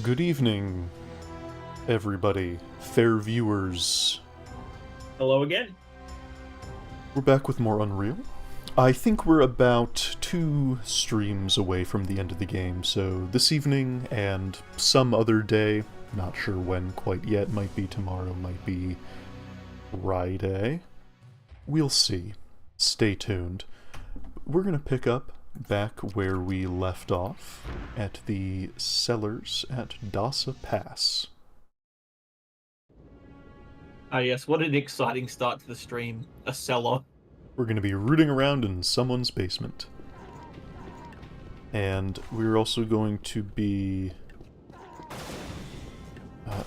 Good evening, everybody, fair viewers. Hello again. We're back with more Unreal. I think we're about 2 streams away from the end of the game, so this evening and some other day, not sure when quite yet, might be tomorrow, might be Friday. We'll see. Stay tuned. We're gonna pick up back where we left off, at the Cellars at Dasa Pass. Ah yes, what an exciting start to the stream. A cellar. We're going to be rooting around in someone's basement. And we're also going to be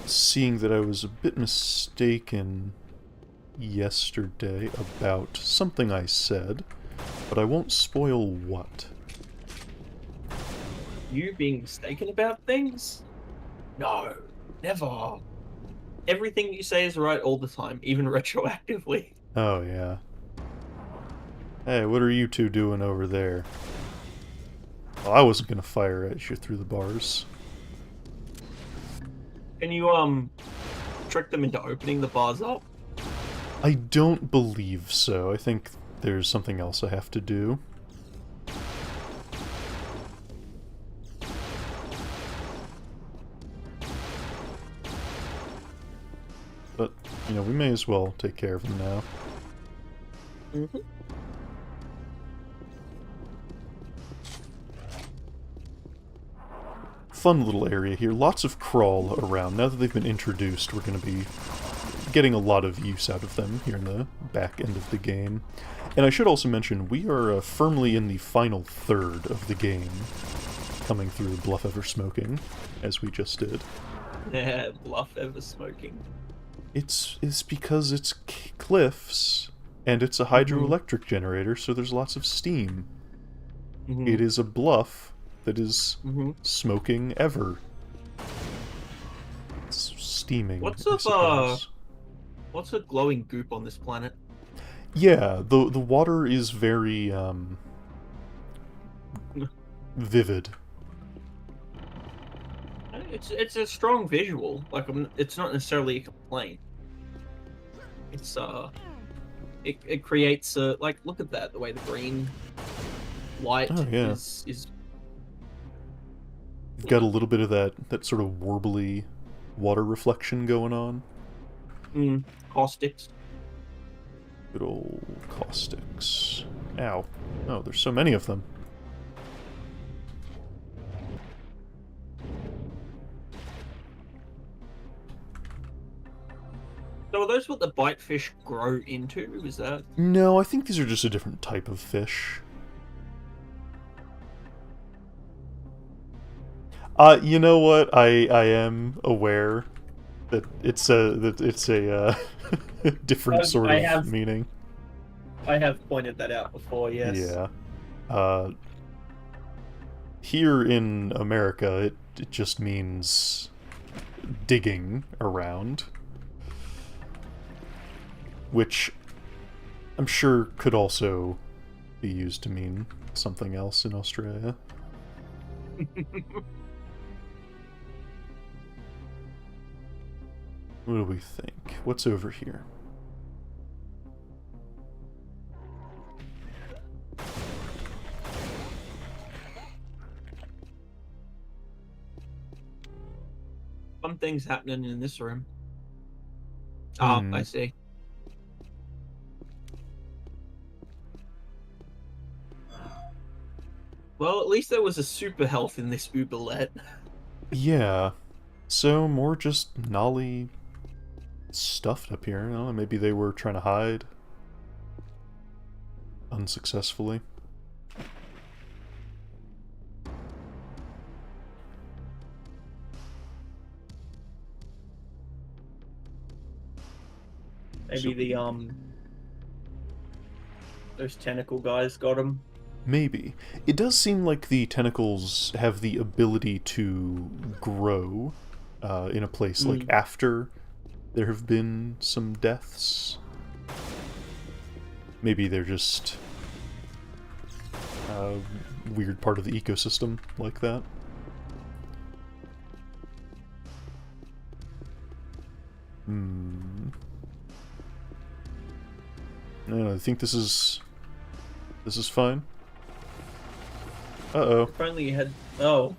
seeing that I was a bit mistaken yesterday about something I said, but I won't spoil what. You being mistaken about things? No, never. Everything you say is right all the time, even retroactively. Oh, yeah. Hey, what are you two doing over there? Well, I wasn't gonna fire at you through the bars. Can you, trick them into opening the bars up? I don't believe so. I think there's something else I have to do. But, you know, we may as well take care of them now. Mm-hmm. Fun little area here. Lots of crawl around. Now that they've been introduced, we're going to be getting a lot of use out of them here in the back end of the game. And I should also mention, we are firmly in the final third of the game, coming through Bluff Ever Smoking, as we just did. Yeah, Bluff Ever Smoking. It's because it's cliffs, and it's a hydroelectric generator, so there's lots of steam. It is a bluff that is smoking ever. It's steaming. What's a glowing goop on this planet? Yeah, the water is very vivid. It's a strong visual. Like, it's not necessarily a complaint. It's it creates a, like, look at that, the way the green light is. You've got a little bit of that sort of warbly water reflection going on. Caustics. Good old caustics. Ow. Oh, there's so many of them. So are those what the bite fish grow into? Is that? No, I think these are just a different type of fish. You know what? I am aware that it's a different sort of meaning. I have pointed that out before, yes. Yeah. Here in America, it just means digging around, which I'm sure could also be used to mean something else in Australia. What do we think? What's over here? Some things happening in this room. Oh, I see. Well, at least there was a super health in this Uberlet. Yeah. So, more just Nolly stuffed up here. I don't know, maybe they were trying to hide. Unsuccessfully. Maybe those tentacle guys got him. Maybe. It does seem like the tentacles have the ability to grow in a place like after there have been some deaths. Maybe they're just a weird part of the ecosystem like that. No, I think this is fine. Uh-oh. Apparently you had... Oh.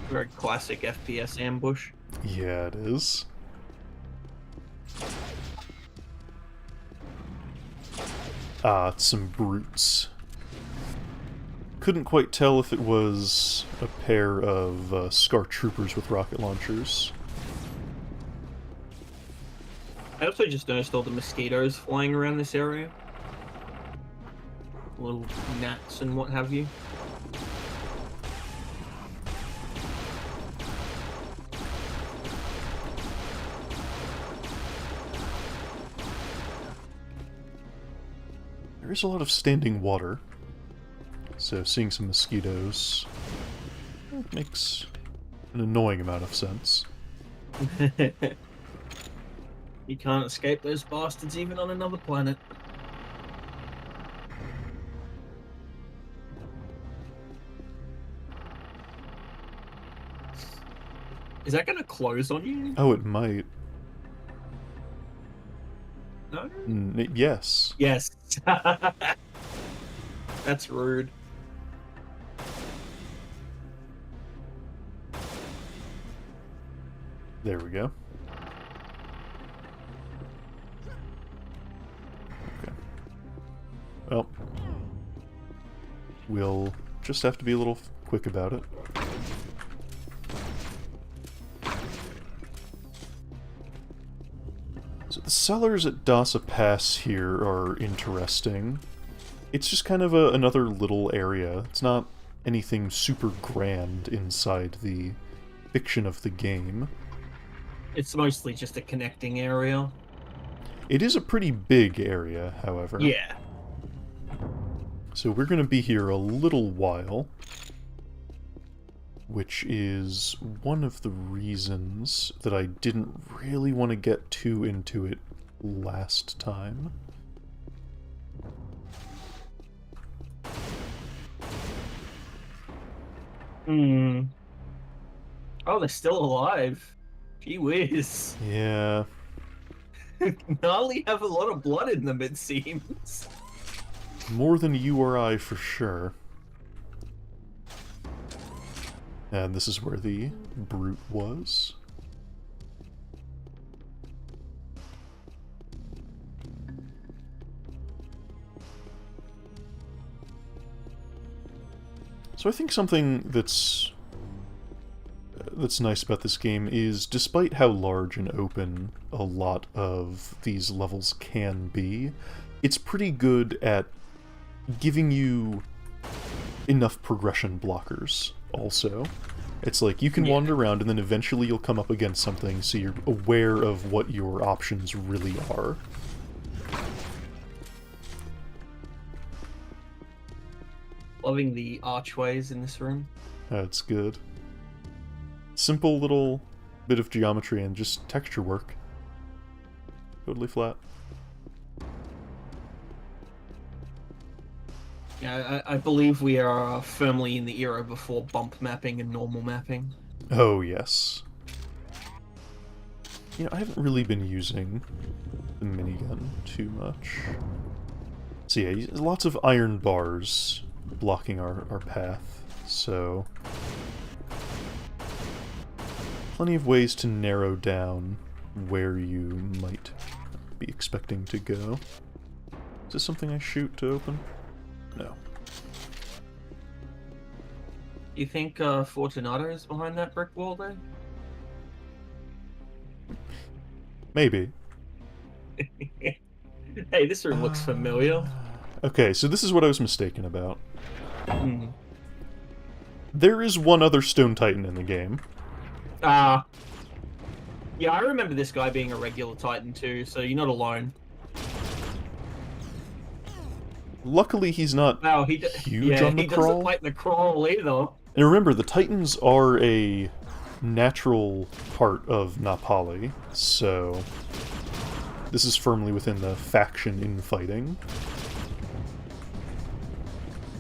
Very classic FPS ambush. Yeah, it is. Ah, it's some brutes. Couldn't quite tell if it was a pair of Scar Troopers with rocket launchers. I also just noticed all the mosquitoes flying around this area. Little gnats and what have you. There is a lot of standing water, so seeing some mosquitoes makes an annoying amount of sense. You can't escape those bastards even on another planet. Is that going to close on you? Oh, it might. No? Yes. Yes. That's rude. There we go. Okay. Well, we'll just have to be a little quick about it. So the cellars at Dasa Pass here are interesting. It's just kind of another little area. It's not anything super grand inside the fiction of the game. It's mostly just a connecting area. It is a pretty big area, however. Yeah. So we're going to be here a little while, which is one of the reasons that I didn't really want to get too into it last time. Oh, they're still alive. Gee whiz. Yeah. Gnarly have a lot of blood in them, it seems. More than you or I, for sure. And this is where the brute was. So I think something that's nice about this game is, despite how large and open a lot of these levels can be, it's pretty good at giving you enough progression blockers also. It's like, you can wander around and then eventually you'll come up against something, so you're aware of what your options really are. Loving the archways in this room. That's good. Simple little bit of geometry and just texture work. Totally flat. Yeah, I believe we are firmly in the era before bump mapping and normal mapping. Oh, yes. You know, I haven't really been using the minigun too much. So yeah, lots of iron bars blocking our path, so plenty of ways to narrow down where you might be expecting to go. Is this something I shoot to open? No. You think Fortunato is behind that brick wall there? Maybe. Hey, this room looks familiar. Okay, so this is what I was mistaken about. Hmm. There is one other Stone Titan in the game. Yeah, I remember this guy being a regular Titan too, so you're not alone. Luckily, he's not Wow, huge on the he crawl. doesn't like the crawl either. And remember, the Titans are a natural part of Na Pali, so this is firmly within the faction infighting.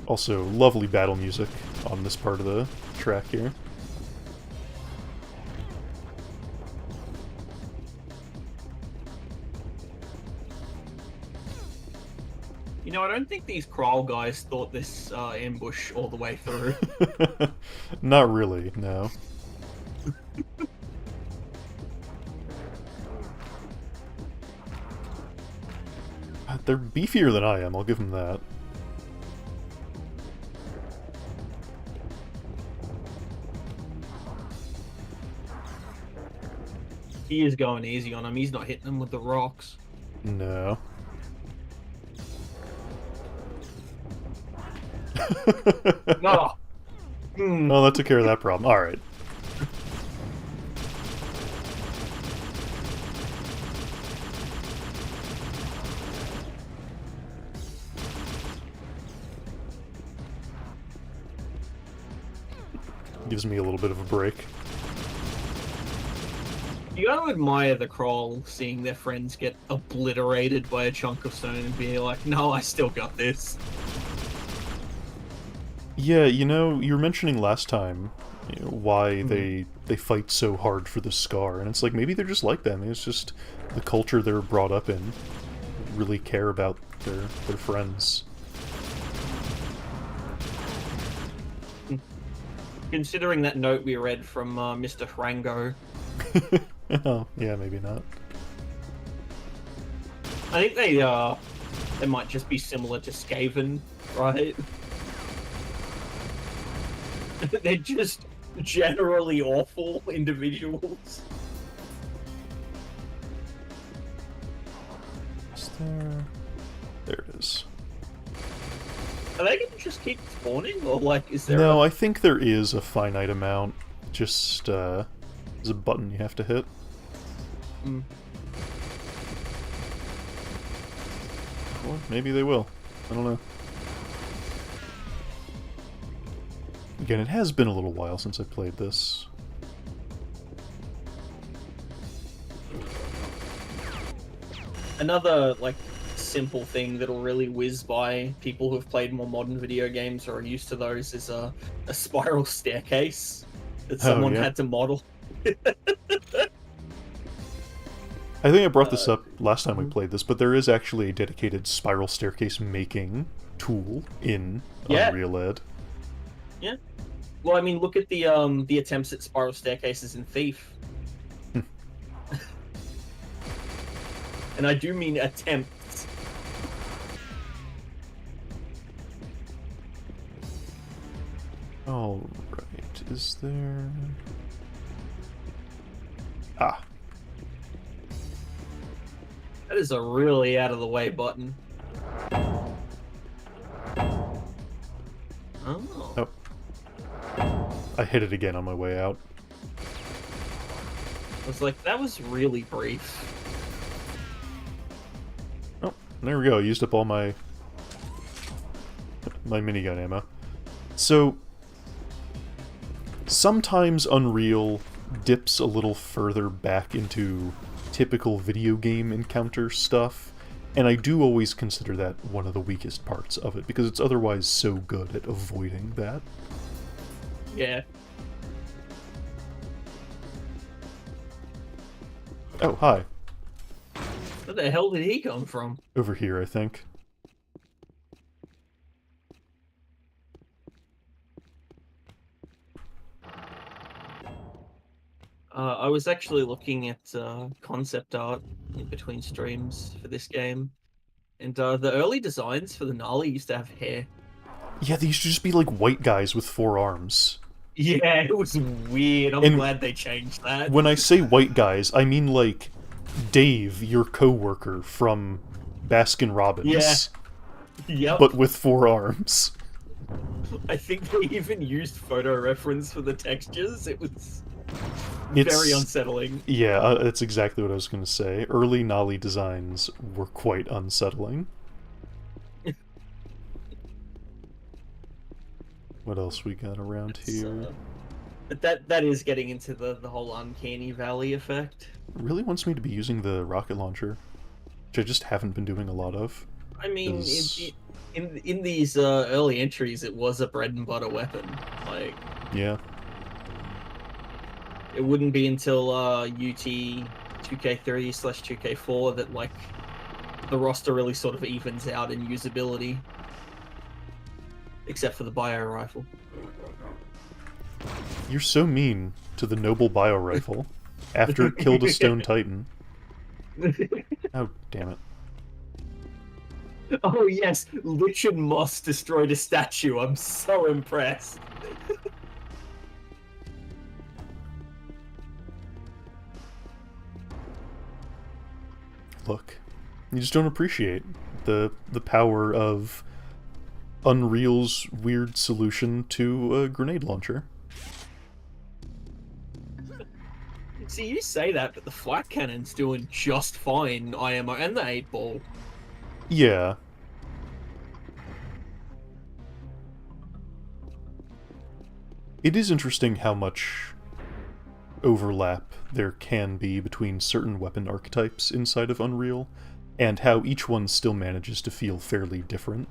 Also, lovely battle music on this part of the track here. You know, I don't think these crawl guys thought this ambush all the way through. Not really, no. They're beefier than I am, I'll give them that. He is going easy on him. He's not hitting them with the rocks. No. No. Oh, that took care of that problem. Alright. Gives me a little bit of a break. You gotta admire the crawl seeing their friends get obliterated by a chunk of stone and being like, no, I still got this. Yeah, you know, you were mentioning last time why they fight so hard for the scar, and it's like maybe they're just like that. Maybe it's just the culture they're brought up in. Really care about their friends. Considering that note we read from Mr. Frango. Oh, yeah, maybe not. I think they might just be similar to Skaven, right? They're just generally awful individuals. Is there... There it is. Are they gonna just keep spawning, or like, is there? No, I think there is a finite amount. Just, there's a button you have to hit. Mm. Or maybe they will. I don't know. Again, it has been a little while since I played this. Another, like, simple thing that'll really whiz by people who've played more modern video games or are used to those is a spiral staircase that someone had to model. I think I brought this up last time we played this, but there is actually a dedicated spiral staircase making tool in Unreal Ed. Yeah. Well, I mean, look at the attempts at spiral staircases in Thief. And I do mean attempts. All right, is there... Ah. That is a really out-of-the-way button. Oh. I hit it again on my way out. I was like, that was really brief. Oh, there we go. I used up all my minigun ammo. So, sometimes Unreal dips a little further back into typical video game encounter stuff, and I do always consider that one of the weakest parts of it, because it's otherwise so good at avoiding that. Yeah. Oh, hi. Where the hell did he come from? Over here, I think. I was actually looking at concept art in between streams for this game, and the early designs for the Gnarly used to have hair. Yeah, they used to just be like white guys with 4 arms. Yeah, it was weird. I'm glad they changed that. When I say white guys, I mean like Dave, your co-worker from Baskin Robbins. Yeah. Yep. But with 4 arms. I think they even used photo reference for the textures. It was very unsettling. Yeah, that's exactly what I was going to say. Early Nolly designs were quite unsettling. What else we got around here? But that is getting into the whole uncanny valley effect. It really wants me to be using the rocket launcher, which I just haven't been doing a lot of. I mean, in these early entries, it was a bread and butter weapon. Like, yeah, it wouldn't be until UT 2K3/2K4 that like the roster really sort of evens out in usability, except for the bio rifle. You're so mean to the noble bio rifle after it killed a stone titan. Oh, damn it. Oh yes, Richard Moss destroyed a statue. I'm so impressed. Look, you just don't appreciate the power of Unreal's weird solution to a grenade launcher. See, you say that, but the flat cannon's doing just fine, IMO, and the 8-ball. Yeah. It is interesting how much overlap there can be between certain weapon archetypes inside of Unreal, and how each one still manages to feel fairly different.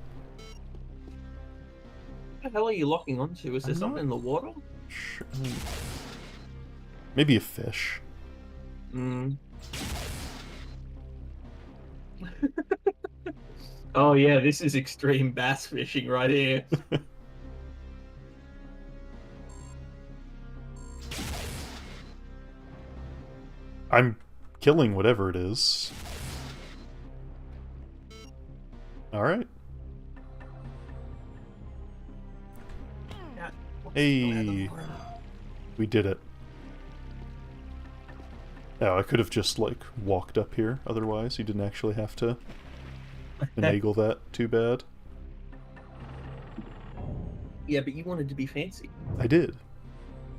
What the hell are you locking onto? Is there something in the water? Sure. Maybe a fish. Oh yeah, this is extreme bass fishing right here. I'm killing whatever it is. Alright. Hey! We did it. Oh, I could have just, like, walked up here, otherwise you didn't actually have to finagle that too bad. Yeah, but you wanted to be fancy. I did.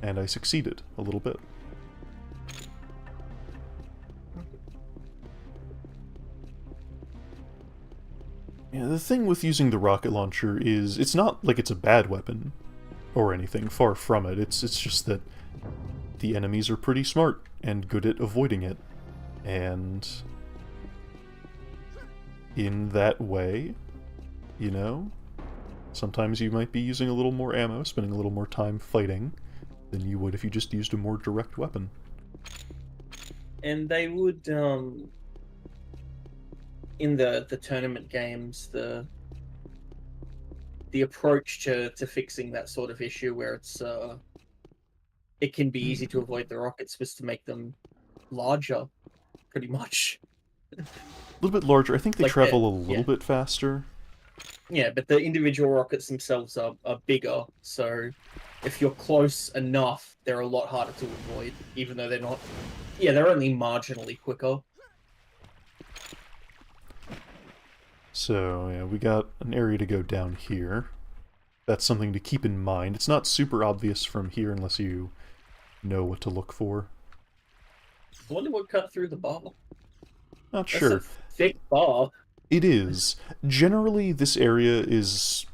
And I succeeded a little bit. Yeah, the thing with using the rocket launcher is it's not like it's a bad weapon or anything, far from it. It's just that the enemies are pretty smart and good at avoiding it. And in that way, you know, sometimes you might be using a little more ammo, spending a little more time fighting than you would if you just used a more direct weapon. And they would, in the tournament games, the approach to fixing that sort of issue where it's it can be easy to avoid the rockets was to make them larger, pretty much. A little bit larger. I think they Like travel a little bit faster. Yeah, but the individual rockets themselves are bigger, so if you're close enough, they're a lot harder to avoid, even though they're not... Yeah, they're only marginally quicker. So, yeah, we got an area to go down here. That's something to keep in mind. It's not super obvious from here unless you know what to look for. I wonder what cut through the bar. Not That's sure. a thick bar. It is. Generally, this area is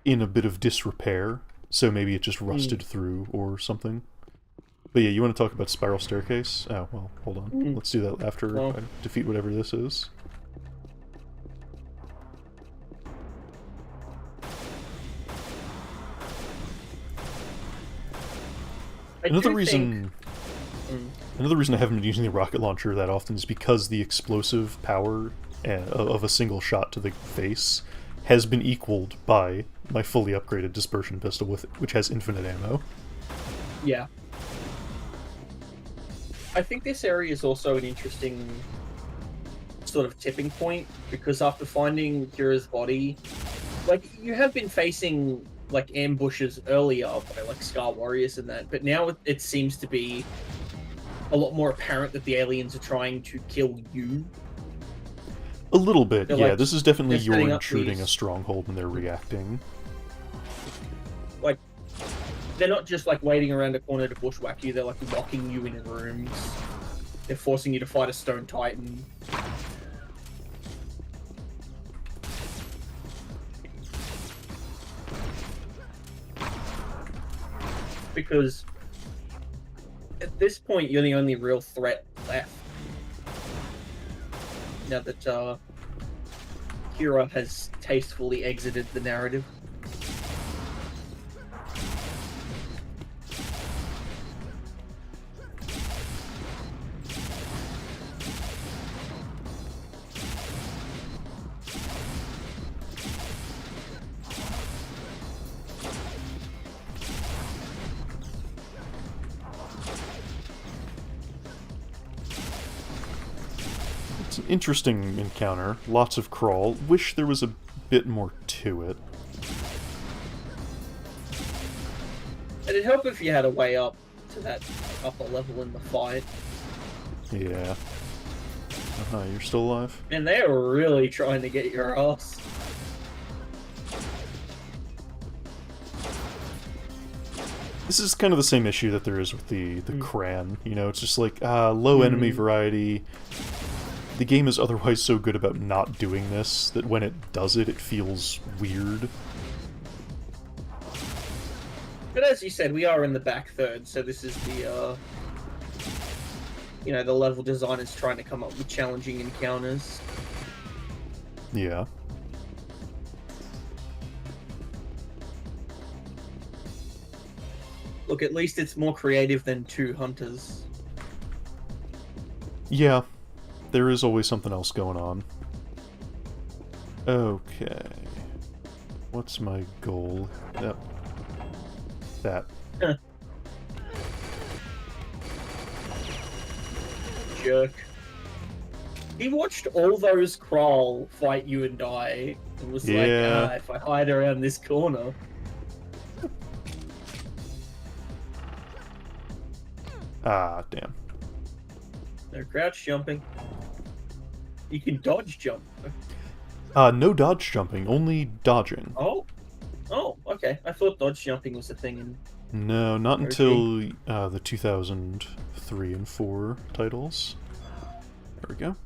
in a bit of disrepair, so maybe it just rusted through or something. But yeah, you want to talk about Spiral Staircase? Oh, well, hold on. Let's do that after I defeat whatever this is. Another reason I haven't been using the rocket launcher that often is because the explosive power of a single shot to the face has been equaled by my fully upgraded dispersion pistol, which has infinite ammo. Yeah. I think this area is also an interesting sort of tipping point, because after finding Kira's body, like, you have been facing like ambushes earlier by like Scar Warriors and that, but now it seems to be a lot more apparent that the aliens are trying to kill you. A little bit, They're yeah. like, This is definitely they're you're setting up intruding these- a stronghold and they're reacting. Like, they're not just like waiting around a corner to bushwhack you, they're like locking you in rooms. They're forcing you to fight a stone titan. Because at this point, you're the only real threat left. Now that Kira has tastefully exited the narrative. It's an interesting encounter. Lots of crawl. Wish there was a bit more to it. It'd help if you had a way up to that upper level in the fight. Yeah. You're still alive? And they're really trying to get your ass. This is kind of the same issue that there is with the Cran. You know, it's just like, low enemy variety. The game is otherwise so good about not doing this that when it does it, it feels weird. But as you said, we are in the back third, so this is the, you know, the level designers trying to come up with challenging encounters. Yeah. Look, at least it's more creative than 2 hunters. Yeah. There is always something else going on. Okay. What's my goal? Yep. That. Jerk. He watched all those crawl fight you and die, and was like, if I hide around this corner. Ah, damn. No crouch jumping. You can dodge jump. No dodge jumping, only dodging. Oh, okay. I thought dodge jumping was a thing in... No, not until the 2003 and 4 titles. There we go.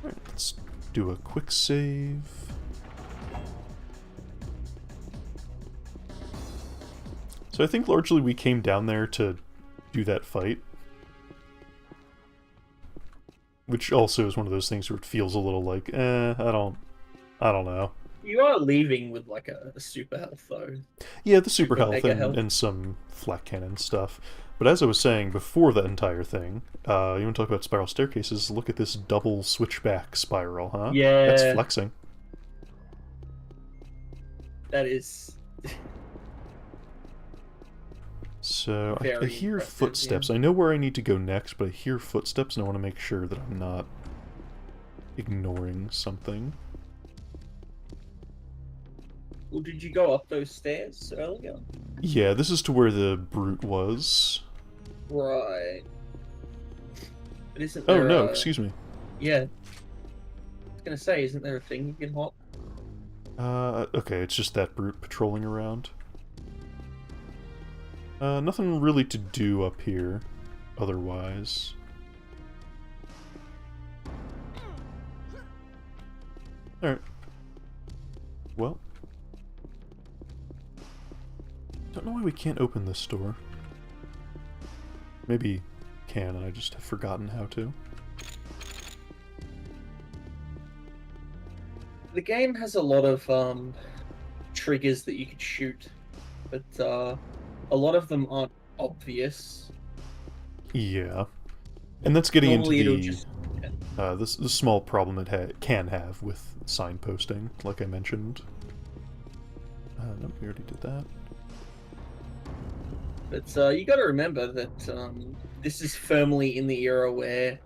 Alright, let's do a quick save. So I think largely we came down there to do that fight. Which also is one of those things where it feels a little like, I don't know. You are leaving with like a super health though. Yeah, the super health health and some flat cannon stuff. But as I was saying before that entire thing, you want to talk about spiral staircases, look at this double switchback spiral, huh? Yeah. That's flexing. That is... So, I hear impressive, footsteps. yeah. I know where I need to go next, but I hear footsteps and I want to make sure that I'm not ignoring something. Well, did you go up those stairs earlier? Yeah, this is to where the brute was. Right. But isn't Oh, there no, excuse me. Yeah. I was gonna say, isn't there a thing you can hop? Okay, it's just that brute patrolling around. Nothing really to do up here, otherwise. Alright. Well. Don't know why we can't open this door. Maybe can, and I just have forgotten how to. The game has a lot of triggers that you could shoot, but a lot of them aren't obvious. Yeah. And that's getting Normally into it'll just... the small problem it can have with signposting, like I mentioned. Nope, we already did that. But you got to remember that this is firmly in the era where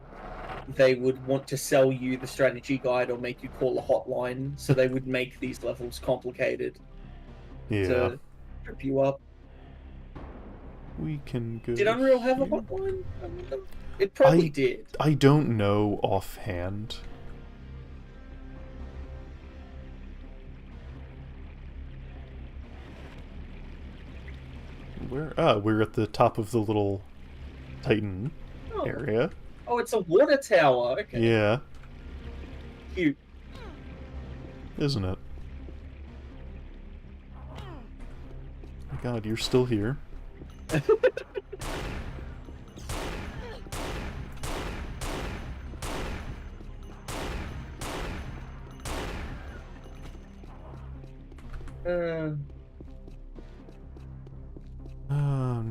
they would want to sell you the strategy guide or make you call a hotline, so they would make these levels complicated to trip you up. We can go... Did Unreal have a hotline? It probably did. I don't know offhand. Where? Ah, we're at the top of the little Titan area. Oh, it's a water tower. Okay. Yeah. Cute. Isn't it? Oh my god, you're still here.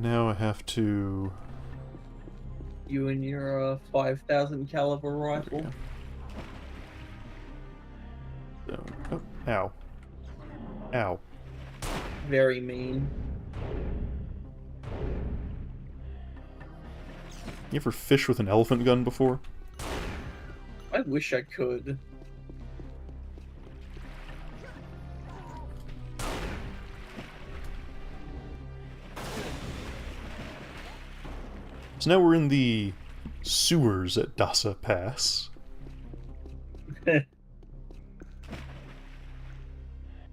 Now I have to... You and your 5,000 caliber rifle. So, oh, ow. Ow. Very mean. You ever fish with an elephant gun before? I wish I could. So now we're in the sewers at Dasa Pass.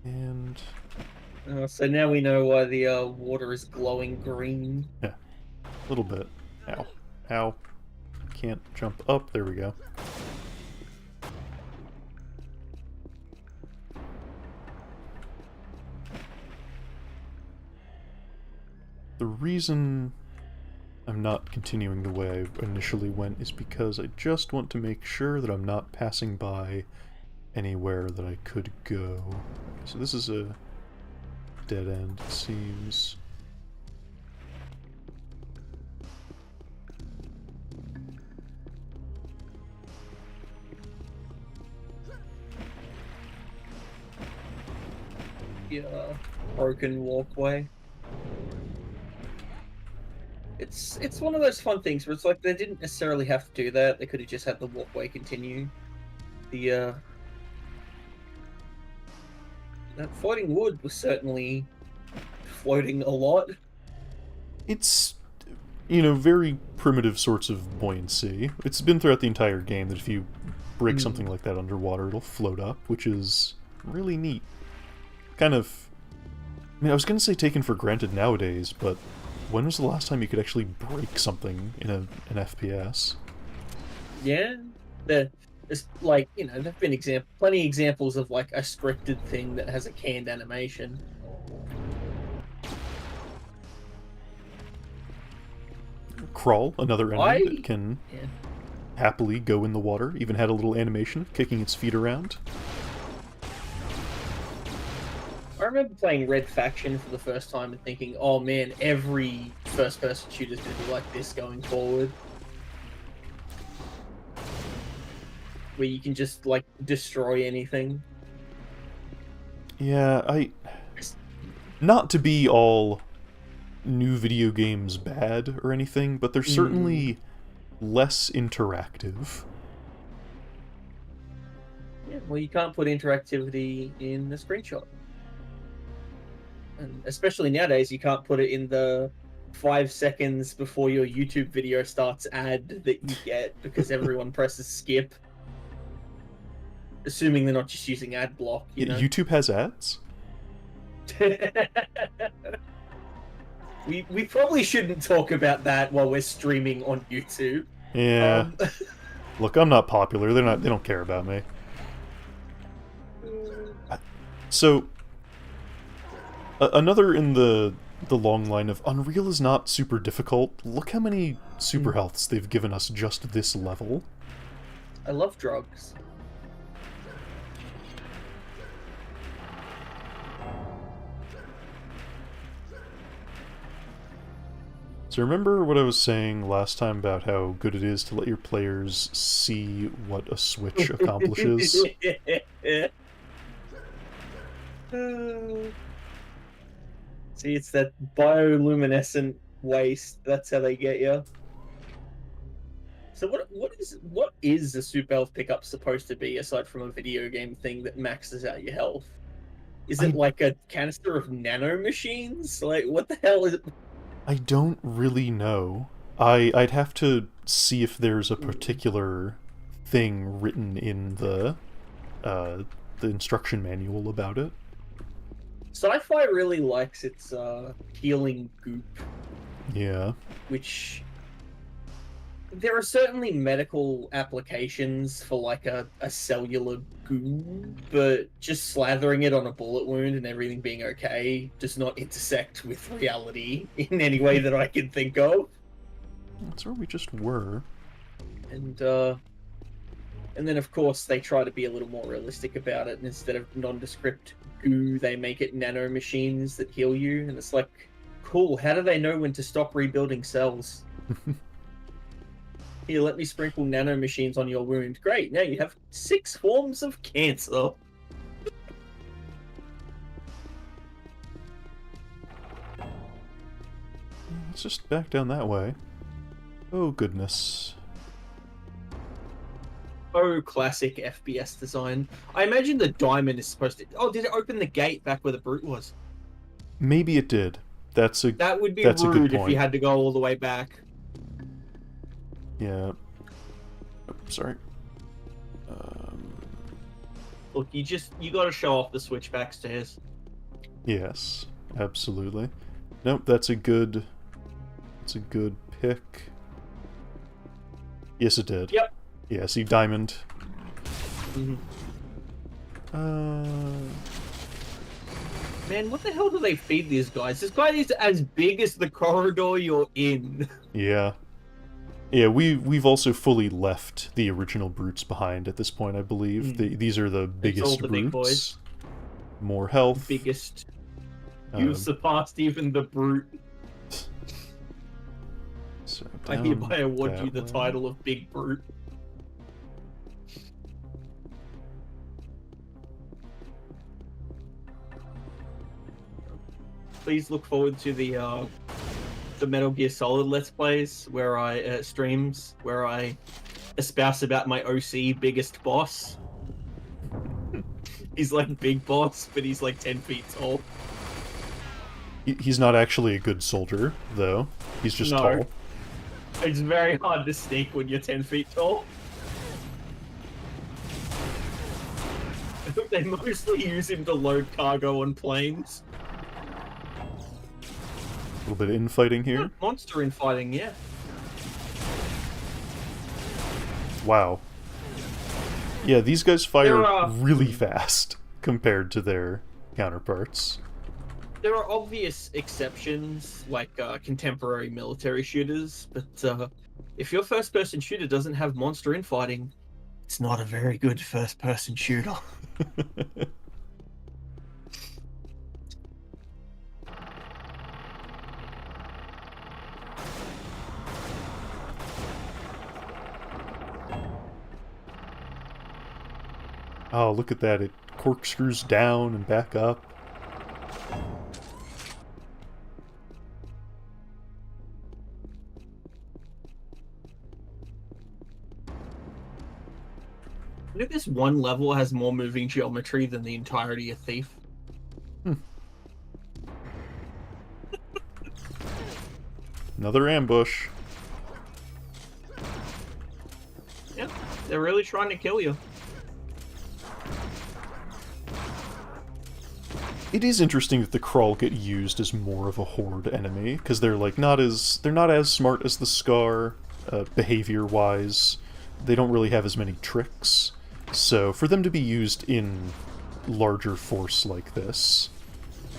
And... So now we know why the water is glowing green. yeah, a little bit. Ow. Ow. Can't jump up. There we go. The reason I'm not continuing the way I initially went is because I just want to make sure that I'm not passing by anywhere that I could go. So this is a dead end, it seems. Yeah, broken walkway. It's one of those fun things where it's like they didn't necessarily have to do that. They could have just had the walkway continue. The that floating wood was certainly floating a lot. It's, you know, very primitive sorts of buoyancy. It's been throughout the entire game that if you break something like that underwater, it'll float up, which is really neat. Kind of... I mean, I was going to say taken for granted nowadays, but when was the last time you could actually break something in an FPS? Yeah, there's like, you know, there've been plenty examples of like a scripted thing that has a canned animation. Crawl, another enemy that can happily go in the water, even had a little animation of kicking its feet around. I remember playing Red Faction for the first time and thinking, oh man, every first-person shooter is going to be like this going forward. Where you can just, like, destroy anything. Yeah, not to be all new video games bad or anything, but they're certainly less interactive. Yeah, well, you can't put interactivity in a screenshot. And especially nowadays, you can't put it in the 5 seconds before your YouTube video starts ad that you get because everyone presses skip. Assuming they're not just using ad block, you know? YouTube has ads? We probably shouldn't talk about that while we're streaming on YouTube. Yeah. Look, I'm not popular. They don't care about me. So another in the long line of Unreal is not super difficult. Look how many super healths they've given us just this level. I love drugs. So remember what I was saying last time about how good it is to let your players see what a switch accomplishes? See, it's that bioluminescent waste. That's how they get you. So what is a super health pickup supposed to be aside from a video game thing that maxes out your health? Is it like a canister of nanomachines? Like, what the hell is it? I don't really know. I'd have to see if there's a particular thing written in the instruction manual about it. Sci-fi really likes its healing goop. Yeah. Which there are certainly medical applications for like a cellular goo, but just slathering it on a bullet wound and everything being okay does not intersect with reality in any way that I can think of. That's where we just were. And then of course they try to be a little more realistic about it, and instead of nondescript goo, they make it nanomachines that heal you, and it's like, cool, how do they know when to stop rebuilding cells? Here, let me sprinkle nanomachines on your wound. Great, now you have 6 forms of cancer. Let's just back down that way. Oh, goodness. Oh, classic FPS design. I imagine the diamond is supposed to... Oh, did it open the gate back where the brute was? Maybe it did. That's a That would be good rude if you point. had to go all the way back. Yeah. Oh, sorry. Look, you got to show off the switchback stairs. Yes, absolutely. Nope, that's a good pick. Yes, it did. Yep. Yeah, see, diamond. Mm-hmm. Uh, Man, what the hell do they feed these guys? This guy is as big as the corridor you're in. yeah. Yeah, we've also fully left the original brutes behind at this point, I believe. These are the biggest all the brutes. big boys. More health. Biggest. You surpassed even the brute. So I hereby award you the title of Big Brute. Please look forward to the Metal Gear Solid Let's Plays, where I streams, where I espouse about my OC biggest boss. He's like big boss, but he's like 10 feet tall. He's not actually a good soldier, though. He's just tall. It's very hard to sneak when you're 10 feet tall. They mostly use him to load cargo on planes. A little bit of infighting here. Monster infighting, yeah. Wow. Yeah, these guys fire There really fast compared to their counterparts. There are obvious exceptions, like contemporary military shooters, but if your first-person shooter doesn't have monster infighting, it's not a very good first-person shooter. Oh, look at that. It corkscrews down and back up. I think this one level has more moving geometry than the entirety of Thief. Another ambush. Yeah, they're really trying to kill you. It is interesting that the Crawl get used as more of a horde enemy, because they're like they're not as smart as the Scar, behavior-wise. They don't really have as many tricks. So for them to be used in larger force like this,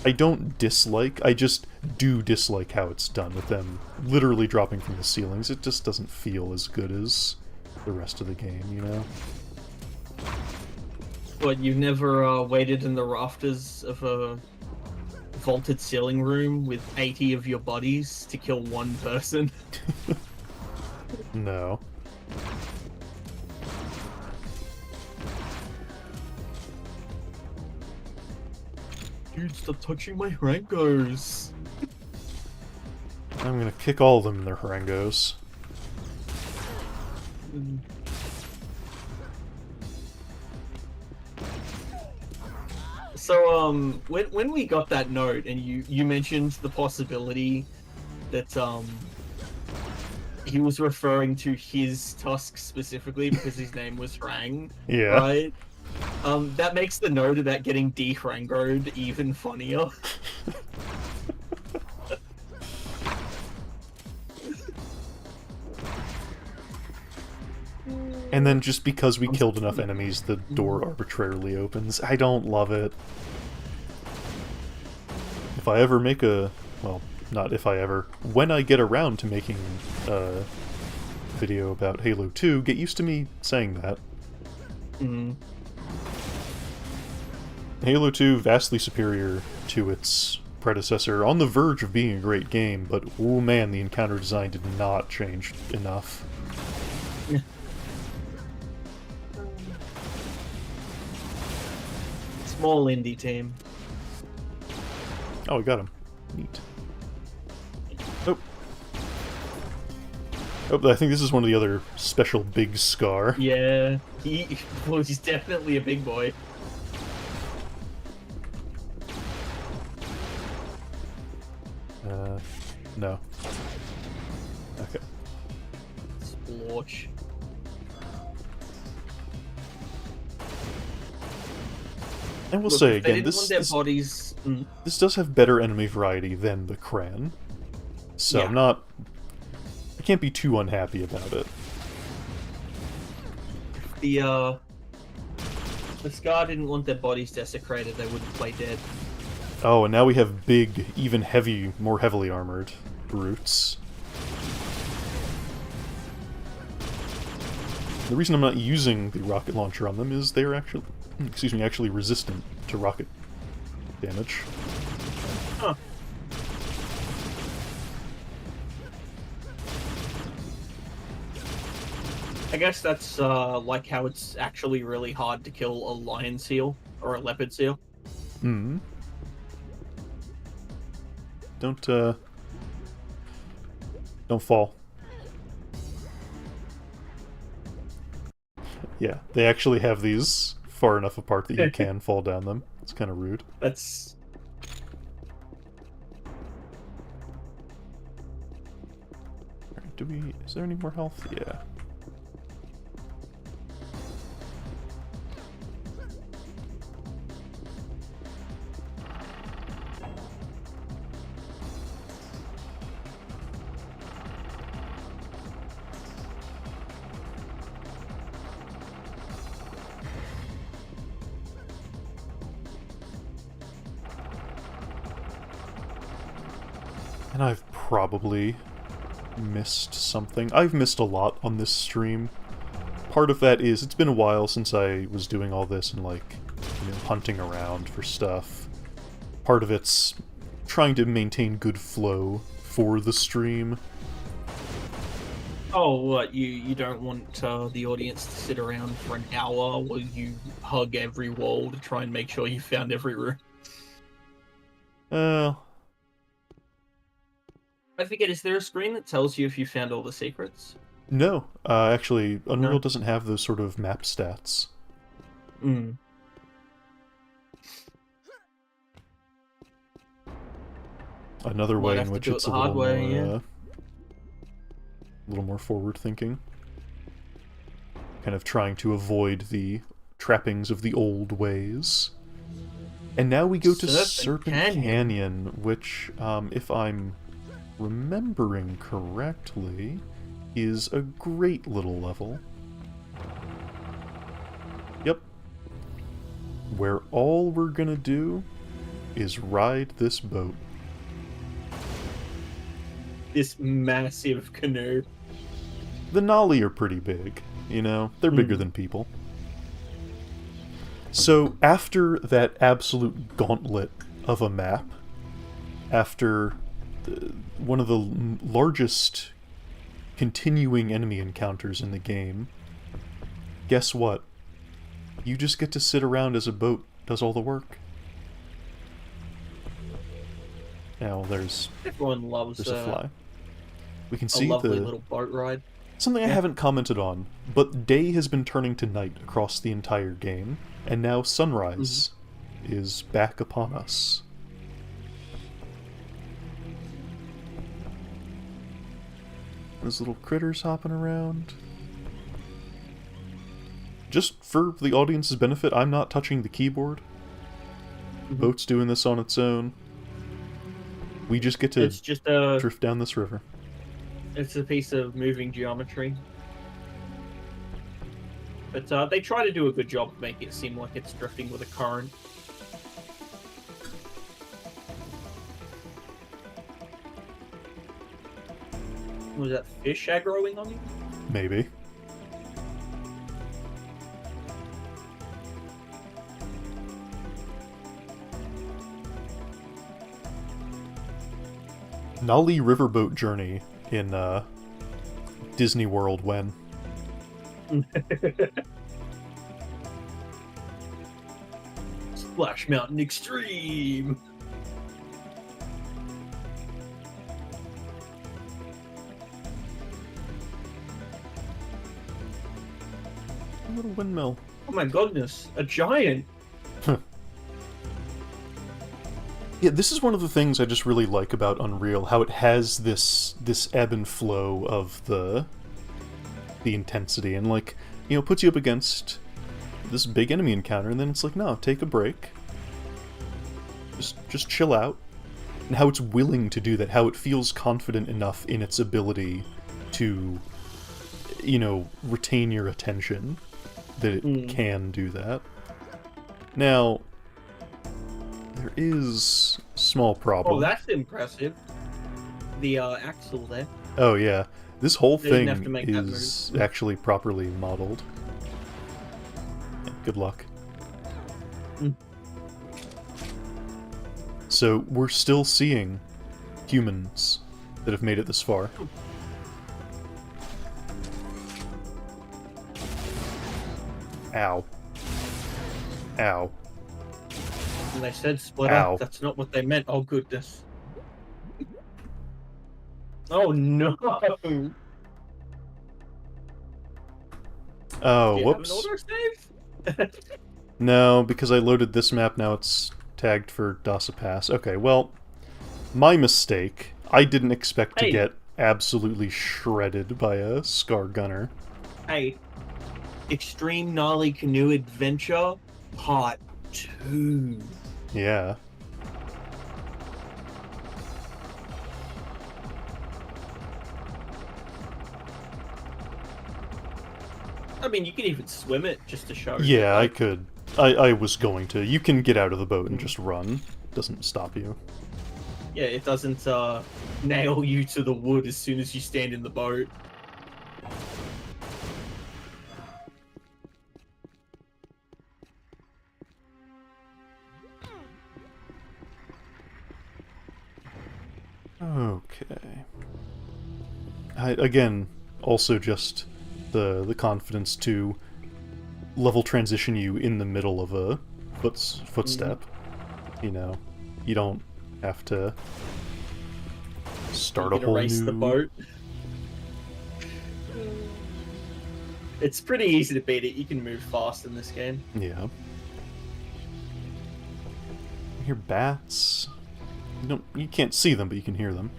I don't dislike, I just do dislike how it's done with them literally dropping from the ceilings. It just doesn't feel as good as the rest of the game, you know? But you've never waited in the rafters of a vaulted ceiling room with 80 of your buddies to kill one person? No. Dude, stop touching my Rangos. I'm gonna kick all of them in their harangos. So, when we got that note and you mentioned the possibility that, he was referring to his tusk specifically because his name was Rang, Yeah. right? That makes the note about getting de-Rangoed even funnier. And then just because we killed enough enemies, the door arbitrarily opens. I don't love it. If I ever make a... well, not if I ever... when I get around to making a video about Halo 2, get used to me saying that. Halo 2, vastly superior to its predecessor, on the verge of being a great game, but oh man, the encounter design did not change enough. Small indie team. Oh, we got him. Neat. Oh. Oh, I think this is one of the other special big Scar. Yeah, well, he's definitely a big boy. No. Okay. Splorch. And we'll Look, say if they again, didn't want their bodies. this does have better enemy variety than the Cran. So Yeah. I can't be too unhappy about it. The Scar didn't want their bodies desecrated, they wouldn't play dead. Oh, and now we have big, even more heavily armored brutes. The reason I'm not using the rocket launcher on them is they're actually resistant to rocket damage. Huh. I guess that's like how it's actually really hard to kill a lion seal or a leopard seal. Hmm. Don't fall. Yeah, they actually have these far enough apart that you can fall down them. It's kind of rude. That's Is there any more health? Yeah. And I've probably missed something. I've missed a lot on this stream. Part of that is it's been a while since I was doing all this and, like, hunting around for stuff. Part of it's trying to maintain good flow for the stream. Oh, what, you don't want the audience to sit around for an hour while you hug every wall to try and make sure you found every room? I forget, is there a screen that tells you if you found all the secrets? No. Actually, Unreal No. doesn't have those sort of map stats. Another way in which it's a little more forward-thinking. Kind of trying to avoid the trappings of the old ways. And now we go to Serpent Canyon, which, if I'm remembering correctly, is a great little level. Yep. Where all we're gonna do is ride this boat. This massive canoe. The Nolly are pretty big, you know? They're bigger than people. So, after that absolute gauntlet of a map, after one of the largest continuing enemy encounters in the game, guess what? You just get to sit around as a boat does all the work. Now Everyone loves there's a fly. We can a see lovely little boat ride. Something I haven't commented on, but day has been turning to night across the entire game, and now sunrise is back upon us. Those little critters hopping around. Just for the audience's benefit, I'm not touching the keyboard. The boat's doing this on its own. We just get to drift down this river. It's a piece of moving geometry. But they try to do a good job of making it seem like it's drifting with a current. Was that fish aggroing on you? Maybe. Nolly Riverboat Journey in Disney World when? Splash Mountain Extreme! little windmill. Oh my goodness, a giant! Yeah, this is one of the things I just really like about Unreal, how it has this ebb and flow of the intensity, and like, you know, puts you up against this big enemy encounter, and then it's like, no, take a break. Just chill out. And how it's willing to do that, how it feels confident enough in its ability to, you know, retain your attention, that it can do that. Now, there is a small problem. Oh, that's impressive. The axle there. Oh yeah, this whole They didn't thing have to make that is actually properly modeled. Yeah, good luck. So we're still seeing humans that have made it this far. Ow. Ow. And they said split Ow. up. That's not what they meant. Oh goodness. Oh no. Oh, Do you whoops. have an autosave? No, because I loaded this map, now it's tagged for Dasa Pass. Okay, well, my mistake. I didn't expect to get absolutely shredded by a Scar Gunner. Hey, Extreme Gnarly Canoe Adventure Part 2. Yeah. I mean, you can even swim it just to show. Yeah, I could. I was going to. You can get out of the boat and just run. Doesn't stop you. Yeah, it doesn't nail you to the wood as soon as you stand in the boat. Okay. Again, also just the confidence to level transition you in the middle of a footstep. You know, you don't have to start a whole erase new... the boat. It's pretty easy to beat it. You can move fast in this game. Yeah. You hear bats. You can't see them, but you can hear them.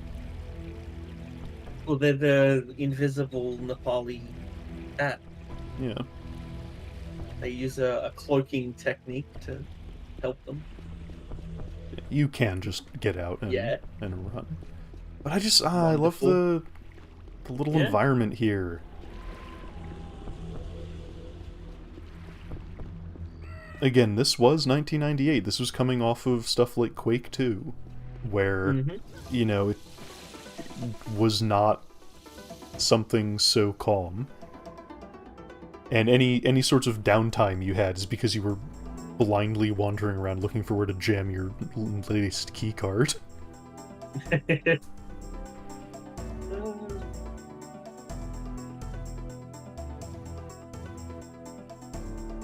Well, they're the invisible Na Pali bat. Yeah. They use a cloaking technique to help them. You can just get out and run. But I love the little environment here. Again, this was 1998. This was coming off of stuff like Quake 2, where, you know, it was not something so calm. And any sorts of downtime you had is because you were blindly wandering around looking for where to jam your latest keycard.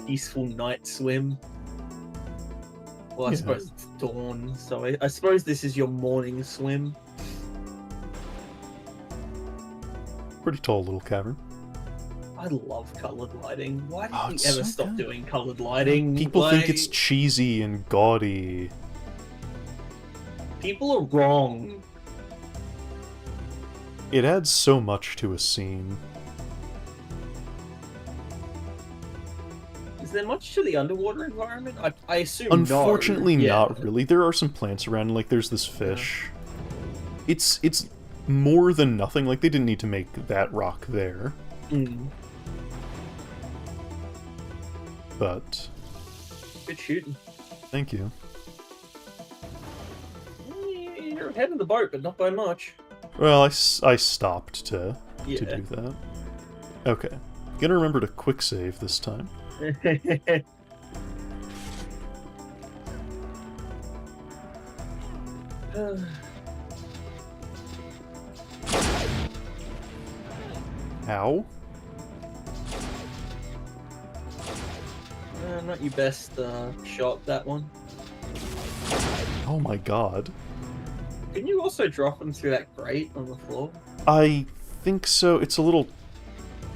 Peaceful night swim. Well, I suppose it's dawn, so I suppose this is your morning swim. Pretty tall little cavern. I love colored lighting. Why did we it's ever so stop good. doing colored lighting? People think it's cheesy and gaudy. People are wrong. It adds so much to a scene. Is there much to the underwater environment? I assume Unfortunately, no. not really. There are some plants around, like there's this fish. It's more than nothing. Like, they didn't need to make that rock there. But... Good shooting. Thank you. You're ahead of the boat, but not by much. Well, I stopped to do that. Okay. Gotta remember to quick save this time. Ow. Not your best shot, that one. Oh my god. Can you also drop them through that grate on the floor? I think so. It's a little...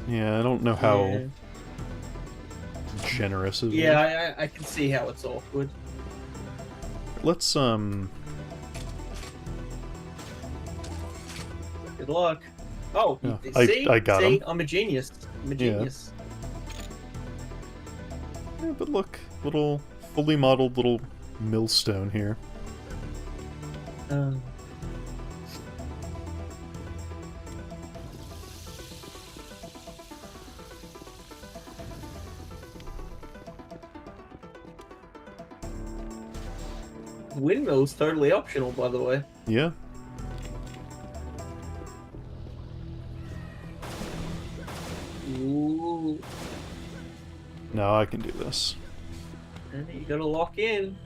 Yeah, I don't know how... Yeah. generous as well. Yeah, I can see how it's awkward. Let's, Good luck. Oh, Yeah, see? I got him. I'm a genius. I'm a genius. Yeah, but look, little fully modeled little millstone here. Windmill's totally optional, by the way. Yeah. Ooh. No, I can do this. And you gotta lock in.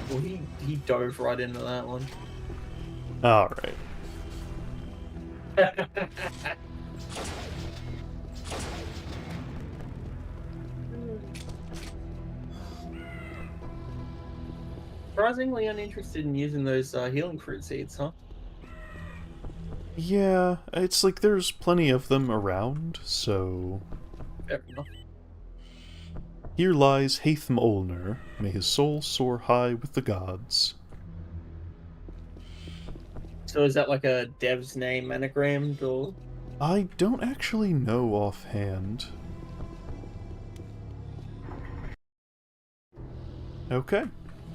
Well, he dove right into that one. Alright. Surprisingly uninterested in using those healing fruit seeds, huh? Yeah, it's like there's plenty of them around, so... Fair enough. Here lies Hatham Olner. May his soul soar high with the gods. So is that like a dev's name anagrammed, or...? I don't actually know offhand. Okay.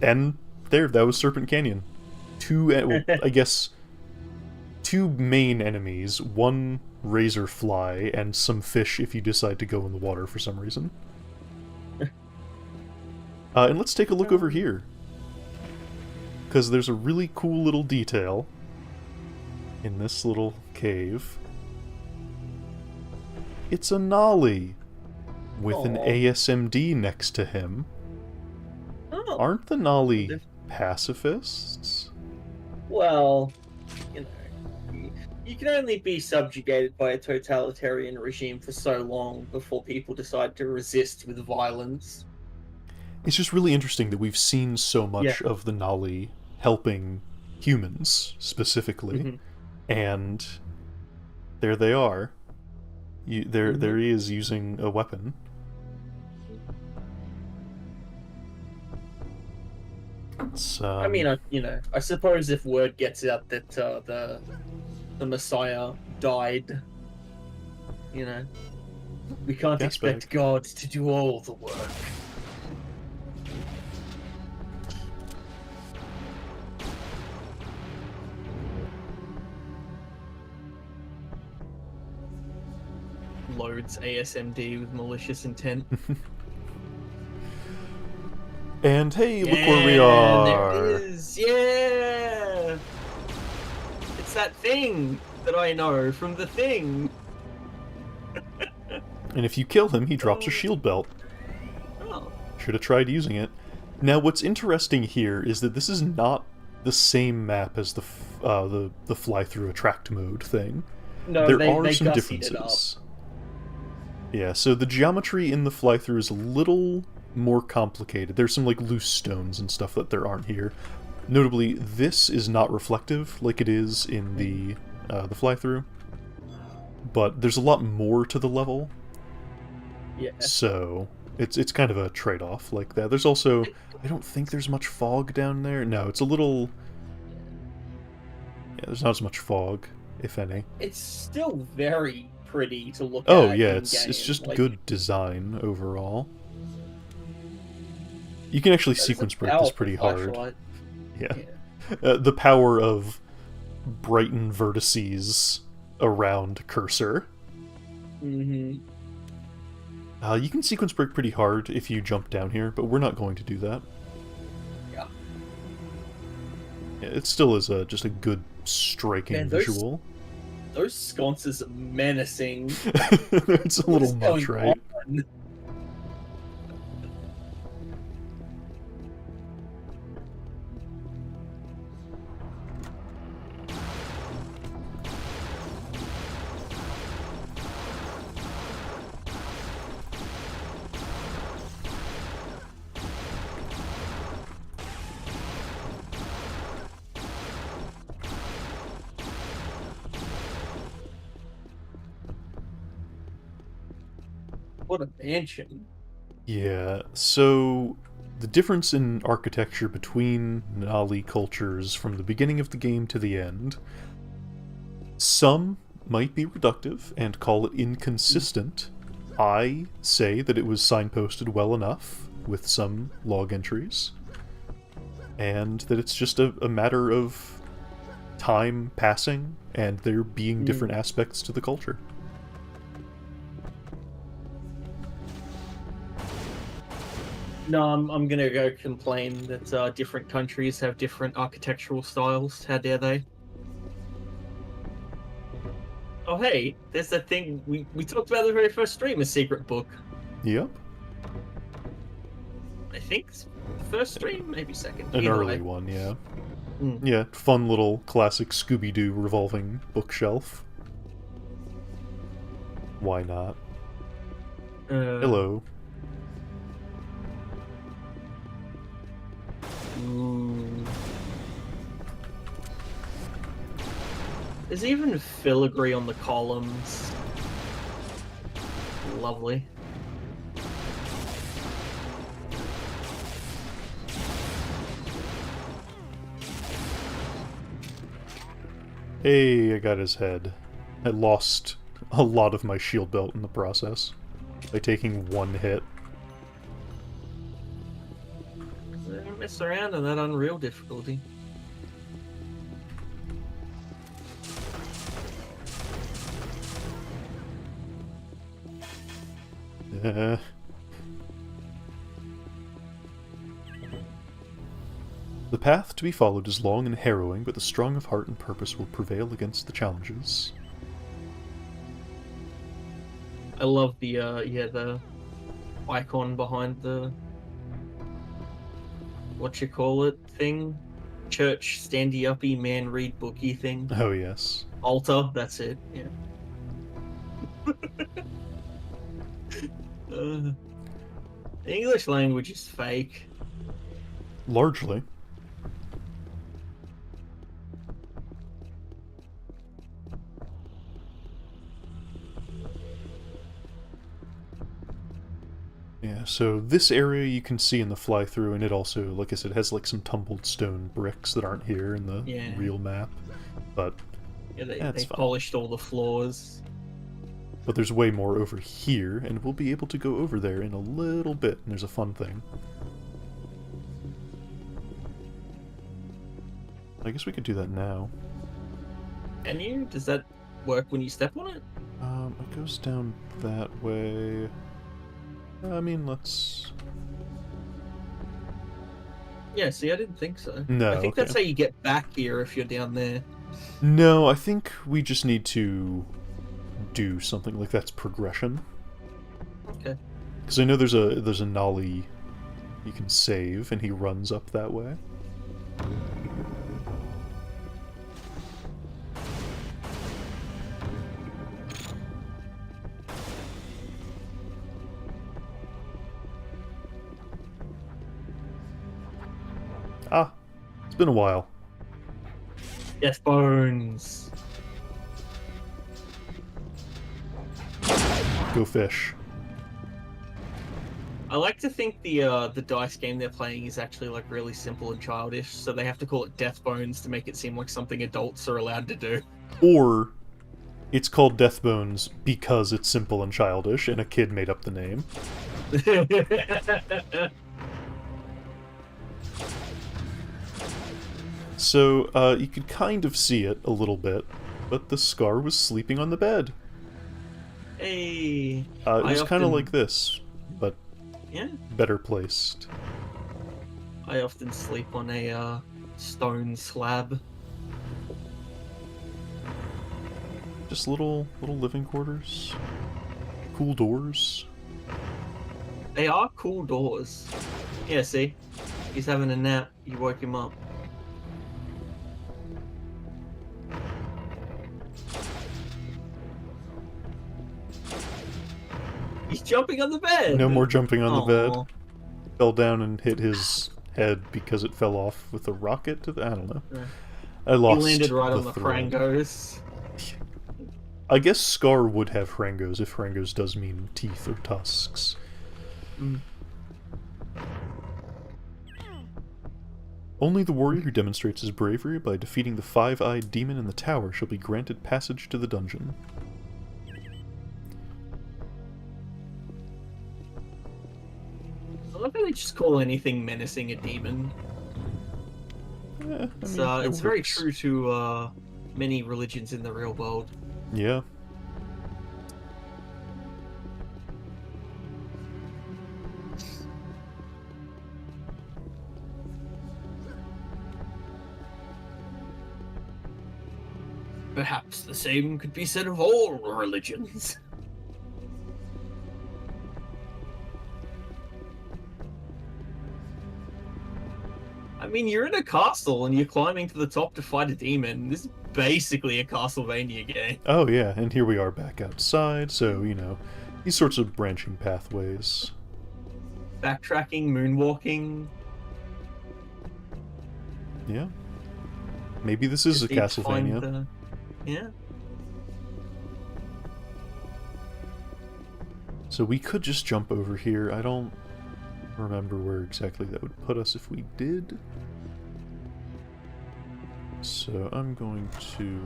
And there, that was Serpent Canyon. Well, I guess, two main enemies, one razor fly, and some fish if you decide to go in the water for some reason. And let's take a look over here. Because there's a really cool little detail in this little cave. It's a Nolly with an ASMD next to him. Oh. Aren't the Nolly pacifists? Well, you know, you can only be subjugated by a totalitarian regime for so long before people decide to resist with violence. It's just really interesting that we've seen so much of the Nolly helping humans, specifically, and there they are. There he is using a weapon. I mean, I suppose if word gets out that the Messiah died, we can't expect God to do all the work. Loads ASMD with malicious intent. And hey, look where we are! There it is! Yeah! It's that thing that I know from the thing! And if you kill him, he drops a shield belt. Oh. Should have tried using it. Now, what's interesting here is that this is not the same map as the fly through attract mode thing. No, there they are some gussied differences. Yeah, so the geometry in the fly through is a little more complicated. There's some like loose stones and stuff that there aren't here. Notably, this is not reflective like it is in the fly through, but there's a lot more to the level. Yeah. So it's kind of a trade-off like that. There's also, I don't think there's much fog down there. No, it's a little. Yeah, there's not as much fog, if any. It's still very pretty to look at. Oh yeah, it's just like, good design overall. You can actually sequence break this pretty hard. Yeah. The power of Brighton vertices around cursor. Mm-hmm. You can sequence break pretty hard if you jump down here, but we're not going to do that. Yeah. Yeah, it still is just a good striking visual. Those sconces are menacing. It's a little much, right? What a mansion. Yeah, so the difference in architecture between Nali cultures from the beginning of the game to the end, some might be reductive and call it inconsistent. I say that it was signposted well enough with some log entries, and that it's just a matter of time passing and there being different aspects to the culture. No, I'm gonna go complain that different countries have different architectural styles. How dare they? Oh hey, there's that thing we talked about the very first stream, a secret book. Yep. I think first stream, maybe second. An Either early way. one, yeah. Mm. Yeah, fun little classic Scooby-Doo revolving bookshelf. Why not? Hello. Ooh. There's even filigree on the columns. Lovely. Hey, I got his head. I lost a lot of my shield belt in the process by taking one hit. Don't mess around in that Unreal difficulty. The path to be followed is long and harrowing, but the strong of heart and purpose will prevail against the challenges. I love the the icon behind the what you call it thing, church standy uppy man read booky thing. Oh yes. Altar, that's it. Yeah. The English language is fake. Largely. Yeah, so this area you can see in the fly-through, and it also, like I said, has like some tumbled stone bricks that aren't here in the real map. But yeah, they fine. polished all the floors. But there's way more over here, and we'll be able to go over there in a little bit, and there's a fun thing. I guess we could do that now. Can you? Does that work when you step on it? It goes down that way. I mean, let's... Yeah, see, I didn't think so. No, I think that's how you get back here if you're down there. No, I think we just need to do something like that's progression. Okay. Because I know there's a Nolly you can save, and he runs up that way. Ah, it's been a while. Yes, bones. Go fish. I like to think the dice game they're playing is actually like really simple and childish, so they have to call it Death Bones to make it seem like something adults are allowed to do. Or it's called Death Bones because it's simple and childish, and a kid made up the name. So, you could kind of see it a little bit, but the Scar was sleeping on the bed. Hey. It was kind of like this, but yeah, better placed. I often sleep on a stone slab. Just little living quarters. Cool doors. They are cool doors. Yeah, see? He's having a nap. You woke him up. He's jumping on the bed! No more jumping on the Aww. bed. Fell down and hit his head because it fell off with a rocket to the... I don't know. Yeah. I lost He landed right on the thread. frangos. I guess Scar would have Hrangos if Hrangos does mean teeth or tusks. Mm. Only the warrior who demonstrates his bravery by defeating the five-eyed demon in the tower shall be granted passage to the dungeon. I love how they just call anything menacing a demon. It's very true to many religions in the real world. Yeah. Perhaps the same could be said of all religions. I mean, you're in a castle and you're climbing to the top to fight a demon. This is basically a Castlevania game. Oh yeah, and here we are back outside, so, you know, these sorts of branching pathways. Backtracking, moonwalking. Yeah. Maybe this is a Castlevania. Yeah. So we could just jump over here. I don't remember where exactly that would put us if we did. So I'm going to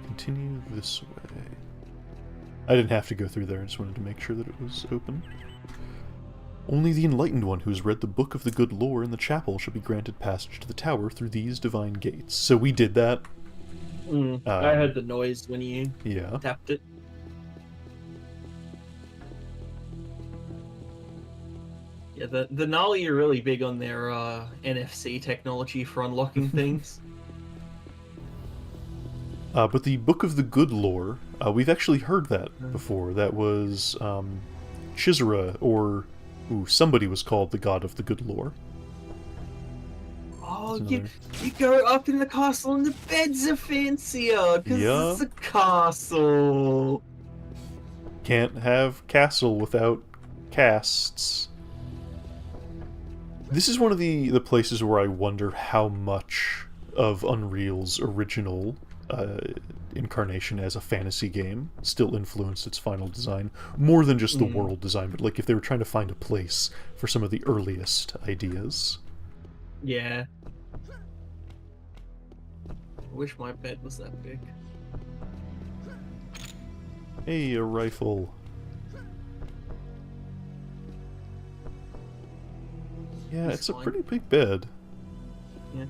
continue this way. I didn't have to go through there, I just wanted to make sure that it was open. Only the enlightened one who has read the book of the good lore in the chapel shall be granted passage to the tower through these divine gates. So we did that. I heard the noise when you tapped it. Yeah, the Nali are really big on their NFC technology for unlocking things. But the Book of the Good Lore, we've actually heard that before. That was Chizera, or somebody was called the God of the Good Lore. Oh, you go up in the castle and the beds are fancier, because it's a castle. Can't have castle without casts. This is one of the places where I wonder how much of Unreal's original incarnation as a fantasy game still influenced its final design, more than just the world design, but like if they were trying to find a place for some of the earliest ideas. Yeah. I wish my bed was that big. Hey, a rifle. Yeah, it's a pretty big bed. Yeah.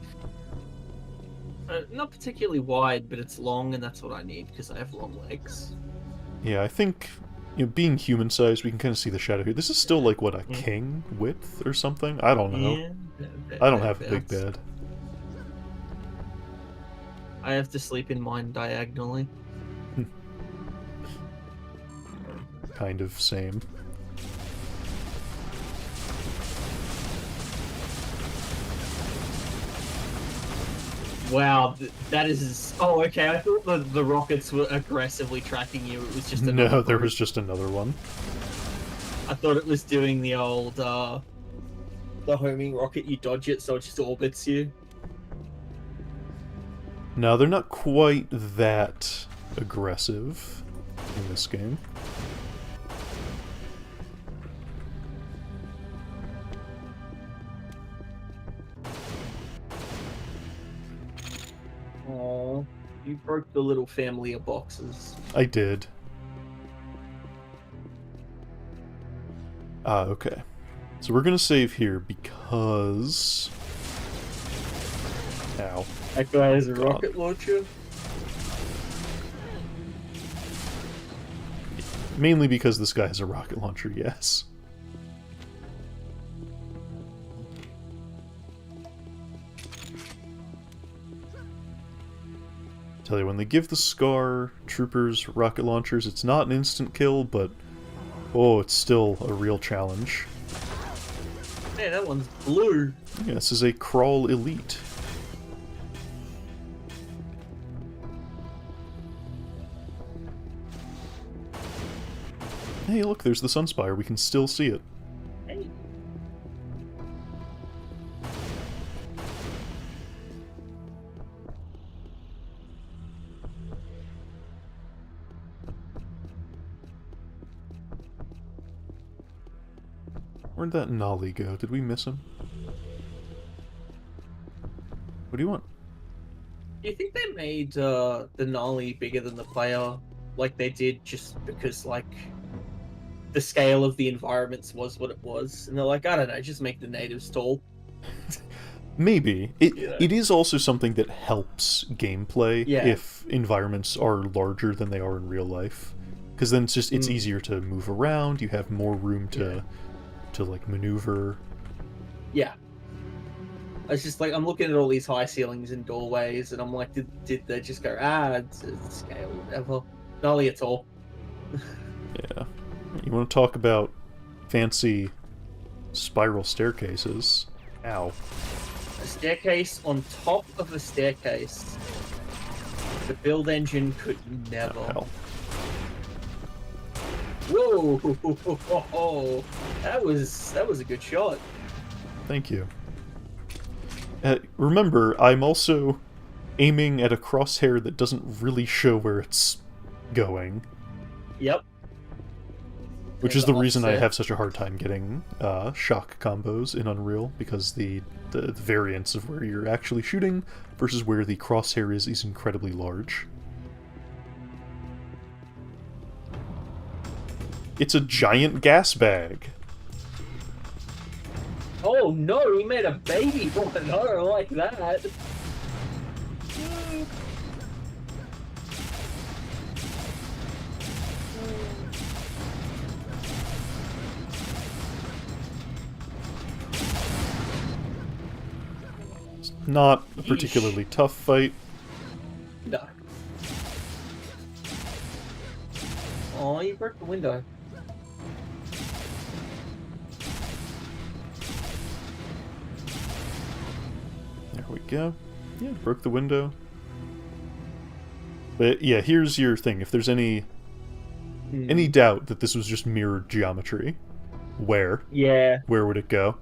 Not particularly wide, but it's long, and that's what I need, because I have long legs. Yeah, I think, being human-sized, we can kind of see the shadow here. This is still like, what, a king width or something? I don't know. Yeah, I don't have a big bed. I have to sleep in mine diagonally. Kind of same. Wow, that is... Oh, okay, I thought the rockets were aggressively tracking you. It was just another No, there was just another one. I thought it was doing the old, the homing rocket, you dodge it, so it just orbits you. No, they're not quite that aggressive in this game. Aww, you broke the little family of boxes. I did. Okay. So we're gonna save here because... Ow. That guy has a rocket launcher? Mainly because this guy has a rocket launcher, yes. Tell you, when they give the Scar troopers rocket launchers, it's not an instant kill, but oh, it's still a real challenge. Hey, that one's blue. Yeah, this is a Crawl Elite. Hey, look, there's the Sunspire. We can still see it. Hey. Where'd that Nolly go? Did we miss him? What do you want? Do you think they made the Nolly bigger than the player, like they did, just because like the scale of the environments was what it was, and they're like, I don't know, just make the natives tall. Maybe. It is also something that helps gameplay Yeah. if environments are larger than they are in real life. Because then it's easier to move around, you have more room to like maneuver. Yeah. It's just like I'm looking at all these high ceilings and doorways, and I'm like, did they just go, it's scale, whatever. Nolly at all. Yeah. You want to talk about fancy spiral staircases? Ow. A staircase on top of a staircase. The build engine could never. Ow. Whoa! That was a good shot. Thank you. Remember, I'm also aiming at a crosshair that doesn't really show where it's going. Yep. Which is the reason I have such a hard time getting shock combos in Unreal, because the variance of where you're actually shooting versus where the crosshair is incredibly large. It's a giant gas bag. Oh no, he made a baby one. I don't like that. It's not a particularly tough fight. No. Oh, you broke the window. There we go. Yeah, broke the window. But yeah, here's your thing. If there's any doubt that this was just mirrored geometry, where would it go?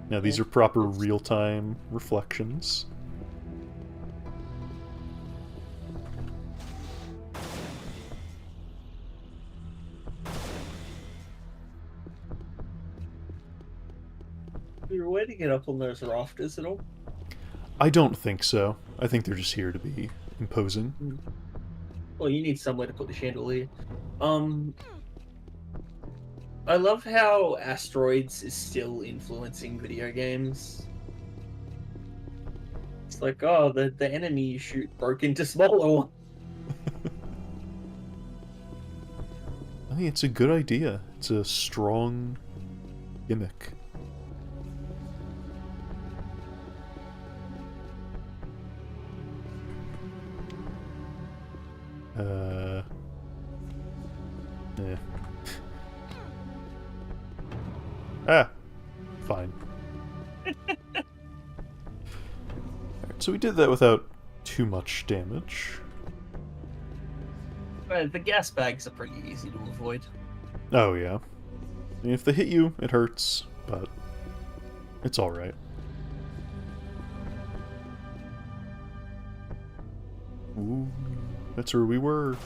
Now these are proper real-time reflections. Is there a way to get up on those rafters at all? I don't think so. I think they're just here to be imposing. Well, you need somewhere to put the chandelier. I love how asteroids is still influencing video games. It's like, oh, the enemy you shoot broke into smaller one. I think it's a good idea. It's a strong gimmick. Yeah. Fine. Alright, so we did that without too much damage. The gas bags are pretty easy to avoid. Oh, yeah. I mean, if they hit you, it hurts, but it's alright. Ooh, that's where we were.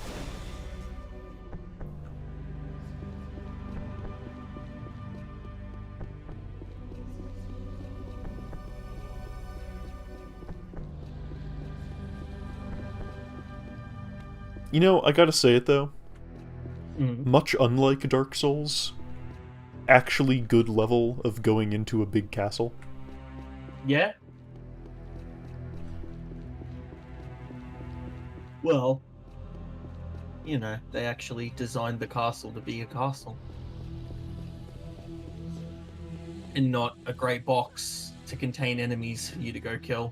You know, I gotta say it though. Much unlike Dark Souls, actually good level of going into a big castle. Yeah? Well, you know, they actually designed the castle to be a castle. And not a grey box to contain enemies for you to go kill.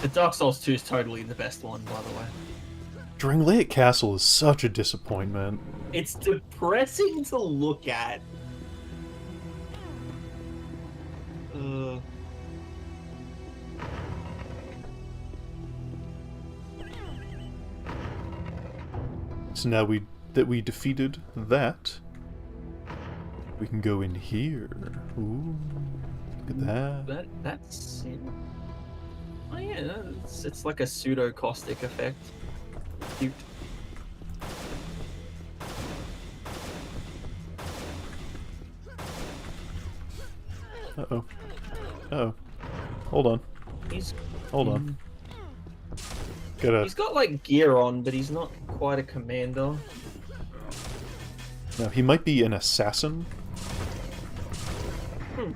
The Dark Souls 2 is totally the best one, by the way. Drangleic Castle is such a disappointment. It's depressing to look at. So now that we defeated that, we can go in here. Ooh, look at that. That's it. Oh yeah, it's like a pseudo caustic effect. Cute. Uh-oh. Uh-oh. Hold on. He's Hold on. Gotta... He's got like gear on, but he's not quite a commander. No, he might be an assassin. Hmm.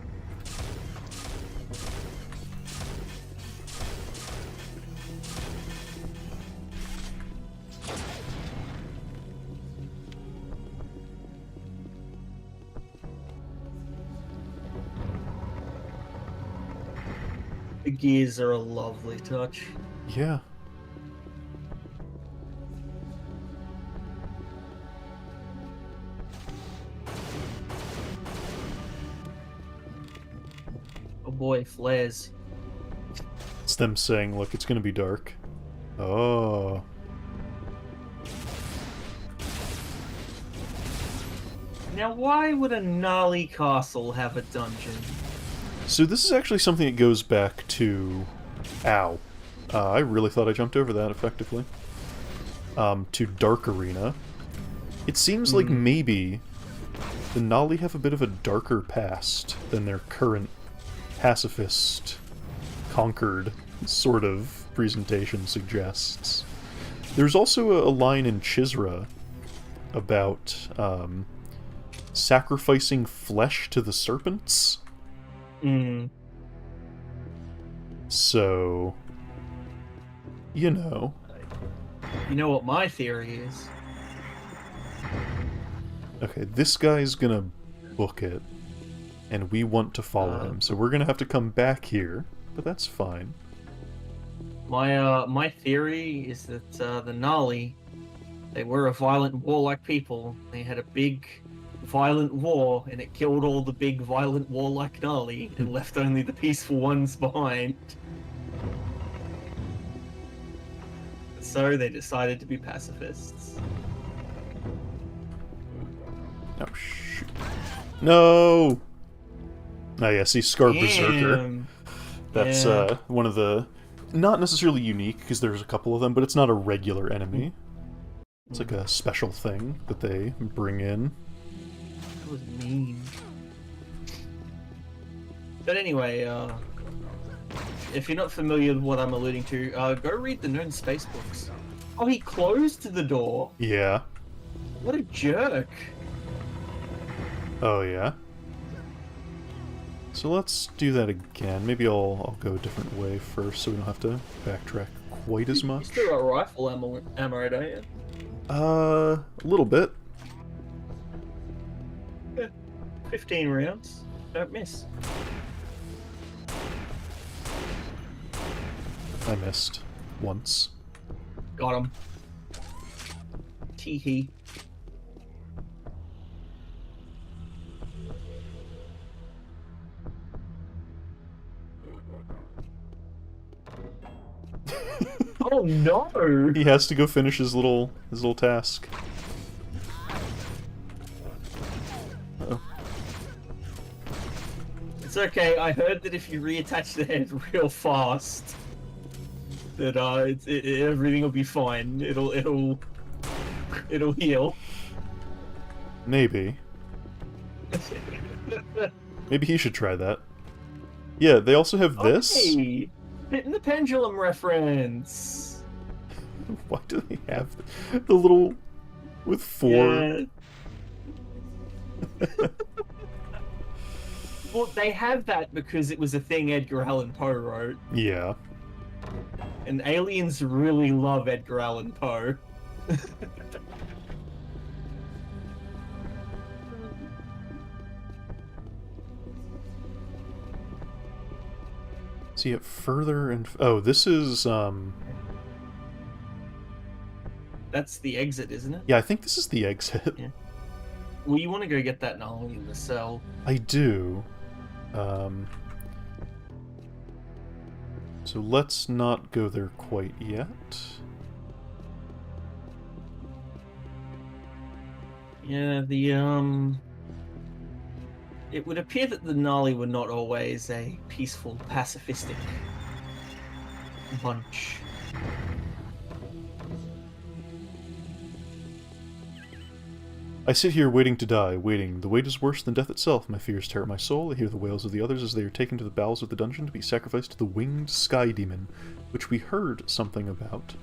The gears are a lovely touch. Yeah. Oh boy, flares. It's them saying, look, it's gonna be dark. Oh. Now, why would a gnarly castle have a dungeon? So this is actually something that goes back to... Ow. I really thought I jumped over that effectively. To Dark Arena. It seems like maybe the Nali have a bit of a darker past than their current pacifist, conquered sort of presentation suggests. There's also a line in Chisra about sacrificing flesh to the serpents. So, you know. You know what my theory is? Okay, this guy's gonna book it, and we want to follow him, so we're gonna have to come back here, but that's fine. My theory is that the Nali, they were a violent, warlike people. They had a big, violent war, and it killed all the big, violent, warlike Nali, and left only the peaceful ones behind. So they decided to be pacifists. Oh, shoot. No! Oh, yeah, see, Scar Berserker. That's one of the... Not necessarily unique, because there's a couple of them, but it's not a regular enemy. It's like a special thing that they bring in. That was mean. But anyway, if you're not familiar with what I'm alluding to, go read the known space books. Oh, he closed the door? Yeah. What a jerk. Oh, yeah? So let's do that again. Maybe I'll go a different way first so we don't have to backtrack quite as much. You still got rifle ammo, don't you? A little bit. Yeah. 15 rounds. Don't miss. I missed. Once. Got him. Tee-hee. Oh no! He has to go finish his little task. Uh-oh. It's okay. I heard that if you reattach the head real fast, that everything will be fine. It'll heal. Maybe. Maybe he should try that. Yeah, they also have this. Okay. Hitting the pendulum reference. Why do they have the little with four? Yeah. Well, they have that because it was a thing Edgar Allan Poe wrote. Yeah. And aliens really love Edgar Allan Poe. See it further and... Oh, this is, That's the exit, isn't it? Yeah, I think this is the exit. Yeah. Well, you want to go get that Nali in the cell. I do. So let's not go there quite yet. Yeah, it would appear that the Nali were not always a peaceful, pacifistic bunch. I sit here waiting to die, waiting. The wait is worse than death itself. My fears tear at my soul. I hear the wails of the others as they are taken to the bowels of the dungeon to be sacrificed to the winged sky demon, which we heard something about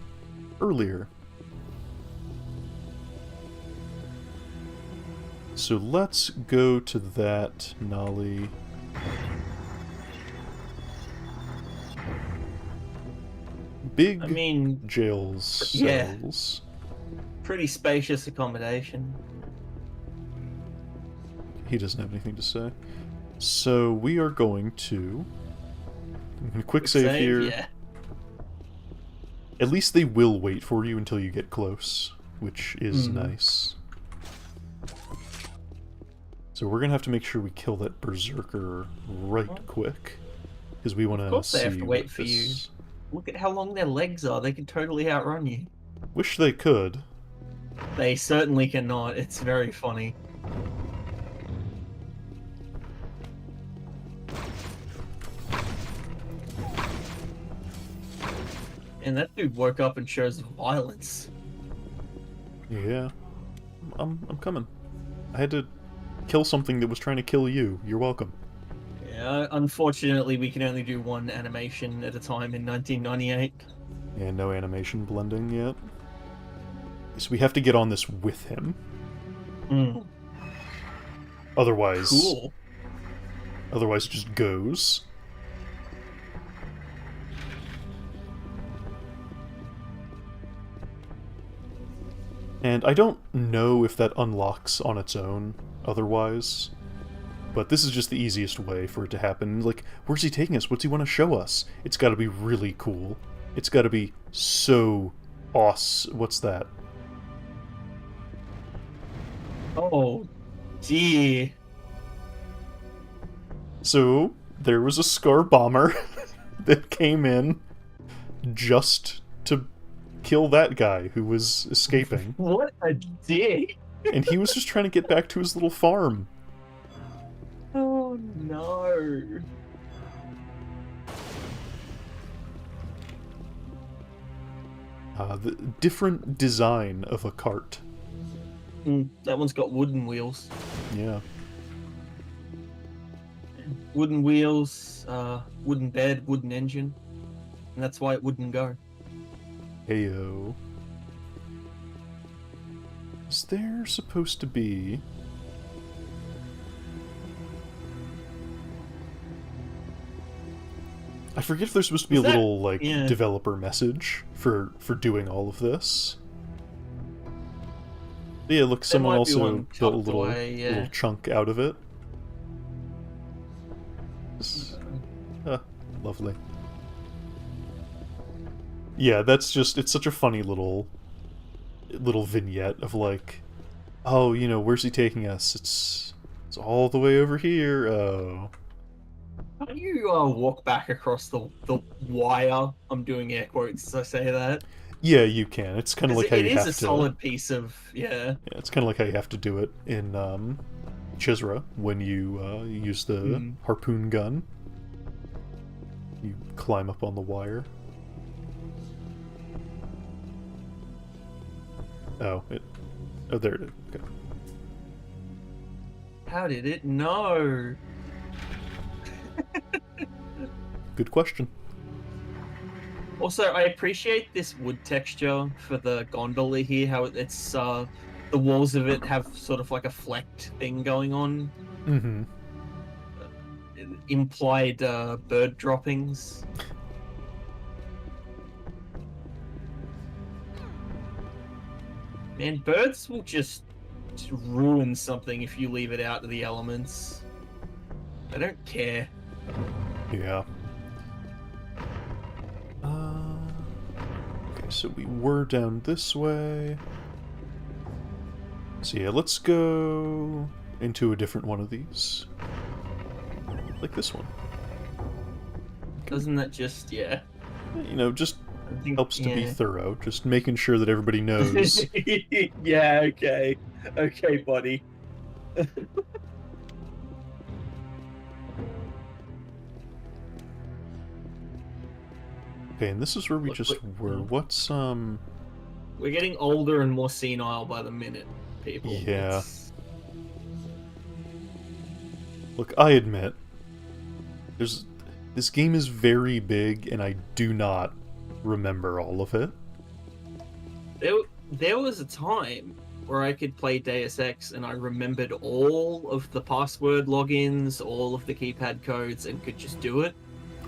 earlier. So let's go to that, Nolly. Big I mean, jails cells. Pretty spacious accommodation. He doesn't have anything to say. So we are going to... Quick save here. Yeah. At least they will wait for you until you get close, which is nice. So we're gonna have to make sure we kill that berserker right quick, because we want to see. Of course they have to wait for this... you. Look at how long their legs are. They can totally outrun you. Wish they could. They certainly cannot. It's very funny. And that dude woke up and shows violence. Yeah. I'm coming. I had to kill something that was trying to kill you. You're welcome. Yeah, unfortunately we can only do one animation at a time in 1998. Yeah, no animation blending yet. So we have to get on this with him. Otherwise... Cool. Otherwise it just goes. And I don't know if that unlocks on its own otherwise, but this is just the easiest way for it to happen. Like, where's he taking us? What's he want to show us? It's got to be really cool. It's got to be so awesome. What's that? Oh, dear. So, there was a Scar Bomber that came in just to kill that guy who was escaping. What a dick! And he was just trying to get back to his little farm. Oh no. The different design of a cart. That one's got wooden wheels. Yeah. Wooden wheels, wooden bed, wooden engine. And that's why it wouldn't go. Heyo. Is there supposed to be... I forget if there's supposed to be a little, like, developer message for doing all of this. But yeah, look, someone also built a little chunk out of it. Lovely. Yeah, that's just, it's such a funny little vignette of like, oh, you know, where's he taking us? It's all the way over here. Oh. Can't you walk back across the wire? I'm doing air quotes as I say that. Yeah, you can. It's kind of like how you have to... It is a solid piece of, Yeah, it's kind of like how you have to do it in Chisra when you use the harpoon gun. You climb up on the wire. Oh, there it is. Okay. How did it know? Good question. Also, I appreciate this wood texture for the gondola here, how it's, the walls of it have sort of like a flecked thing going on. Mm-hmm. Implied, bird droppings. Man, birds will just ruin something if you leave it out to the elements. They don't care. Yeah. Okay, so we were down this way. So yeah, let's go into a different one of these. Like this one. Doesn't that just, You know, just helps to be thorough. Just making sure that everybody knows. Yeah, okay. Okay, buddy. Okay, and this is where we just were. What's, We're getting older and more senile by the minute. people. Yeah. It's... Look, I admit, this game is very big, and I do not remember all of it. There was a time where I could play Deus Ex and I remembered all of the password logins, all of the keypad codes, and could just do it.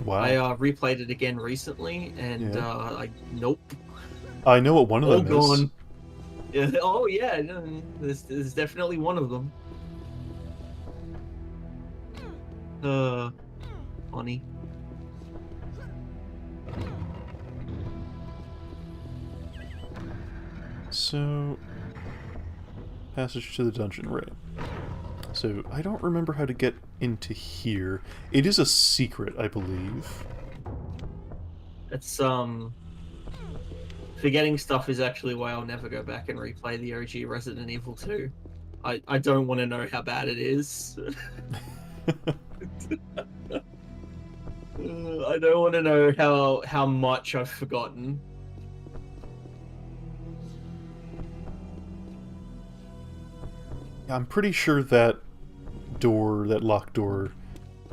Wow. I replayed it again recently, and Yeah. nope. I know what one of All them gone. is. Yeah, oh yeah, no, there's definitely one of them. Funny. So, passage to the dungeon, right. So, I don't remember how to get into here. It is a secret, I believe. It's forgetting stuff is actually why I'll never go back and replay the OG Resident Evil 2. I don't want to know how bad it is. I don't want to know how much I've forgotten. I'm pretty sure that door, that locked door,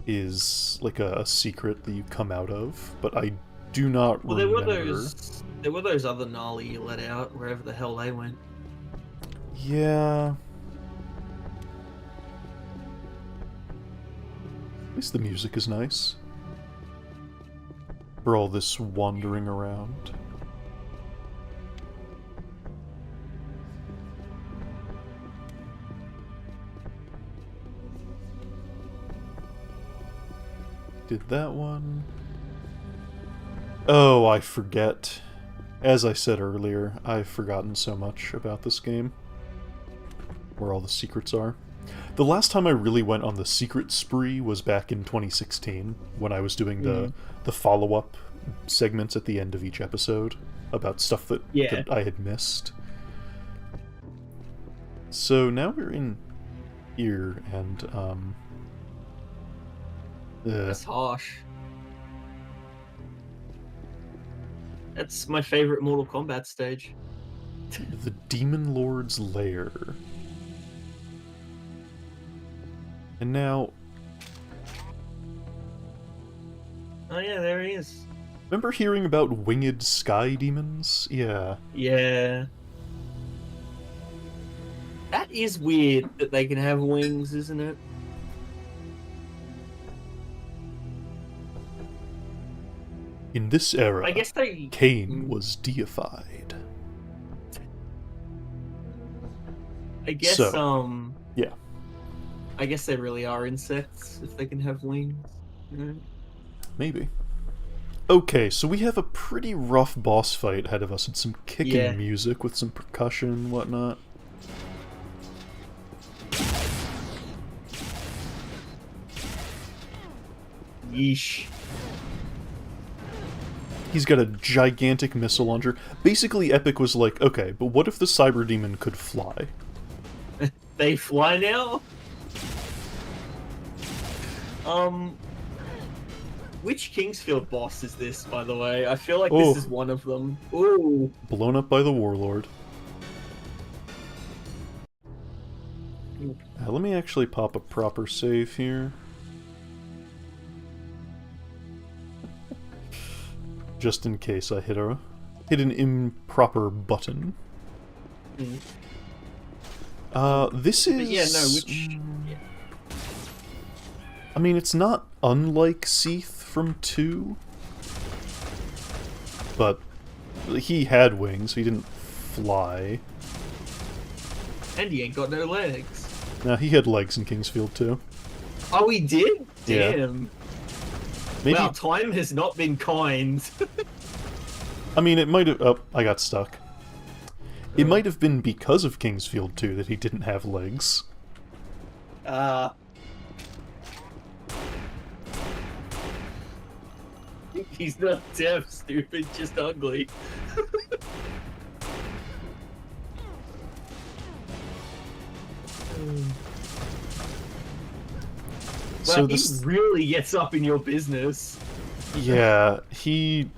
is like a secret that you come out of, but I do not Well, remember. there were those other gnarly you let out wherever the hell they went. Yeah. At least the music is nice. For all this wandering around. Did that one. Oh, I forget. As I said earlier, I've forgotten so much about this game. Where all the secrets are. The last time I really went on the secret spree was back in 2016, when I was doing the follow-up segments at the end of each episode about stuff that I had missed. So now we're in here, and, That's harsh. That's my favorite Mortal Kombat stage. the Demon Lord's Lair. And now... Oh yeah, there he is. Remember hearing about winged sky demons? Yeah. Yeah. That is weird that they can have wings, isn't it? In this era, I guess they... Cain was deified. I guess, yeah. I guess they really are insects, if they can have wings. Yeah. Maybe. Okay, so we have a pretty rough boss fight ahead of us, and some kicking music with some percussion and whatnot. Yeesh. He's got a gigantic missile launcher. Basically, Epic was like, okay, but what if the Cyber Demon could fly? They fly now? Which Kingsfield boss is this, by the way? I feel like this is one of them. Ooh. Blown up by the Warlord. Let me actually pop a proper save here. Just in case I hit an improper button. This is... But yeah, no, which... Yeah. I mean, it's not unlike Seath from 2. But he had wings, he didn't fly. And he ain't got no legs. Nah, he had legs in Kingsfield too. Oh, he did? Yeah. Damn. Maybe... Wow, time has not been kind. I mean, it might have... Oh, I got stuck. It might have been because of Kingsfield 2 that he didn't have legs. He's not deaf, stupid, just ugly. So Wow, this... he really gets up in your business. Yeah, he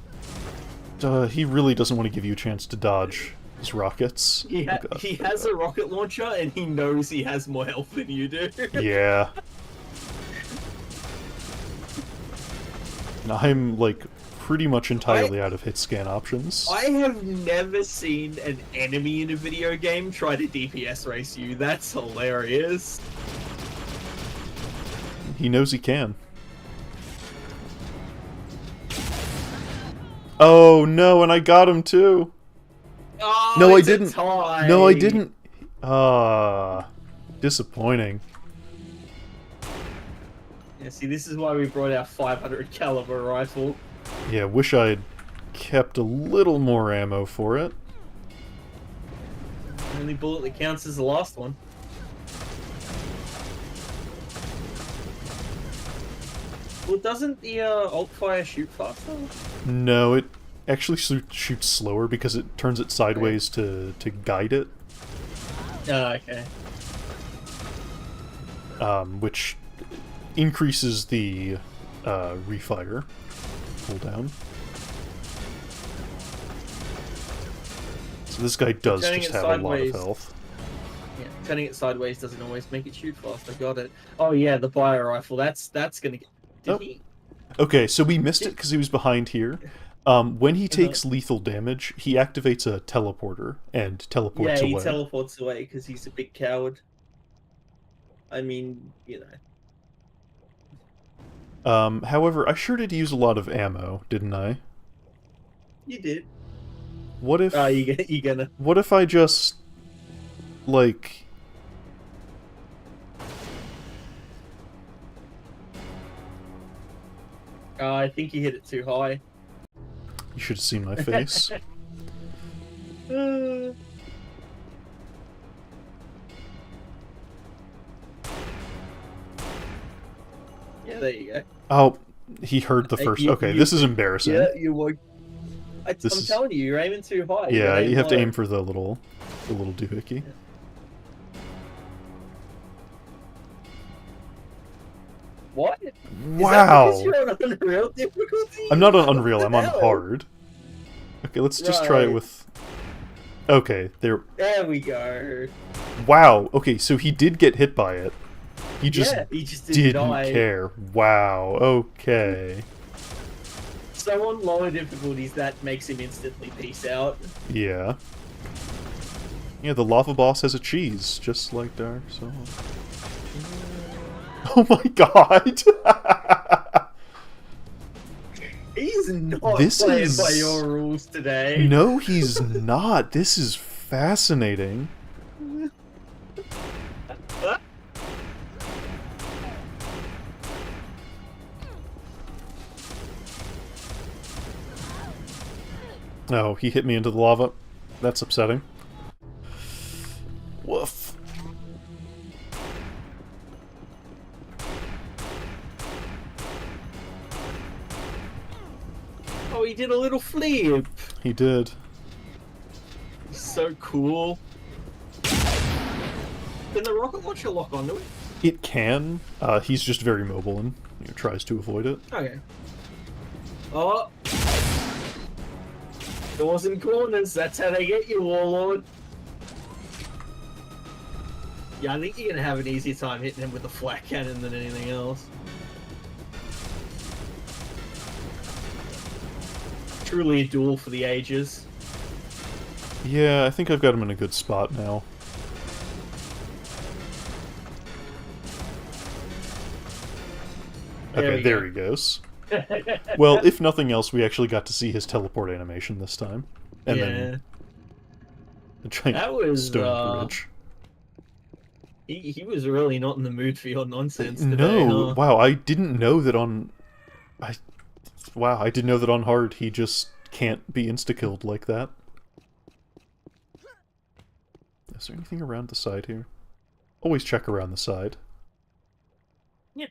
really doesn't want to give you a chance to dodge. His rockets. Oh god. He has a rocket launcher, and he knows he has more health than you do. Yeah. And I'm, like, pretty much entirely out of hit scan options. I have never seen an enemy in a video game try to DPS race you. That's hilarious. He knows he can. Oh no, and I got him too! Oh, No, I it's a didn't. tie. No, I didn't. Disappointing. Yeah, see, this is why we brought our 500 caliber rifle. Yeah, wish I'd kept a little more ammo for it. The only bullet that counts is the last one. Well, doesn't the alt fire shoot faster? No, it actually shoots slower because it turns it sideways to guide it. Oh, okay. Which increases the refire cooldown. So this guy does Turning just it have a lot of sideways. health. Yeah, turning it sideways doesn't always make it shoot fast. I got it. Oh yeah, the bio rifle. That's gonna get. Did he? Okay, so we missed it because he was behind here. When he takes lethal damage, he activates a teleporter and teleports Yeah, away. he teleports away because he's a big coward. I mean, you know. However, I sure did use a lot of ammo, didn't I? You did. What if? You gonna? What if I just, like? I think you hit it too high. You should have seen my face. Yeah, there you go. Oh, he heard the first. Okay, this is embarrassing. Yeah, you were. I'm is- telling you, you're aiming too high. Yeah, you have to low. aim for the little doohickey. Yeah. What? Wow. Is that because you're on Unreal difficulty? I'm not on Unreal. What I'm the on hell? hard. Okay, let's just try it Right. with. Okay, there. There we go. Wow. Okay, so he did get hit by it. He just He just didn't die. care. Wow. Okay. So on lower difficulties, that makes him instantly peace out. Yeah. Yeah, the lava boss has a cheese, just like Dark Souls. Oh my god! He's not This playing is- by your rules today. No, he's not. This is fascinating. Oh, he hit me into the lava. That's upsetting. Woof. Oh, he did a little flip. He did. So cool. Can the rocket launcher lock onto it? It can. He's just very mobile and tries to avoid it. Okay. Oh. Doors and corners, that's how they get you, Warlord. Yeah, I think you're gonna have an easier time hitting him with a flat cannon than anything else. Truly a duel for the ages. Yeah, I think I've got him in a good spot now. Okay, there he goes. Well, if nothing else, we actually got to see his teleport animation this time. And then the giant That was, stone bridge. He was really not in the mood for your nonsense today, No, huh? wow, I didn't know that on... Wow, I didn't know that on hard he just can't be insta-killed like that. Is there anything around the side here? Always check around the side. Yeah.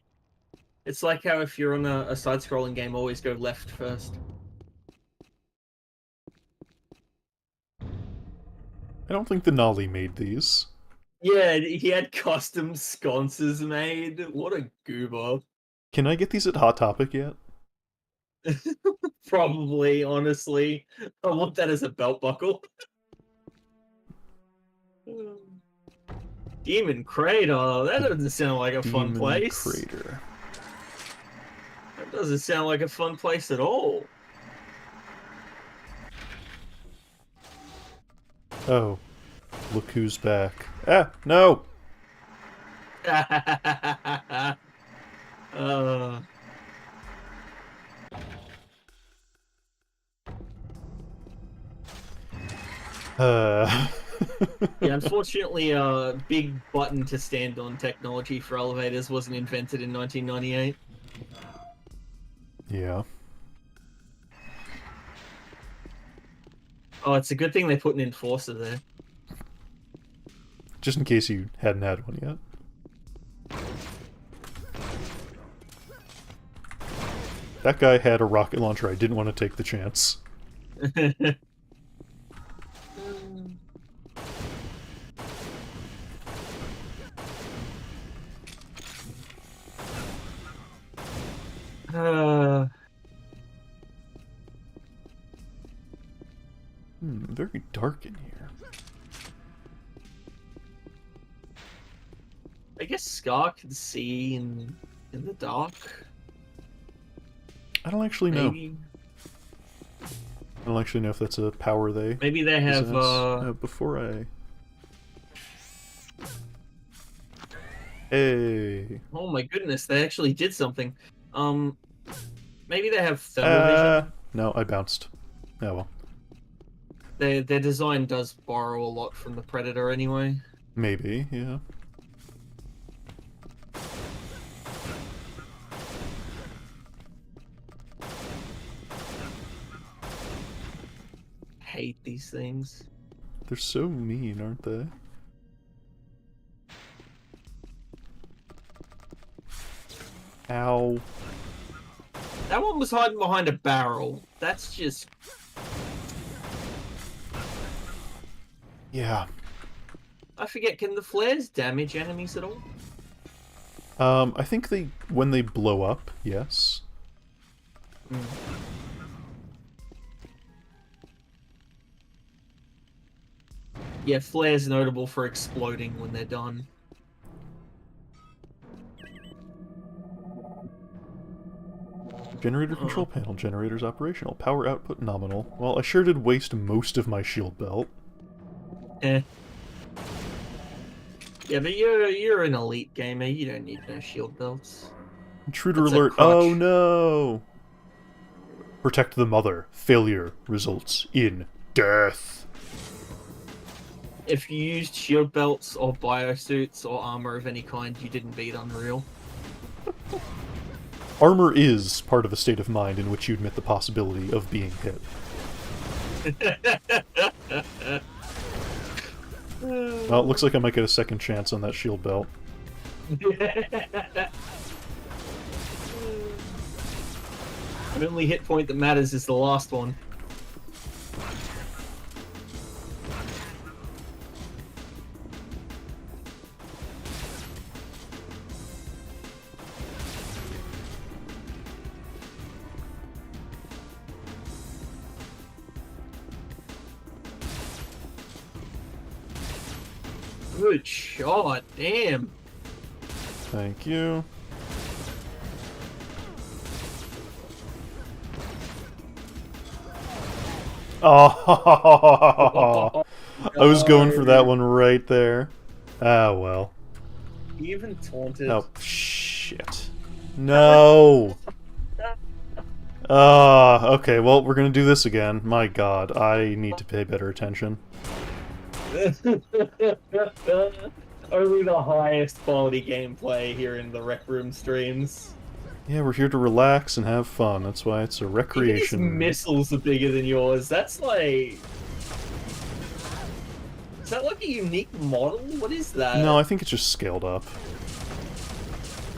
It's like how if you're on a side-scrolling game, always go left first. I don't think the Nolly made these. Yeah, he had custom sconces made. What a goober. Can I get these at Hot Topic yet? Probably, honestly. I want that as a belt buckle. Demon Crater. That doesn't sound like a fun Demon place. Crater. That doesn't sound like a fun place at all. Oh, look who's back. Ah, no! uh, Uh... yeah, unfortunately, big button to stand on technology for elevators wasn't invented in 1998. Yeah. Oh, it's a good thing they put an enforcer there. Just in case you hadn't had one yet. That guy had a rocket launcher. I didn't want to take the chance. Very dark in here. I guess Scar can see in the dark. I don't actually know. Maybe. I don't actually know if that's a power they Maybe they have. before I. Hey. Oh my goodness, they actually did something. Maybe they have thermal vision. No, I bounced. Oh well. Their design does borrow a lot from the Predator anyway. Maybe, yeah. Hate these things. They're so mean, aren't they? Ow. That one was hiding behind a barrel. That's just... Yeah. I forget, can the flares damage enemies at all? I think when they blow up, yes. Yeah, flares notable for exploding when they're done. Generator control panel. Generators operational. Power output nominal. Well, I sure did waste most of my shield belt. Eh. Yeah, but you're an elite gamer. You don't need no shield belts. Intruder That's a alert. crutch. Oh no! Protect the mother. Failure results in death. If you used shield belts or biosuits or armor of any kind, you didn't beat Unreal. Armor is part of a state of mind in which you admit the possibility of being hit. Well, it looks like I might get a second chance on that shield belt. The only hit point that matters is the last one. Good shot, damn. Thank you. Oh, I was going for that one right there. Ah, well. He even taunted. Oh, shit. No! Okay, well, we're gonna do this again. My god, I need to pay better attention. Only the highest quality gameplay here in the Rec Room streams. Yeah, we're here to relax and have fun. That's why it's a recreation. Even his missiles are bigger than yours. That's like... Is that like a unique model? What is that? No, I think it's just scaled up.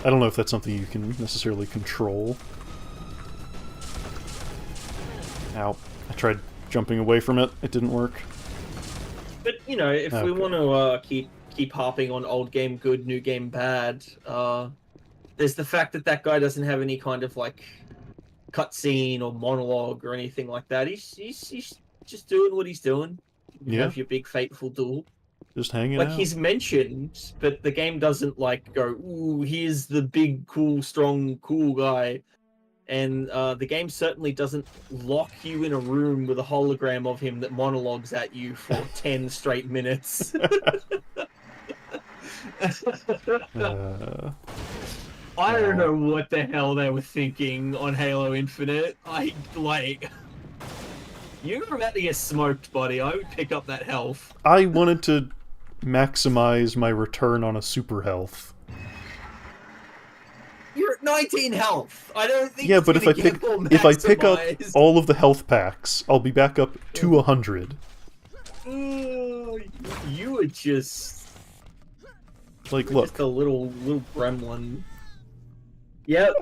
I don't know if that's something you can necessarily control. Ow. I tried jumping away from it. It didn't work. But, you know, if we want to keep harping on old game good, new game bad, there's the fact that that guy doesn't have any kind of, like, cutscene or monologue or anything like that. He's just doing what he's doing. You have your big fateful duel. Just hanging Like, out. he's mentioned, but the game doesn't, like, go, ooh, here's the big, cool, strong, cool guy. And the game certainly doesn't lock you in a room with a hologram of him that monologues at you for 10 straight minutes. I don't know what the hell they were thinking on Halo Infinite. You were about to get smoked, buddy. I would pick up that health. I wanted to maximize my return on a super health. You're at 19 health. I don't think Yeah, it's but gonna get more if I pick up maximized. all of the health packs, I'll be back up to 100. You are just Like, look. just a little gremlin. Yep.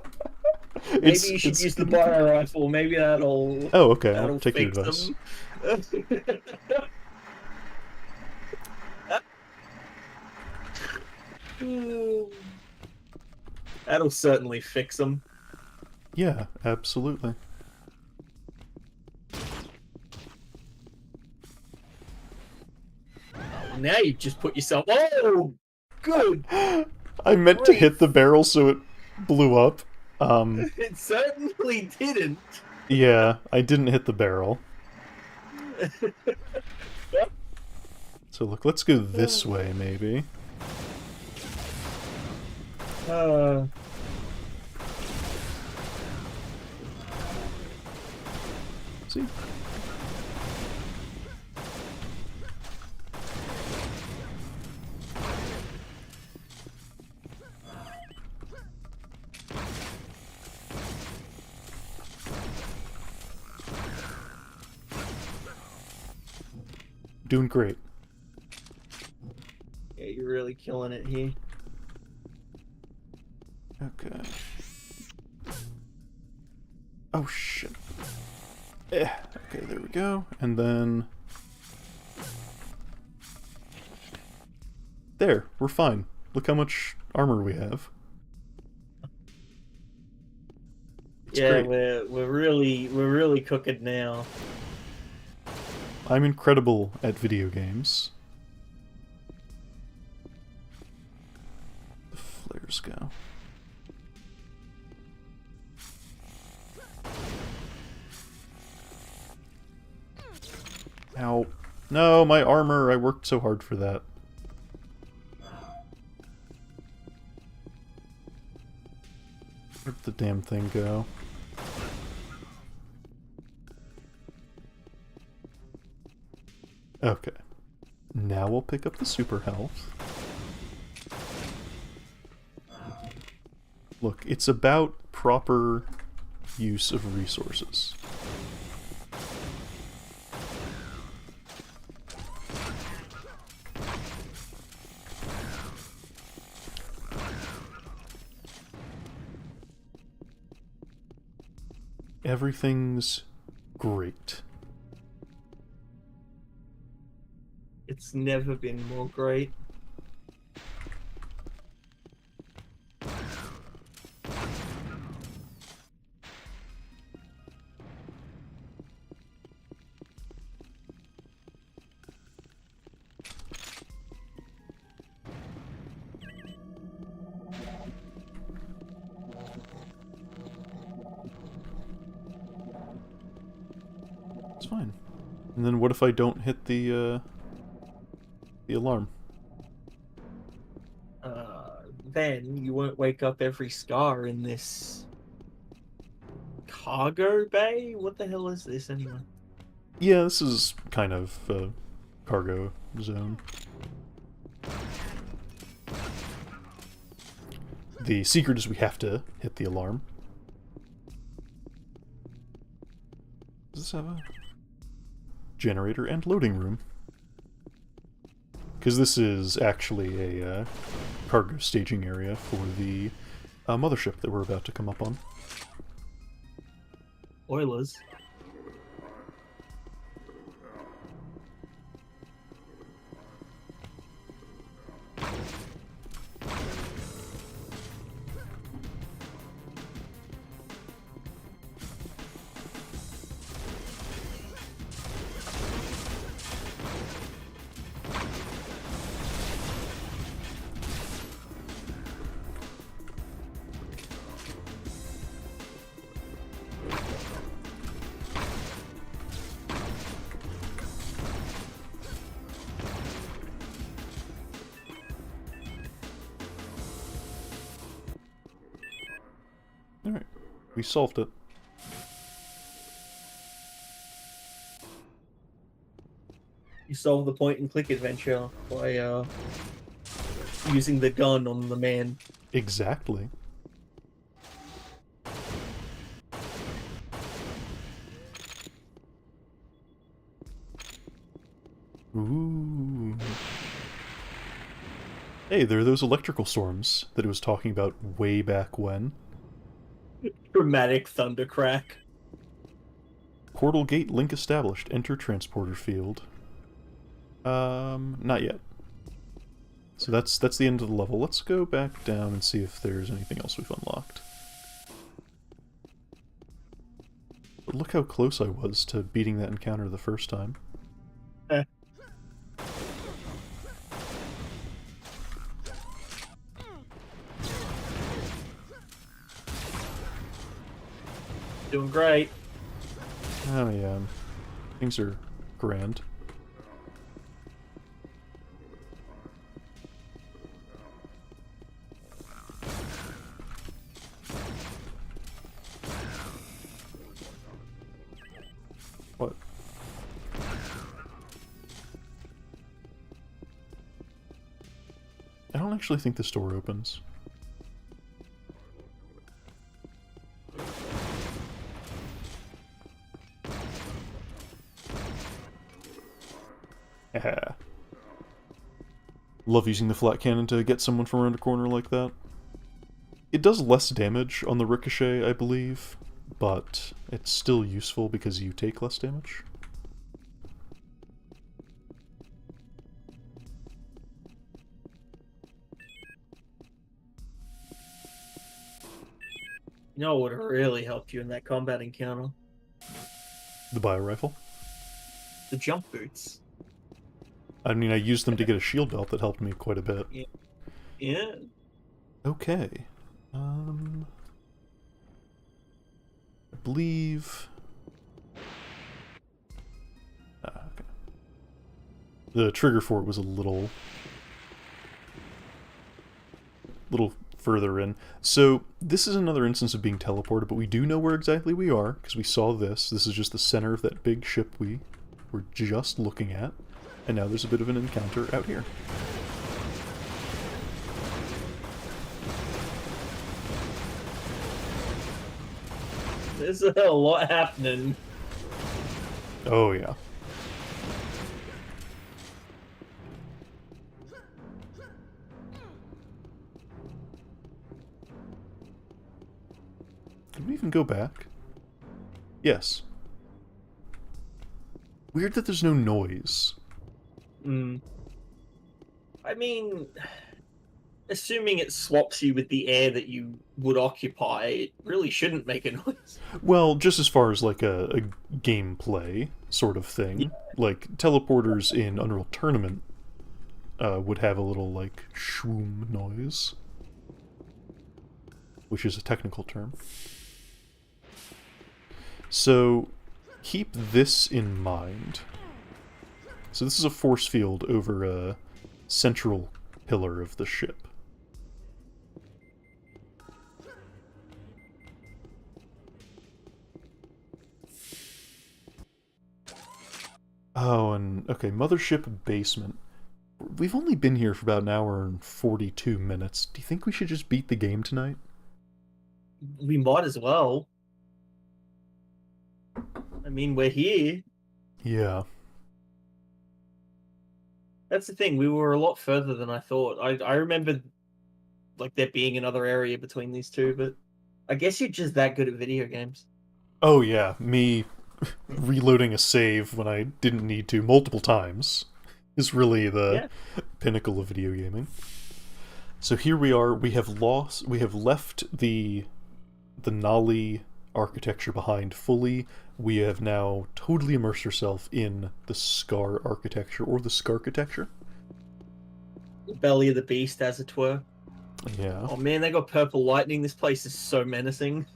Maybe you should use the bio rifle. Maybe that'll. Oh, okay. That'll I'll take your fix advice. That'll certainly fix them. Yeah, absolutely. Now you've just put yourself. Oh, good. I meant to hit the barrel so it blew up. It certainly didn't. Yeah, I didn't hit the barrel. So look, let's go this way, maybe. See? Doing great. Yeah, you're really killing it here. Okay. Oh, shit. Okay, there we go. And then... There, we're fine. Look how much armor we have. It's yeah, great. we're really cooking now. I'm incredible at video games. The flares go. Ow. No, my armor! I worked so hard for that. Where'd the damn thing go? Okay. Now we'll pick up the super health. Look, it's about proper use of resources. Everything's great. It's never been more great. It's fine. And then what if I don't hit the alarm? Then you won't wake up every scar in this cargo bay? What the hell is this anyway? Yeah, this is kind of a cargo zone. The secret is we have to hit the alarm. Does this have a generator and loading room? Because this is actually a cargo staging area for the mothership that we're about to come up on. Oilers. Alright, we solved it. You solve the point-and-click adventure by using the gun on the man. Exactly. Ooh. Hey, there are those electrical storms that it was talking about way back when. Dramatic thunder crack. Portal gate link established. Enter transporter field. Not yet. So that's the end of the level. Let's go back down and see if there's anything else we've unlocked. But look how close I was to beating that encounter the first time. Doing great. Oh yeah, things are grand. What? I don't actually think this door opens. Love using the flat cannon to get someone from around a corner like that. It does less damage on the ricochet, I believe, but it's still useful because you take less damage. You know what would have really helped you in that combat encounter? The bio rifle. The jump boots. I mean, I used them to get a shield belt that helped me quite a bit. Yeah. Okay. I believe... okay. The trigger for it was a little further in. So, this is another instance of being teleported, but we do know where exactly we are, because we saw this. This is just the center of that big ship we were just looking at. And now there's a bit of an encounter out here. There's a lot happening. Oh, yeah. Did we even go back? Yes. Weird that there's no noise. I mean, assuming it swaps you with the air that you would occupy, it really shouldn't make a noise. Well, just as far as like a gameplay sort of thing. Yeah. Like, teleporters in Unreal Tournament would have a little, like, shwoom noise. Which is a technical term. So, keep this in mind. So this is a force field over a central pillar of the ship. Oh, and okay, mothership basement. We've only been here for about an hour and 42 minutes. Do you think we should just beat the game tonight? We might as well. I mean, we're here. Yeah. That's the thing, we were a lot further than I thought. I remembered, like, there being another area between these two, but I guess you're just that good at video games. Oh yeah, me reloading a save when I didn't need to multiple times is really the pinnacle of video gaming. So here we are, we have left the Nali architecture behind fully. We have now totally immersed ourselves in the Scar architecture, or the Scarchitecture. The belly of the beast, as it were. Yeah. Oh man, they got purple lightning. This place is so menacing.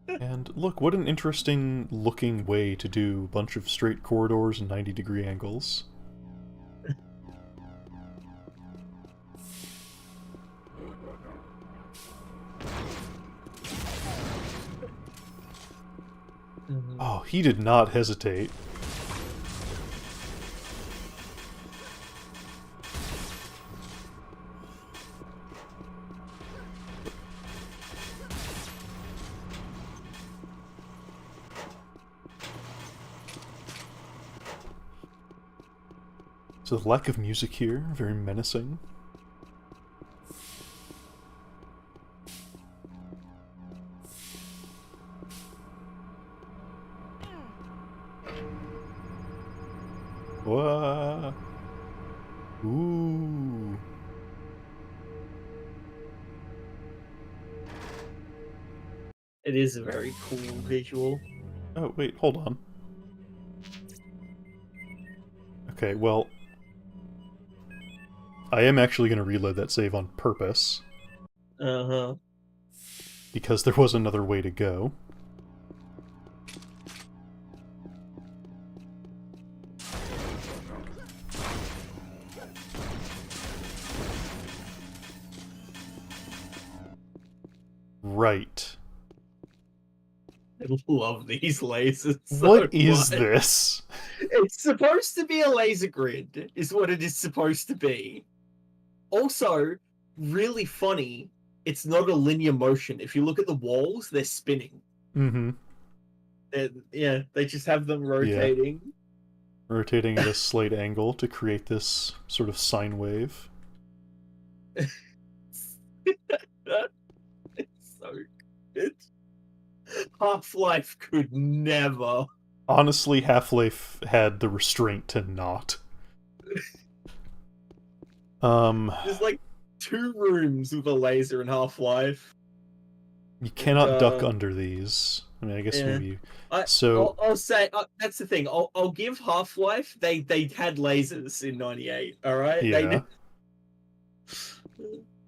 And look, what an interesting looking way to do a bunch of straight corridors and 90-degree angles. he did not hesitate. So the lack of music here, very menacing. Whoa. Ooh. It is a very cool visual. Oh, wait, hold on. Okay, well, I am actually going to reload that save on purpose. Uh-huh. Because there was another way to go. Right. I love these lasers so What is much. this? It's supposed to be a laser grid, is what it is supposed to be. Also, really funny, it's not a linear motion. If you look at the walls, they're spinning. Mm-hmm. Yeah, they just have them rotating. Yeah. Rotating at a slight angle to create this sort of sine wave. It's so good. Half-Life could never. Honestly, Half-Life had the restraint to not. There's like 2 rooms with a laser in Half-Life. You cannot duck under these. I mean, I guess Yeah. maybe. I'll say that's the thing. I'll give Half-Life. They had lasers in '98. All right. Yeah.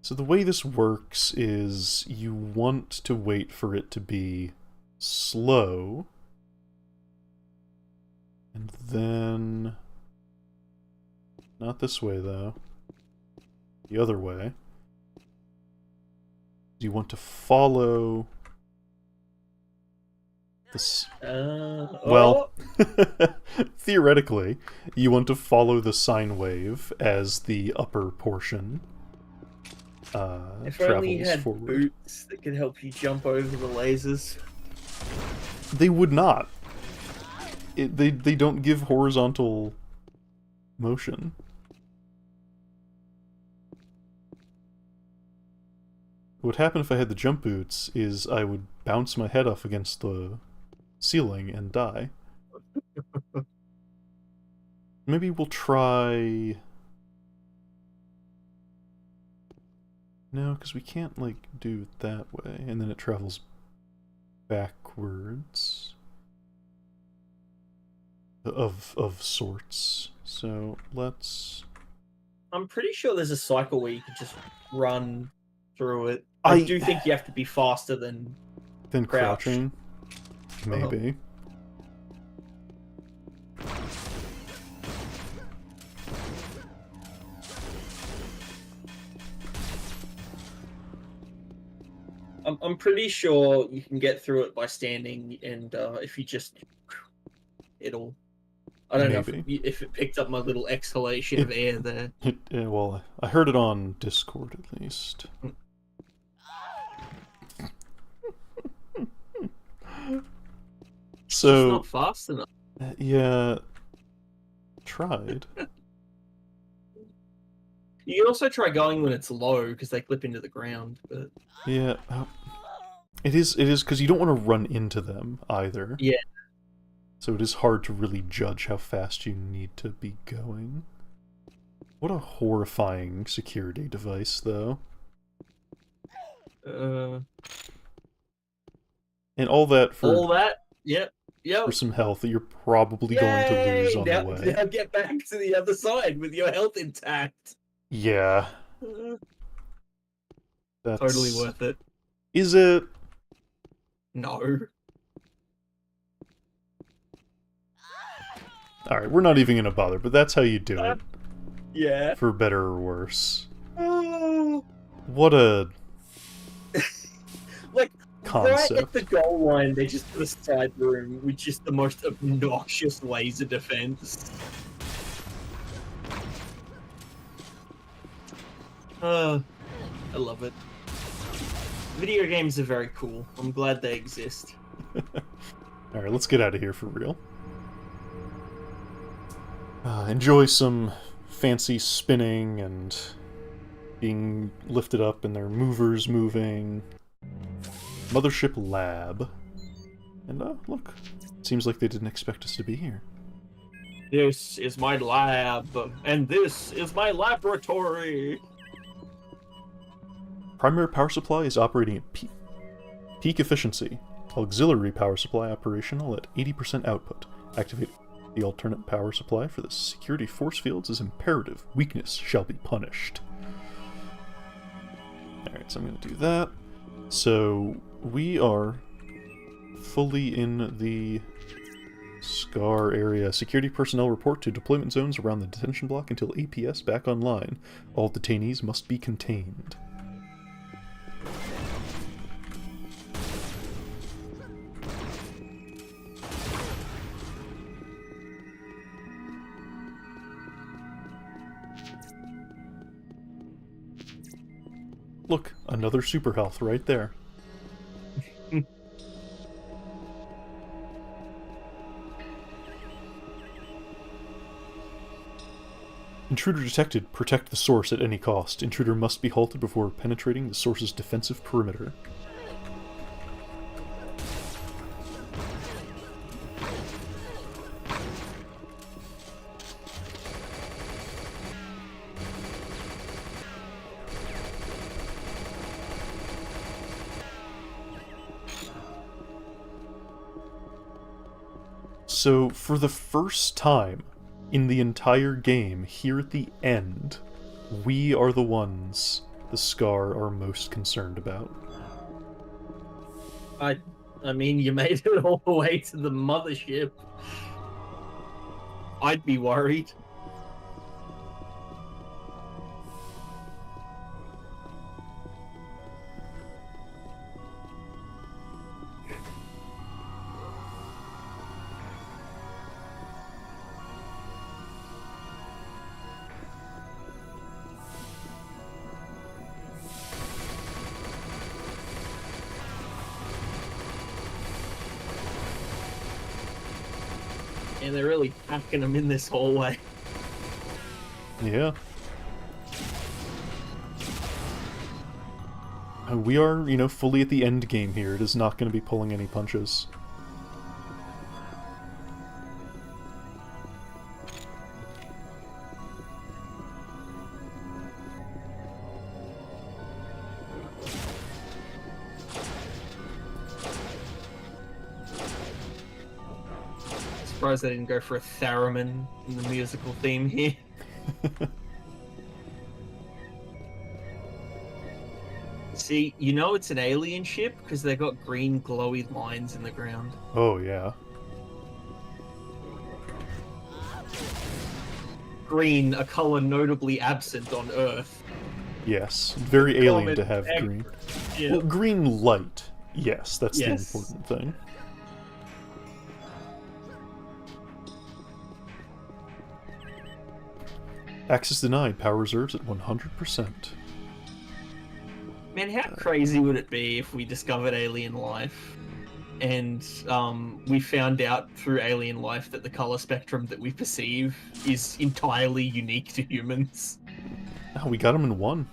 So the way this works is you want to wait for it to be slow, and then not this way though. The other way. You want to follow this. Well, theoretically, you want to follow the sine wave as the upper portion if travels only you had forward. boots that could help you jump over the lasers. They would not. They don't give horizontal motion. What would happen if I had the jump boots is I would bounce my head off against the ceiling and die. Maybe we'll try... No, because we can't, like, do it that way, and then it travels backwards. Of sorts. So, let's... I'm pretty sure there's a cycle where you could just run through it. I do think you have to be faster than crouching. Maybe. I'm pretty sure you can get through it by standing, and if you just, it'll. I don't know if it picked up my little exhalation of air there. Well, I heard it on Discord at least. So it's not fast enough. Yeah, tried. You can also try going when it's low because they clip into the ground. But yeah, it is because you don't want to run into them either. Yeah. So it is hard to really judge how fast you need to be going. What a horrifying security device, though. And all that for yep. For some health that you're probably going to lose on the way. Now get back to the other side with your health intact. Yeah. That's... Totally worth it. Is it? No. Alright, we're not even gonna bother, but that's how you do it. Yeah. For better or worse. Oh. What a... concept. Right at the goal line, they just put a side room with just the most obnoxious laser defense. I love it. Video games are very cool. I'm glad they exist. Alright, let's get out of here for real. Enjoy some fancy spinning and being lifted up and their movers moving. Mothership Lab. And look, seems like they didn't expect us to be here. This is my lab, and this is my laboratory. Primary power supply is operating at peak efficiency. Auxiliary power supply operational at 80% output. Activate the alternate power supply for the security force fields is imperative. Weakness shall be punished. Alright, so I'm going to do that. So, we are fully in the Scar area. Security personnel report to deployment zones around the detention block until APS back online. All detainees must be contained. Look, another super health right there. Intruder detected. Protect the source at any cost. Intruder must be halted before penetrating the source's defensive perimeter. So, for the first time in the entire game, here at the end, we are the ones the Scar are most concerned about. I mean, you made it all the way to the mothership. I'd be worried. And they're really packing them in this hallway. Yeah. We are, fully at the end game here. It is not going to be pulling any punches. Surprised they didn't go for a theremin in the musical theme here. See, it's an alien ship because they got green glowy lines in the ground. Oh, yeah. Green, a color notably absent on Earth. Yes, very alien to have egg. green. Yeah. Well, green light. Yes, that's Yes. the important thing. Access denied. Power reserves at 100%. Man, how crazy would it be if we discovered alien life and we found out through alien life that the color spectrum that we perceive is entirely unique to humans? Oh, we got him in one.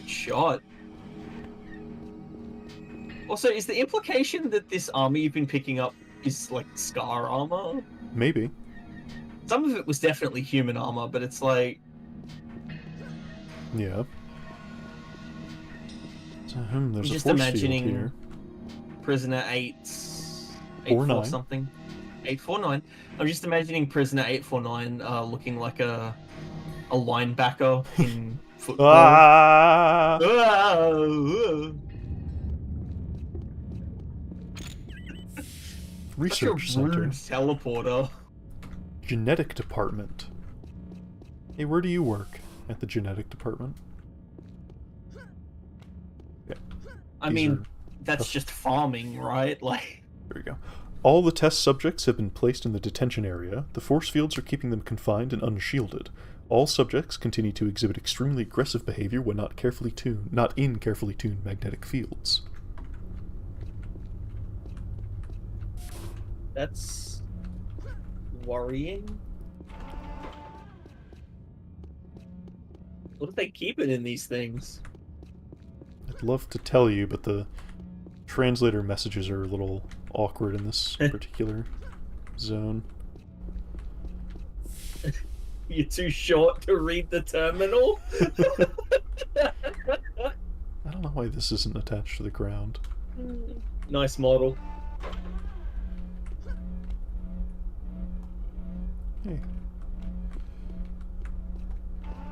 Shot. Also, is the implication that this armor you've been picking up is like Scar armor? Maybe. Some of it was definitely human armor, but it's like... Yeah. So, there's I'm a just force imagining field here. Prisoner 849 something. 849. I'm just imagining Prisoner 849 looking like a linebacker in football. Ah! Research Such a center. rude teleporter. Genetic department. Hey, where do you work? At the genetic department? Yeah. I These mean, are that's just farming, right? Like, There we go. All the test subjects have been placed in the detention area. The force fields are keeping them confined and unshielded. All subjects continue to exhibit extremely aggressive behavior when not in carefully tuned magnetic fields. that's worrying. What do they keep it in these things? I'd love to tell you, but the translator messages are a little awkward in this particular zone. You're too short to read the terminal? I don't know why this isn't attached to the ground. Nice model. Hey.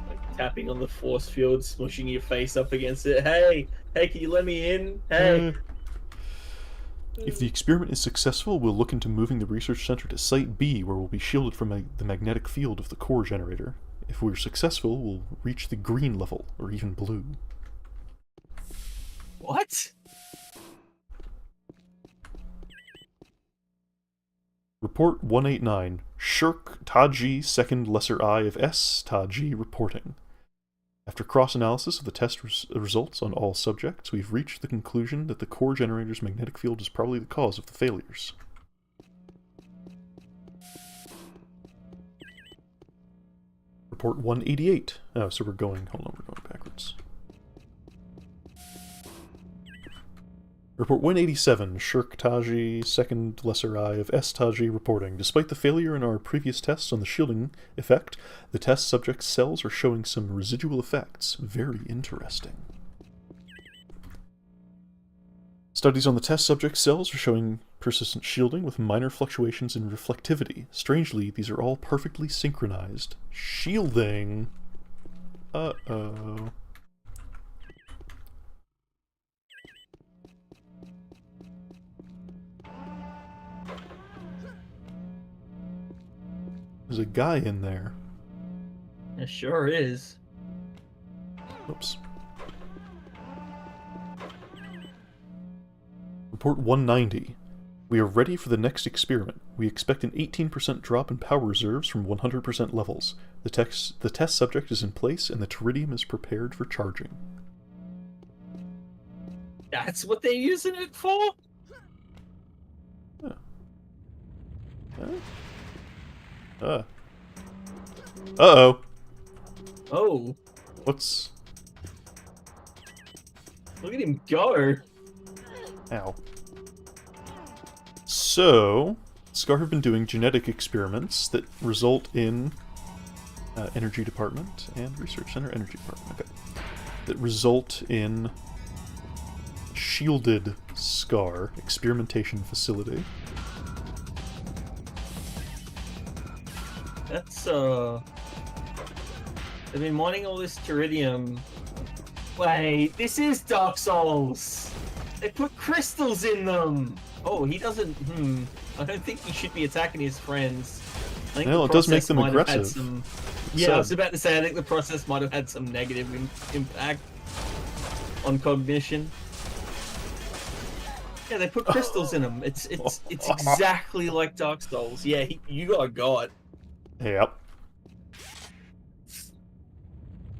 Like tapping on the force field, smushing your face up against it. Hey, can you let me in? Hey. If the experiment is successful, we'll look into moving the research center to Site B, where we'll be shielded from the magnetic field of the core generator. If we're successful, we'll reach the green level, or even blue. What? Report 189. Shirk Taji, second lesser I of S, Taji, reporting. After cross-analysis of the test results on all subjects, we've reached the conclusion that the core generator's magnetic field is probably the cause of the failures. Report 188. Oh, so we're going backwards. Report 187, Shirk Taji, second lesser I of S Taji, reporting. Despite the failure in our previous tests on the shielding effect, the test subject's cells are showing some residual effects. Very interesting. Studies on the test subject's cells are showing persistent shielding with minor fluctuations in reflectivity. Strangely, these are all perfectly synchronized. Shielding! Uh-oh. There's a guy in there. It sure is. Oops. Report 190. We are ready for the next experiment. We expect an 18% drop in power reserves from 100% levels. The test subject is in place and the Teridium is prepared for charging. That's what they're using it for? Huh. Uh-oh. Oh. What's... Look at him go. Ow. So, Scar have been doing genetic experiments that result in energy department and research center energy department. Okay. That result in shielded Scar experimentation facility. That's, they've been mining all this Teridium. Wait, this is Dark Souls! They put crystals in them! Oh, he doesn't, I don't think he should be attacking his friends. I think No, it does make them aggressive. Yeah, I was about to say, I think the process might have had some negative impact on cognition. Yeah, they put crystals in them. It's exactly like Dark Souls. Yeah, you got a god. Yep.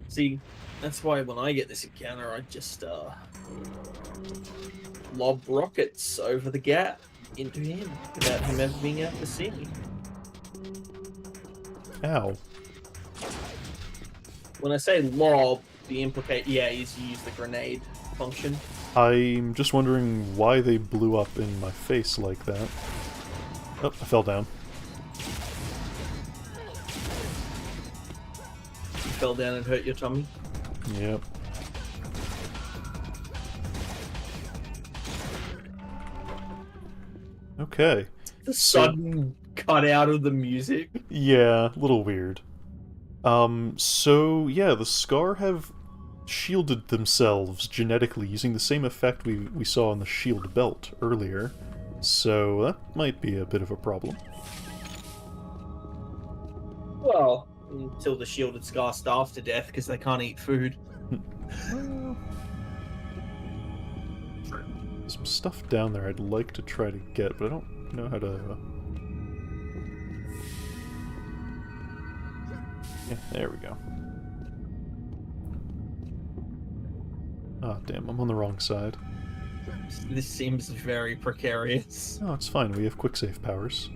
See, that's why when I get this encounter, I just lob rockets over the gap into him without him ever being able to see me. Ow. When I say lob, the implicate, yeah, is you use the grenade function. I'm just wondering why they blew up in my face like that. Oh, I fell down. You fell down and hurt your tummy. Yep. Okay. The sudden cut out of the music. Yeah, a little weird. So yeah, the Scar have shielded themselves genetically using the same effect we saw on the shield belt earlier. So that might be a bit of a problem. Well, until the shielded Scar starve to death because they can't eat food. There's some stuff down there I'd like to try to get, but I don't know how to... Yeah, there we go. Ah, damn, I'm on the wrong side. This seems very precarious. Oh, it's fine, we have quick save powers.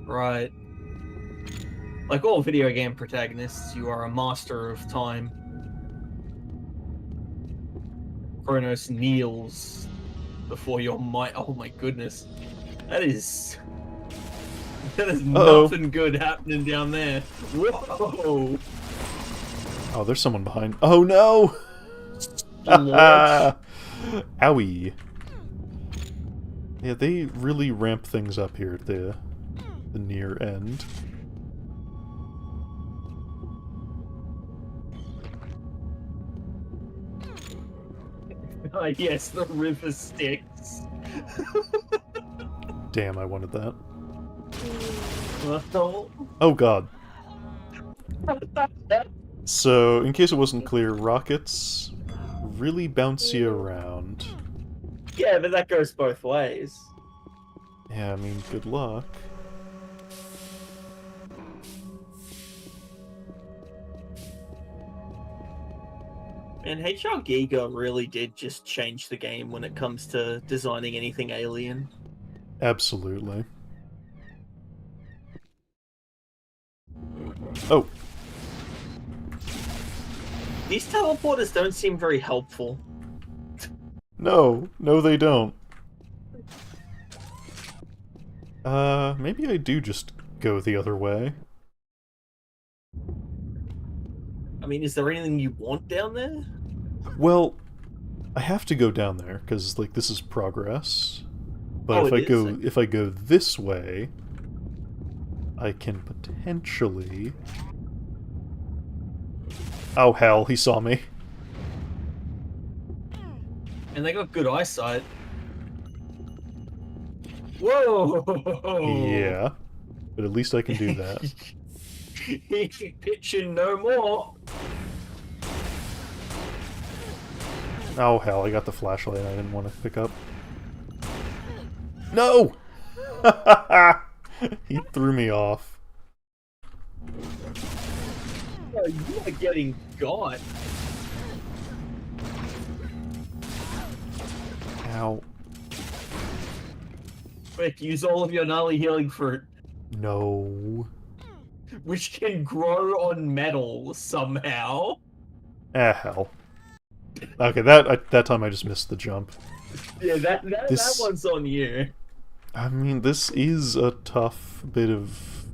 Right. Like all video game protagonists, you are a master of time. Kronos kneels before your might. Oh my goodness. That is nothing good happening down there. Whoa! Oh, there's someone behind. Oh no! Owie. Yeah, they really ramp things up here at the near end. Yes, the river sticks. Damn, I wanted that. Well, Oh god. So, in case it wasn't clear, rockets really bouncy around. yeah, but that goes both ways. Yeah, I mean, good luck. And HR Giga really did just change the game when it comes to designing anything alien. Absolutely. Oh. These teleporters don't seem very helpful. No. No, they don't. Maybe I do just go the other way. I mean, is there anything you want down there? Well, I have to go down there, because, like, this is progress. But Oh, if I go this way, I can potentially... Oh hell, he saw me. And they got good eyesight. Whoa! Yeah. But at least I can do that. Pitching no more. Oh hell, I got the flashlight I didn't want to pick up. No! He threw me off. Oh, you are getting got. Ow. Quick, use all of your gnarly healing fruit, No. which can grow on metal somehow. Ah, hell. Okay, that time I just missed the jump. Yeah, that one's on you. I mean, this is a tough bit of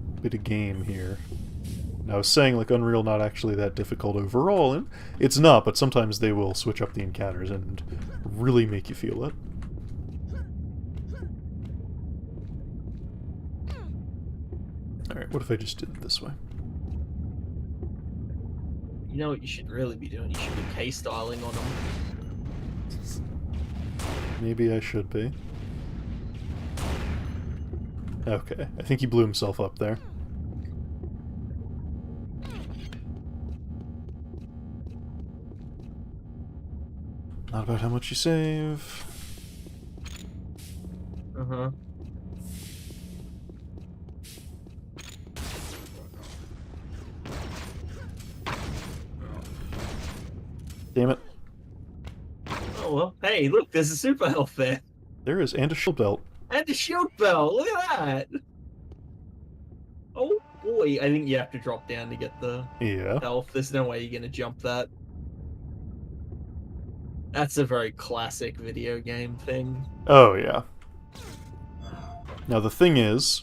game here. And I was saying, like, Unreal not actually that difficult overall, and it's not, but sometimes they will switch up the encounters and really make you feel it. Alright, what if I just did it this way? You know what you should really be doing? You should be K-styling on them. Maybe I should be. Okay, I think he blew himself up there. Not about how much you save. Uh-huh. Damn it. Oh, well. Hey, look, there's a super health there. There is, and a shield belt. And a shield bell. Look at that. Oh, boy. I think you have to drop down to get the Yeah. health. There's no way you're going to jump that. That's a very classic video game thing. Oh, yeah. Now the thing is,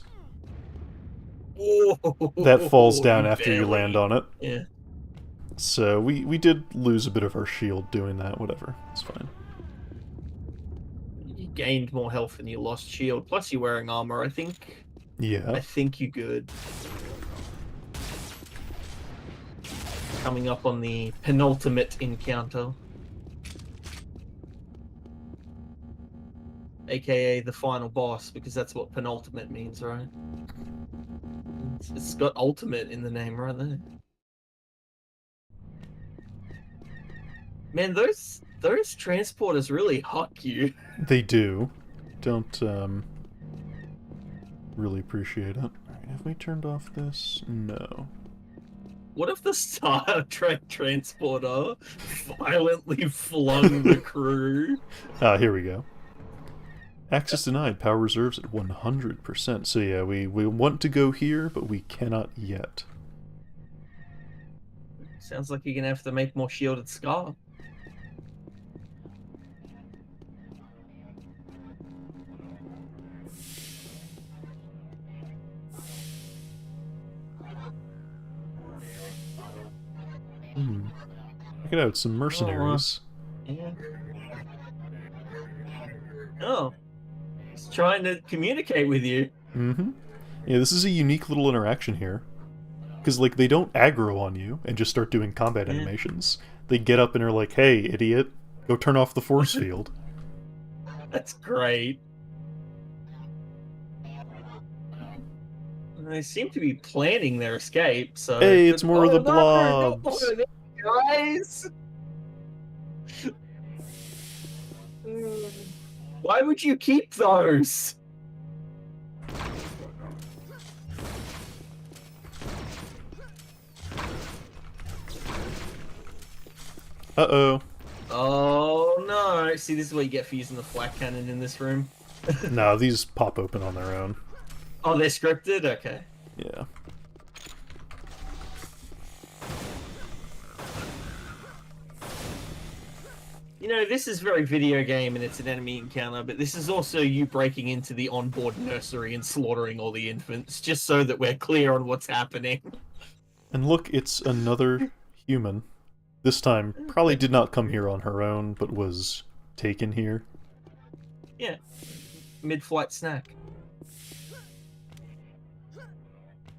Whoa, that falls down you after you barely- land on it. Yeah. So we did lose a bit of our shield doing that, whatever. It's fine. You gained more health than you lost shield. Plus you're wearing armor, I think. Yeah. I think you're good. Coming up on the penultimate encounter. AKA the final boss, because that's what penultimate means, right? It's got ultimate in the name right there. Man, those Those transporters really huck you. They do. Don't, really appreciate it. Alright, have we turned off this? No. What if the Star Trek transporter violently flung the crew? Ah, here we go. Access denied. Power reserves at 100%. So yeah, we want to go here, but we cannot yet. Sounds like you're gonna have to make more shielded Scar. Check it out, some mercenaries. Yeah. Oh, he's trying to communicate with you. Mm-hmm. Yeah, this is a unique little interaction here. Because, like, they don't aggro on you and just start doing combat animations. They get up and are like, hey, idiot, go turn off the force field. That's great. They seem to be planning their escape, so... Hey, it's more of the no, blobs! no, guys! Why would you keep those? Uh-oh. Oh no! See, this is what you get for using the flak cannon in this room. No, these pop open on their own. Oh, they're scripted? Okay. Yeah. You know, this is very video game and it's an enemy encounter, but this is also you breaking into the onboard nursery and slaughtering all the infants, just so that we're clear on what's happening. And look, it's another human. This time, probably did not come here on her own, but was taken here. Yeah. Mid-flight snack.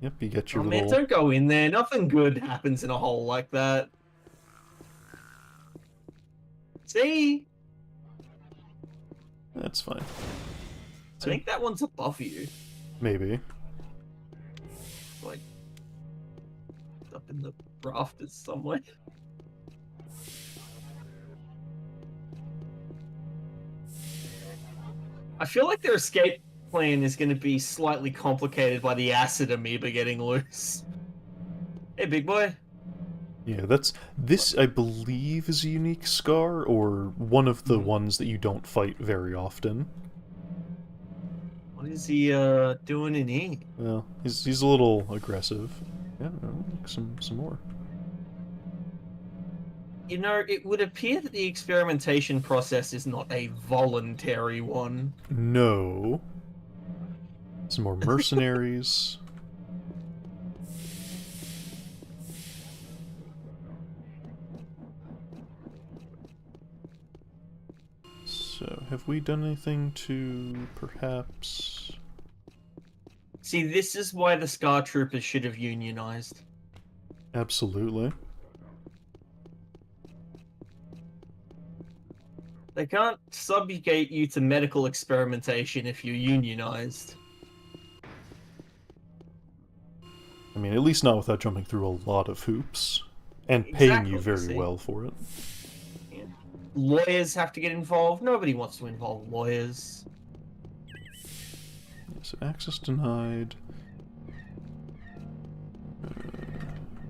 Yep, you get your Oh little... man, don't go in there. Nothing good happens in a hole like that. See? That's fine. I think that one's above you. Maybe. Like, up in the rafters somewhere. I feel like their escape plan is going to be slightly complicated by the acid amoeba getting loose. Hey, big boy. Yeah, this I believe is a unique scar, or one of the ones that you don't fight very often. What is he doing in here? Well, he's a little aggressive. Yeah, some more. You know, it would appear that the experimentation process is not a voluntary one. No. Some more mercenaries. So, have we done anything to perhaps... See, this is why the Scar Troopers should have unionized. Absolutely. They can't subjugate you to medical experimentation if you're unionized. I mean, at least not without jumping through a lot of hoops. And paying you very well for it. Yeah. Lawyers have to get involved. Nobody wants to involve lawyers. So access denied.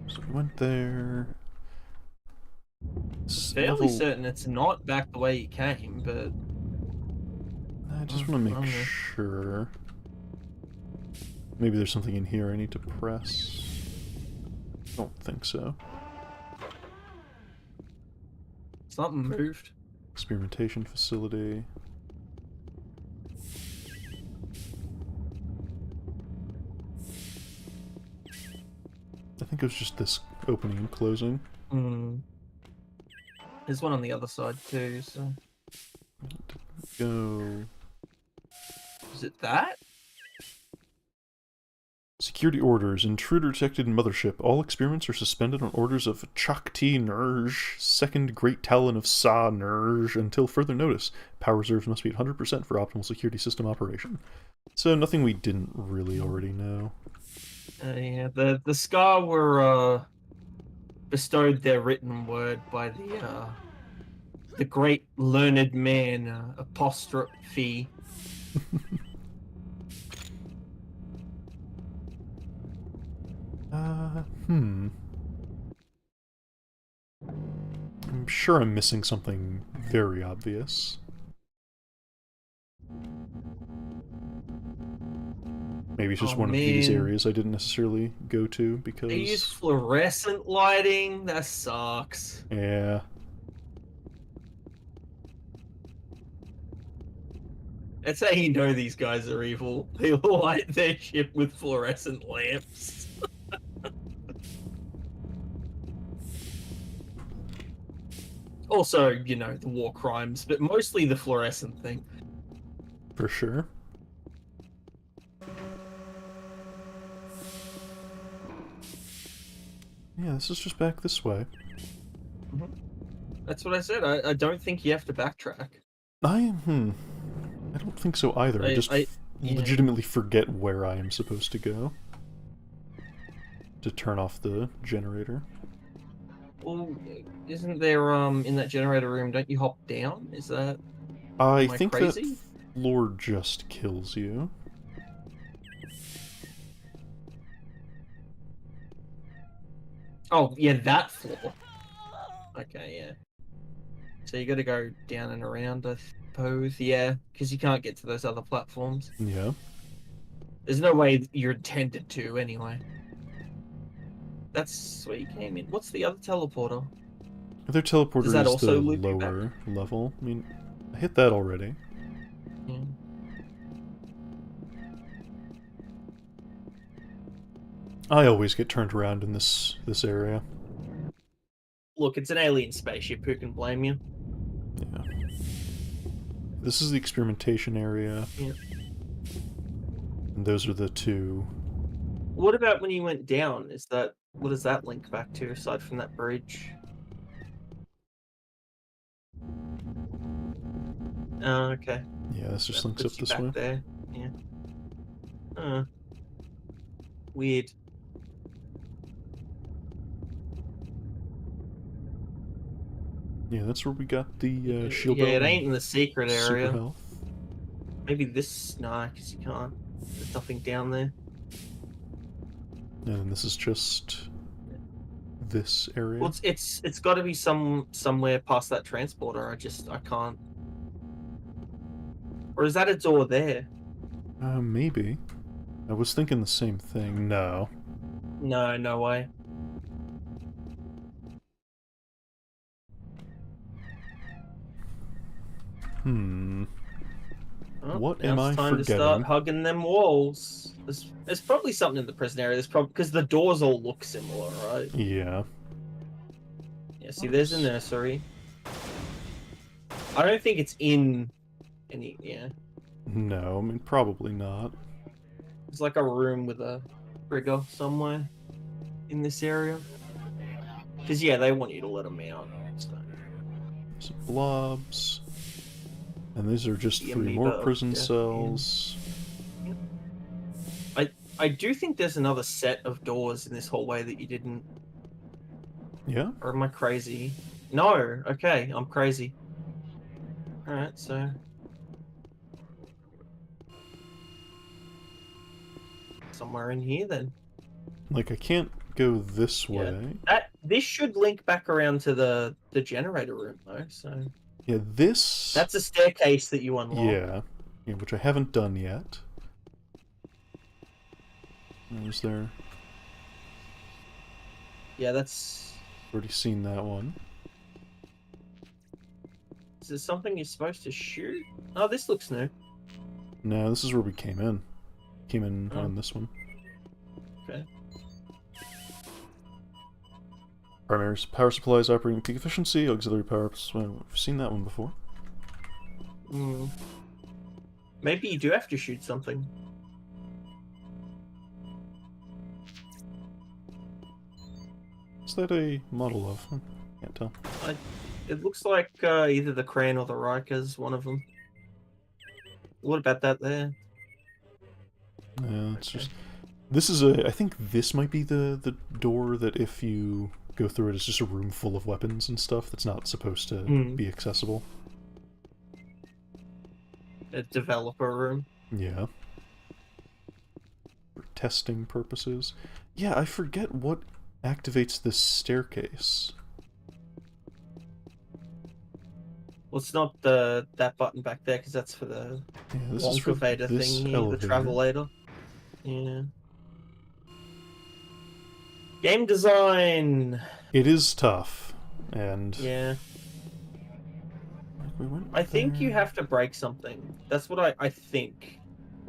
So we went there. Fairly certain it's not back the way you came, but... I just want to make sure. Maybe there's something in here I need to press. Don't think so. Something moved. Experimentation facility. I think it was just this opening and closing. There's one on the other side too, so... Go... Is it that? Security orders. Intruder detected in mothership. All experiments are suspended on orders of Chakti Nurj, second great talon of Sa Nurj, until further notice. Power reserves must be at 100% for optimal security system operation. So nothing we didn't really already know. Yeah, the Scar were bestowed their written word by the the great learned man apostrophe. I'm sure I'm missing something very obvious. Maybe it's just one of these areas I didn't necessarily go to because... They use fluorescent lighting? That sucks. Yeah. That's how you know these guys are evil. They light their ship with fluorescent lamps. Also, you know, the war crimes, but mostly the fluorescent thing. For sure. Yeah, this is just back this way. That's what I said. I don't think you have to backtrack. I don't think so either. I just legitimately forget where I am supposed to go to turn off the generator. Well, isn't there in that generator room? Don't you hop down? Is that? I Am think crazy? that floor just kills you. Oh yeah, that floor. Okay, yeah. So you got to go down and around, I suppose. Yeah, because you can't get to those other platforms. Yeah. There's no way you're intended to, anyway. That's where you came in. What's the other teleporter? The other teleporter Does that is also the loop you lower level. I mean, I hit that already. Yeah. I always get turned around in this area. Look, it's an alien spaceship. Who can blame you? Yeah. This is the experimentation area. Yeah. And those are the two. What about when you went down? What does that link back to aside from that bridge? Oh, okay. Yeah, this just That links up puts you this back way. there. Yeah. Weird. Yeah, that's where we got the shield Yeah, belt it ain't and in the secret super area. health. Maybe this. Nah, because you can't. There's nothing down there. And this is just this area. Well, it's got to be somewhere past that transporter. I can't. Or is that a door there? Maybe. I was thinking the same thing. No. No, no way. Oh, What now am it's I time to start forgetting? hugging them walls. There's probably something in the prison area. There's probably because the doors all look similar, right? Yeah. Yeah. See, there's a nursery. I don't think it's in any. Yeah. No, I mean, probably not. It's like a room with a trigger somewhere in this area. Because yeah, they want you to let them out. So. Some blobs. And these are just The 3 more amoeba of prison death, cells. yeah. I do think there's another set of doors in this hallway that you didn't. Yeah? Or am I crazy? No. Okay, I'm crazy. All right, so. Somewhere in here then. Like, I can't go this way. This should link back around to the generator room though, so Yeah, this... that's a staircase that you unlock. Yeah, which I haven't done yet. Is there... Yeah, that's... Already seen that one. Is there something you're supposed to shoot? Oh, this looks new. No, this is where we came in. Came in on this one. Okay. Primary power supplies operating peak efficiency, auxiliary power... We've seen that one before. Maybe you do have to shoot something. Is that a model of? Can't tell. It looks like either the Kran or the Rikers, one of them. What about that there? Yeah, it's just... This is a... I think this might be the door that if you go through it as just a room full of weapons and stuff that's not supposed to be accessible. A developer room. Yeah. For testing purposes. Yeah, I forget what activates this staircase. Well, it's not that button back there, because that's for the This is for Wonka this thing here, elevator. the travelator. Yeah. Game design! It is tough, and... Yeah. We went I think there. you have to break something. That's what I think.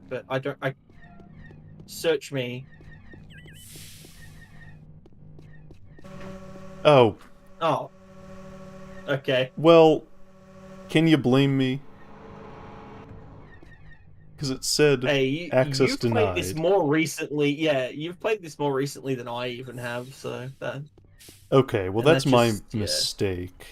But I don't... Search me. Oh. Oh. Okay. Well, can you blame me? Because it said Hey, access you've denied. played this more recently. Yeah, you've played this more recently than I even have, so that... Okay, well And that's that my just- yeah. mistake.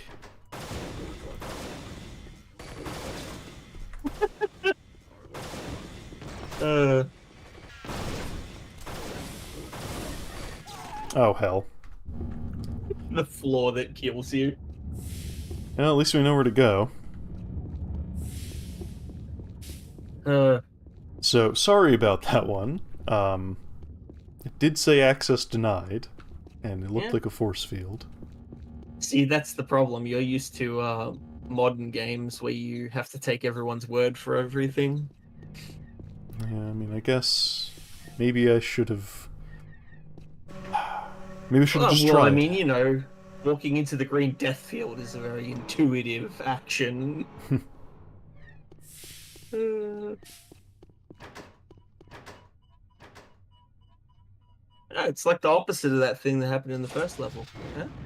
Oh, hell. The floor that kills you. Well, at least we know where to go. So, sorry about that one. It did say access denied, and it looked like a force field. See, that's the problem. You're used to modern games where you have to take everyone's word for everything. Yeah, I mean, I guess maybe I should have. Maybe I should have just well, tried. I mean, you know, walking into the green death field is a very intuitive action. No, it's like the opposite of that thing that happened in the first level.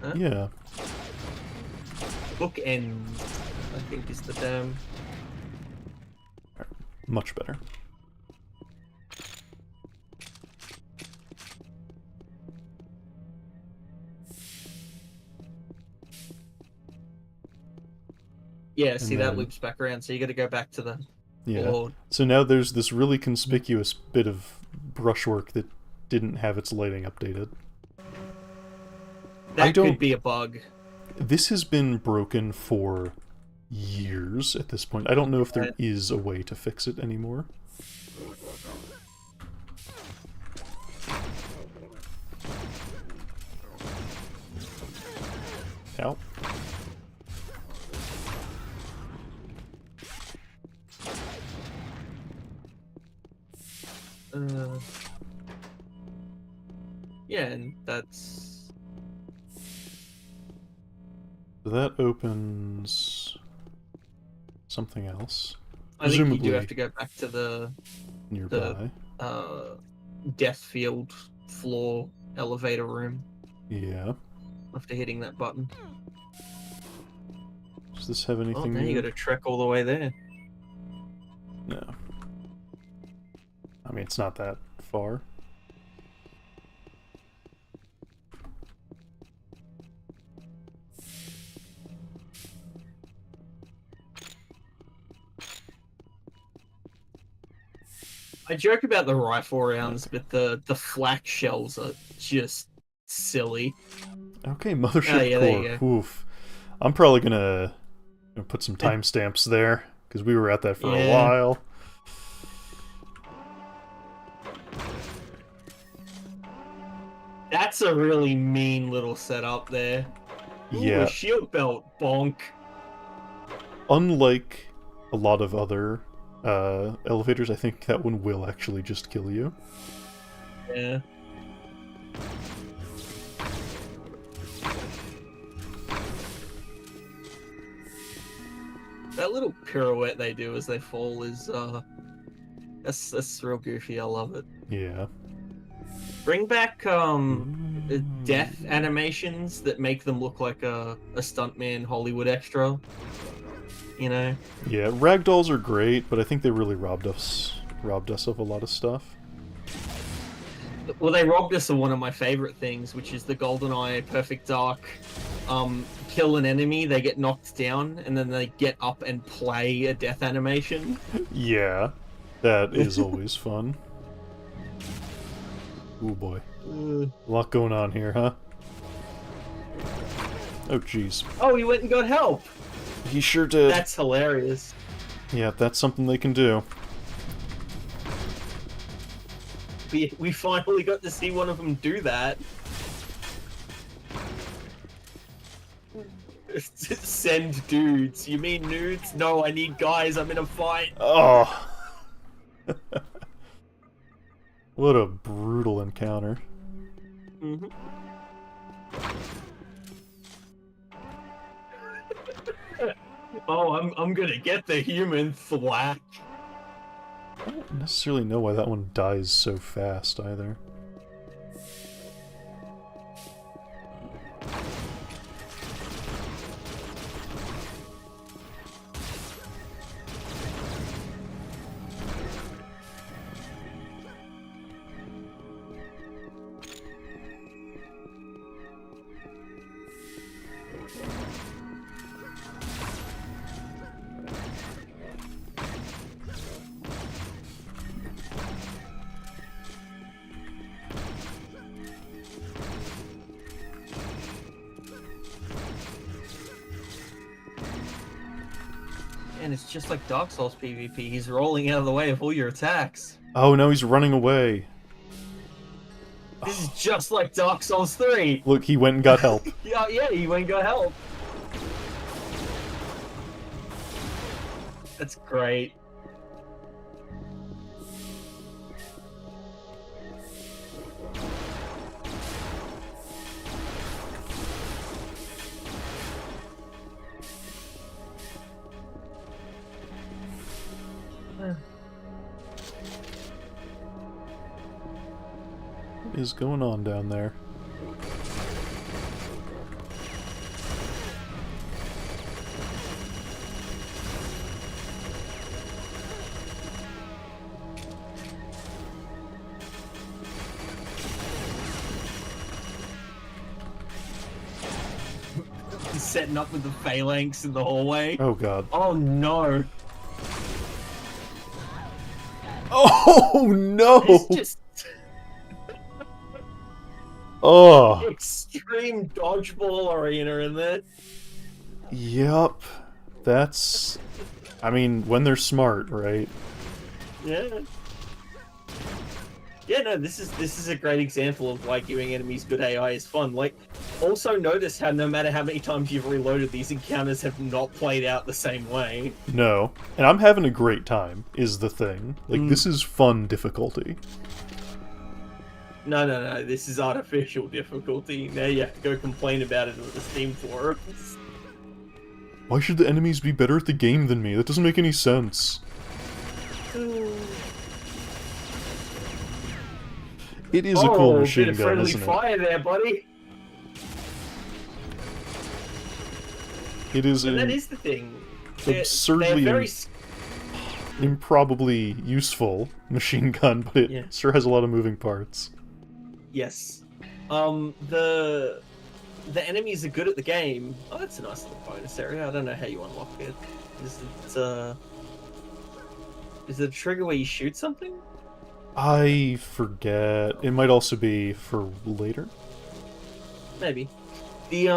Huh? Yeah. Bookend, I think, is the term. Much better. Yeah, see, that then- loops back around, so you gotta go back to the Yeah. board. So now there's this really conspicuous bit of brushwork that didn't have its lighting updated. That don't- could be a bug. This has been broken for years at this point. I don't know if there is a way to fix it anymore. Ow. Yeah, and that's... So that opens something else. I think you do Presumably have to go back to the nearby. death field floor elevator room Yeah. after hitting that button. Does this have Oh, anything now you new? gotta trek all the way there. No. I mean, it's not that far. I joke about the rifle rounds, but the flak shells are just silly. Okay, Mothership yeah, there you Core. Oof. I'm probably gonna put some timestamps there, because we were at that for a Yeah. while. That's a really mean little setup there. Ooh, Yeah. a shield belt, bonk. Unlike a lot of other elevators, I think that one will actually just kill you. Yeah. That little pirouette they do as they fall is that's real goofy. I love it. Yeah. Bring back death animations that make them look like a stuntman Hollywood extra. You know? Yeah, ragdolls are great, but I think they really robbed us of a lot of stuff. Well, they robbed us of one of my favorite things, which is the GoldenEye Perfect Dark. Kill an enemy, they get knocked down, and then they get up and play a death animation. Yeah, that is always fun. Ooh boy. A lot going on here, huh? Oh, jeez. Oh, he went and got help! He sure did. That's hilarious. Yeah, that's something they can do. We finally got to see one of them do that. Send dudes. You mean nudes? No, I need guys. I'm in a fight. Oh! What a brutal encounter. Mm-hmm. Oh, I'm gonna get the human thwack. I don't necessarily know why that one dies so fast, either. And it's just like Dark Souls PvP. He's rolling out of the way of all your attacks. Oh, no, he's running away. This is just like Dark Souls 3. Look, he went and got help. Yeah, he went and got help. That's great. What is going on down there? He's setting up with the phalanx in the hallway. Oh, God. Oh no. Oh, no! It's just Oh! extreme dodgeball arena in there. Yep. That's... I mean, when they're smart, right? Yeah. Yeah, no, this is a great example of why giving enemies good AI is fun. Like, also notice how no matter how many times you've reloaded, these encounters have not played out the same way. No. And I'm having a great time, is the thing. Like, this is fun difficulty. No, this is artificial difficulty. Now you have to go complain about it on the Steam forums. Why should the enemies be better at the game than me? That doesn't make any sense. It is a cool machine bit of gun, friendly isn't it? fire there, buddy. It is And that an is the thing. absurdly They're very... improbably useful machine gun, but it sure has a lot of moving parts. Yes. The enemies are good at the game. Oh, that's a nice little bonus area. I don't know how you unlock it. Is it a trigger where you shoot something? I forget. It might also be for later. Maybe. The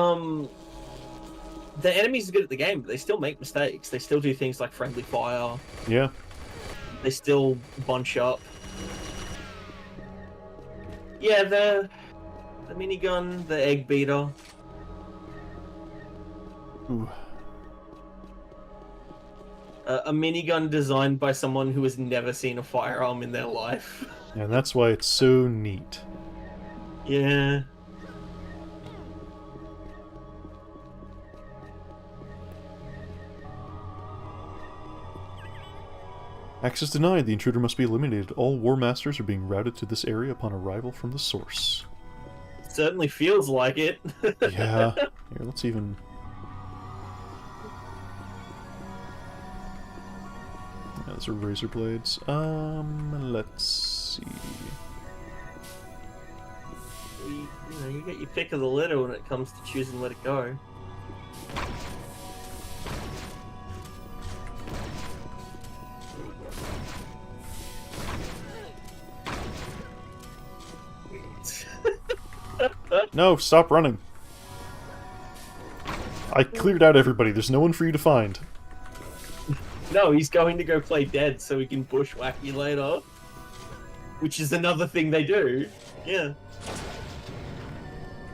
enemies are good at the game, but they still make mistakes. They still do things like friendly fire. Yeah. They still bunch up. Yeah, the minigun, the egg beater. Ooh. A minigun designed by someone who has never seen a firearm in their life. And that's why it's so neat. Yeah. Access denied. The intruder must be eliminated. All War Masters are being routed to this area upon arrival from the source. Certainly feels like it. Yeah. Here, let's even... Yeah, those are razor blades. Let's see... You get your pick of the litter when it comes to choose and let it go. No, stop running. I cleared out everybody. There's no one for you to find. No, he's going to go play dead so he can bushwhack you later. Which is another thing they do. Yeah.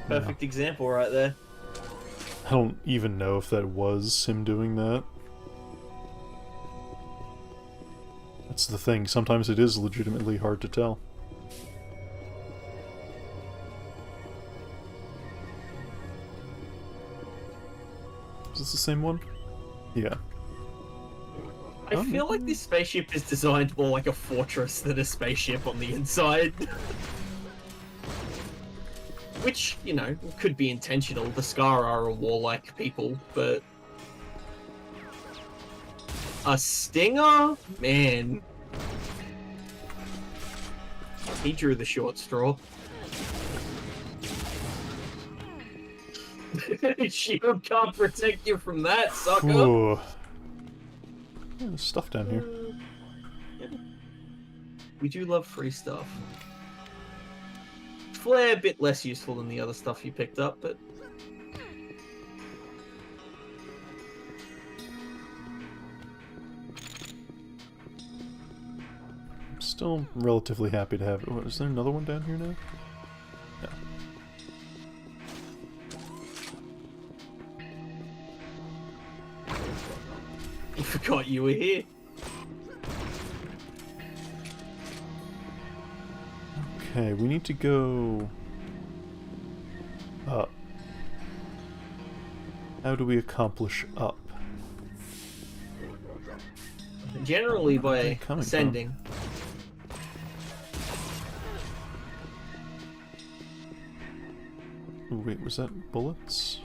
Perfect example right there. I don't even know if that was him doing that. That's the thing. Sometimes it is legitimately hard to tell. Is this the same one? Yeah. I feel like this spaceship is designed more like a fortress than a spaceship on the inside. Which, you know, could be intentional. The Scar are a warlike people, but... a Stinger? Man. He drew the short straw. Shield can't protect you from that, sucker! Ooh. Yeah, there's stuff down here. Yeah. We do love free stuff. Flare, a bit less useful than the other stuff you picked up, but... I'm still relatively happy to have it. What, is there another one down here now? No. I forgot you were here. Okay, we need to go up. How do we accomplish up? Generally by ascending. Ooh, wait, was that bullets?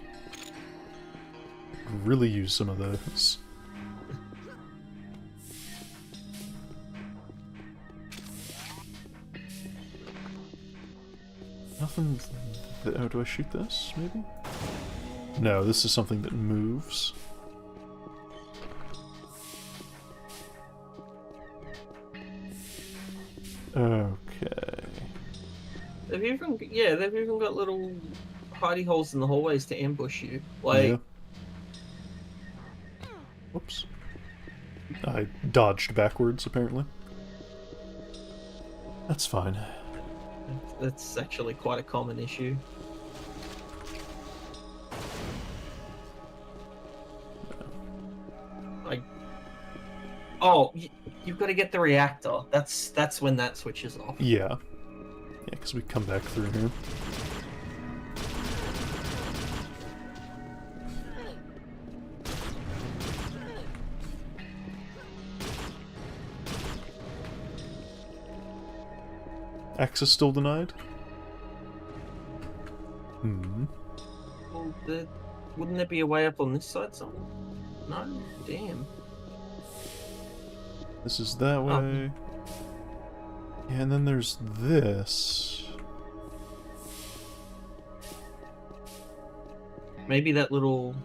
Really use some of those. Nothing... Oh, do I shoot this, maybe? No, this is something that moves. Okay. They've even got little hidey holes in the hallways to ambush you. Like... Yeah. Whoops. I dodged backwards, apparently. That's fine. That's actually quite a common issue. Like, oh, you've got to get the reactor. That's when that switches off. Yeah. Yeah, because we come back through here. Access still denied? Hmm. Well, wouldn't there be a way up on this side somewhere? No? Damn. This is that way. Yeah, and then there's this. Maybe that little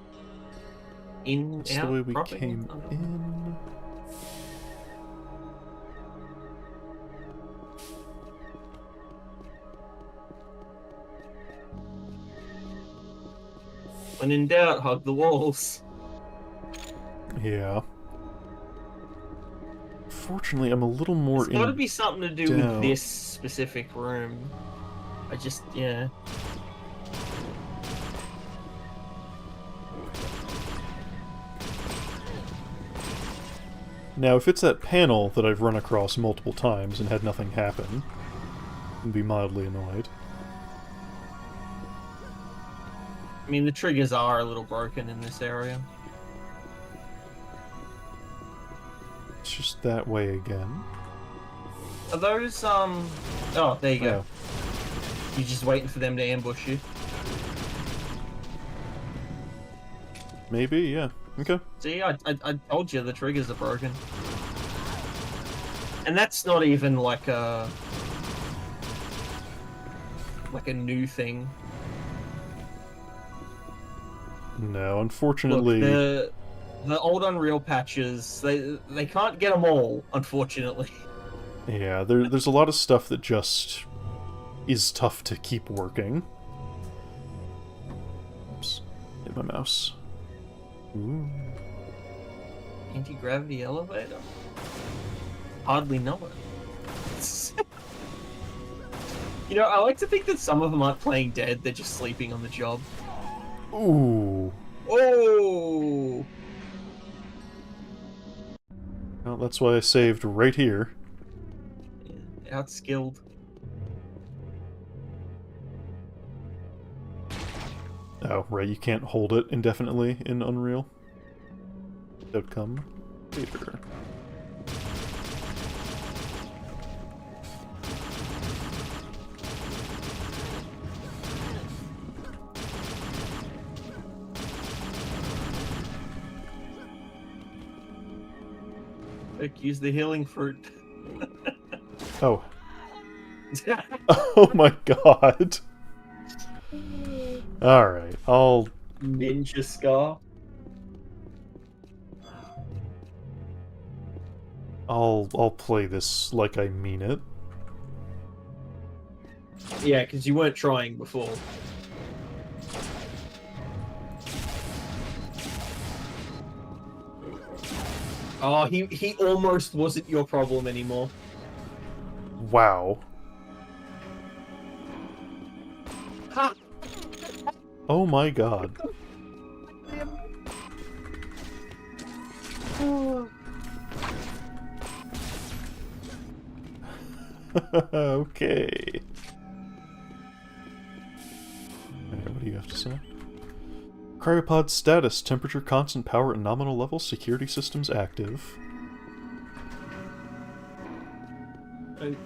in That's out the way we dropping? came in. When in doubt, hug the walls. Yeah. Fortunately, I'm a little more It's got to be something to do doubt. with this specific room. Yeah. Now, if it's that panel that I've run across multiple times and had nothing happen, I'd be mildly annoyed. I mean, the triggers are a little broken in this area. It's just that way again. Are those, Oh, there you go. Oh. You're just waiting for them to ambush you. Maybe, yeah. Okay. See, I told you the triggers are broken. And that's not even like a new thing. No, unfortunately... Look, the old Unreal patches, they can't get them all, unfortunately. Yeah, there's a lot of stuff that just is tough to keep working. Oops. Hit my mouse. Ooh. Anti-gravity elevator? Hardly know it. You know, I like to think that some of them aren't playing dead, they're just sleeping on the job. Ooh. Oh! Well, that's why I saved right here. Yeah, outskilled. Oh, right, you can't hold it indefinitely in Unreal. Outcome later. Like, use the healing fruit. Oh. Oh my god. Alright, I'll Ninja Scar. I'll play this like I mean it. Yeah, because you weren't trying before. Oh, he almost wasn't your problem anymore. Wow. Ha! Oh my god. Okay. Alright, what do you have to say? Cryopod status, temperature constant, power at nominal level, security systems active.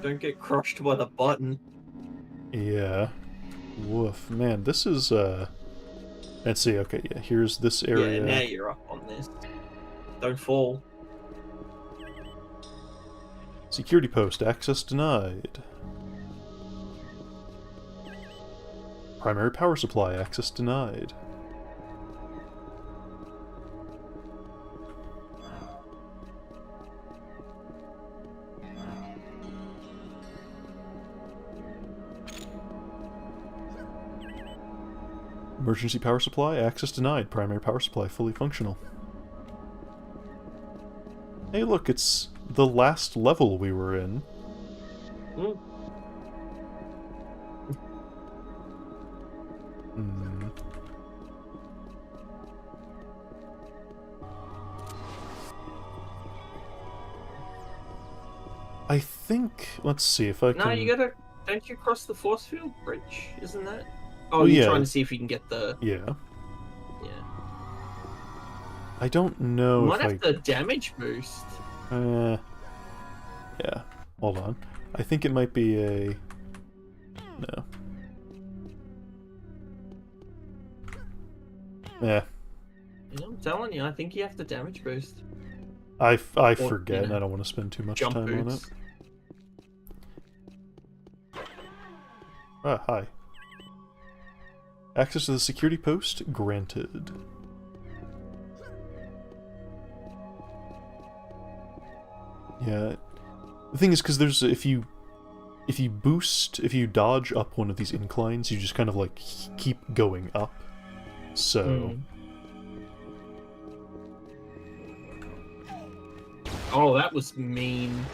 Don't get crushed by the button. Yeah. Woof. Man, this is, let's see, okay, yeah, here's this area. Yeah, now you're up on this. Don't fall. Security post, access denied. Primary power supply, access denied. Emergency power supply, access denied. Primary power supply, fully functional. Hey look, it's the last level we were in. Mm. Hmm. I think... Let's see if I can... No, you gotta... Don't you cross the force field bridge? Isn't that... Oh, Well, you're yeah. trying to see if you can get the... Yeah. Yeah. I don't know You if might have the damage boost. Yeah. Hold on. I think it might be a... No. Yeah. You know, I'm telling you, I think you have the damage boost. I Or, forget, you and know, I don't want to spend too much jump time on it. boots. Ah, hi. Access to the security post granted. Yeah. The thing is, because there's... If you dodge up one of these inclines, you just kind of, like, keep going up. So... Oh, that was mean.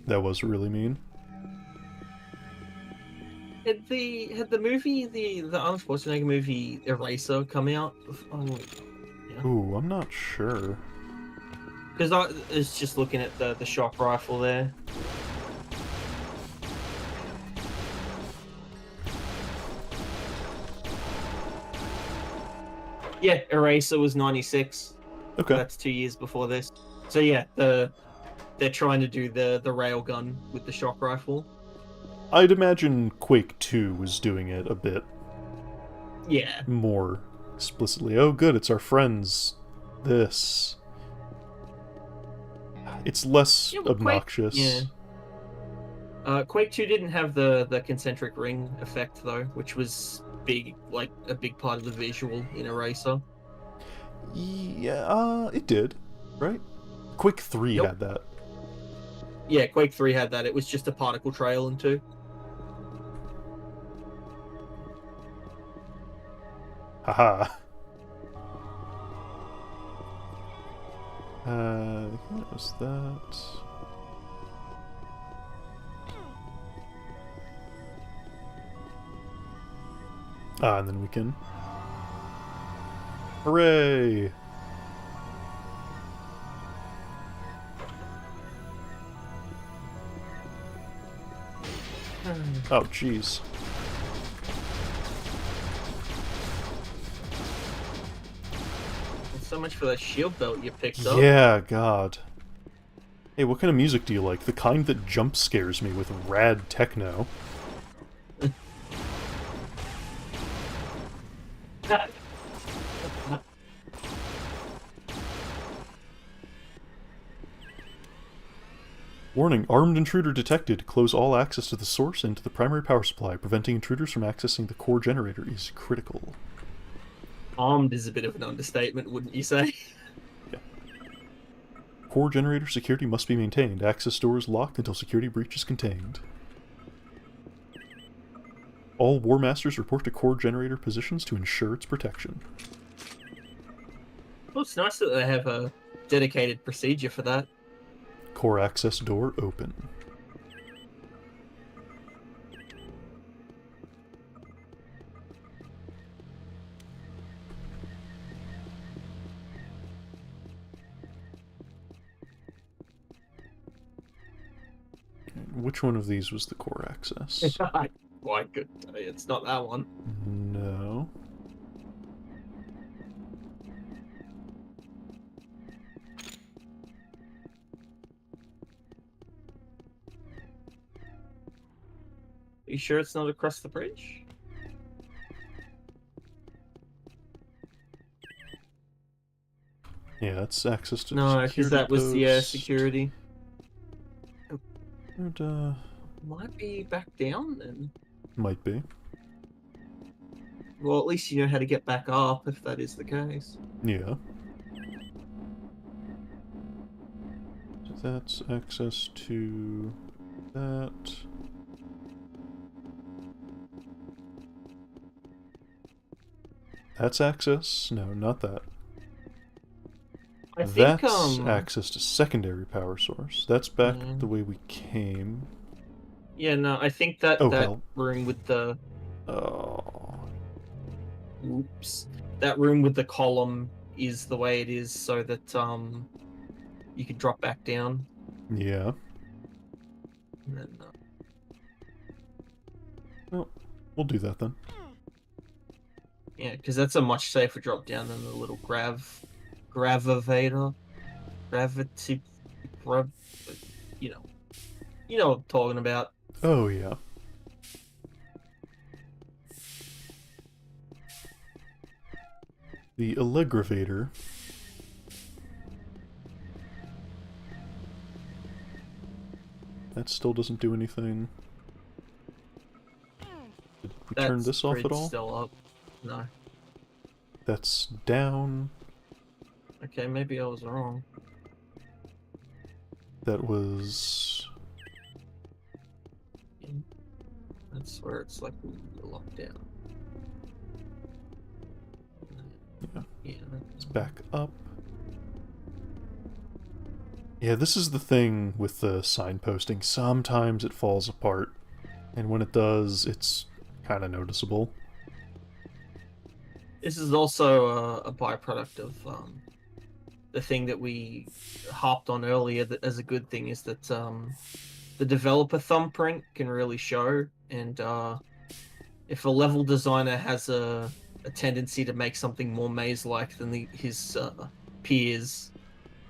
That was really mean. Had the movie, the Arnold Schwarzenegger movie Eraser come out? Oh, yeah. Ooh, I'm not sure. Because I was just looking at the shock rifle there. Yeah, Eraser was 96. Okay. That's 2 years before this. So yeah, they're trying to do the railgun with the shock rifle. I'd imagine Quake 2 was doing it a bit Yeah. more explicitly. Oh good, it's our friends. This. It's less Yeah, but obnoxious. Quake 2 didn't have the concentric ring effect though, which was big, like a big part of the visual in Eraser. Yeah, it did, right? Quake 3 Yep. had that. Yeah, Quake 3 had that. It was just a particle trail in 2. Haha. What was that? Ah, and then we can... Hooray! Oh, jeez. So much for that shield belt you picked up. Yeah, God. Hey, what kind of music do you like? The kind that jump scares me with rad techno. Warning, armed intruder detected. Close all access to the source and to the primary power supply. Preventing intruders from accessing the core generator is critical. Armed is a bit of an understatement, wouldn't you say? Yeah. Core generator security must be maintained. Access doors locked until security breach is contained. All War Masters report to core generator positions to ensure its protection. Well, it's nice that they have a dedicated procedure for that. Core access door open. Which one of these was the core access? Well, I could tell you it's not that one. No. Are you sure it's not across the bridge? Yeah, that's access to No, the because security that was the post. security. And, Might be back down then. might be. Well, at least you know how to get back up if that is the case. Yeah. So that's access to that. That's access? No, not that. I think That's access to secondary power source. That's back Yeah. the way we came. Yeah, no, I think that Oh, that hell. room with the Oh. oops, that room with the column is the way it is, so that you can drop back down. Yeah. And then, Well, we'll do that then. yeah, because that's a much safer drop down than the little gravavator, gravity, you know what I'm talking about. Oh, yeah. The Allegravator. That still doesn't do anything. Did we turn this off at all? Still up. No. That's down. Okay, maybe I was wrong. That was... That's where it's like locked down. Yeah. Yeah. It's back up. Yeah, this is the thing with the signposting. Sometimes it falls apart. And when it does, it's kind of noticeable. This is also a byproduct of the thing that we harped on earlier that as a good thing is that the developer thumbprint can really show, and if a level designer has a tendency to make something more maze-like than his peers,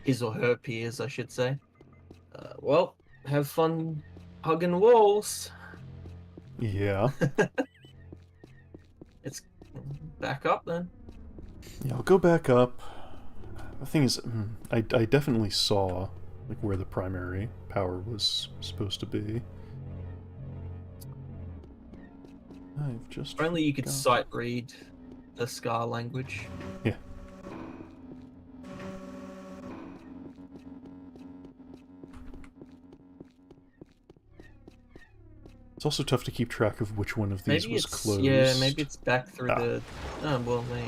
his or her peers, I should say, well, have fun hugging walls. Yeah. It's back up then. Yeah, I'll go back up. The thing is, I definitely saw like where the primary power was supposed to be. I've just... If only you could forgot. sight read the Scar language. Yeah. It's also tough to keep track of which one of these Maybe was it's closed. yeah, maybe it's back through Ah. the. Oh well, maybe.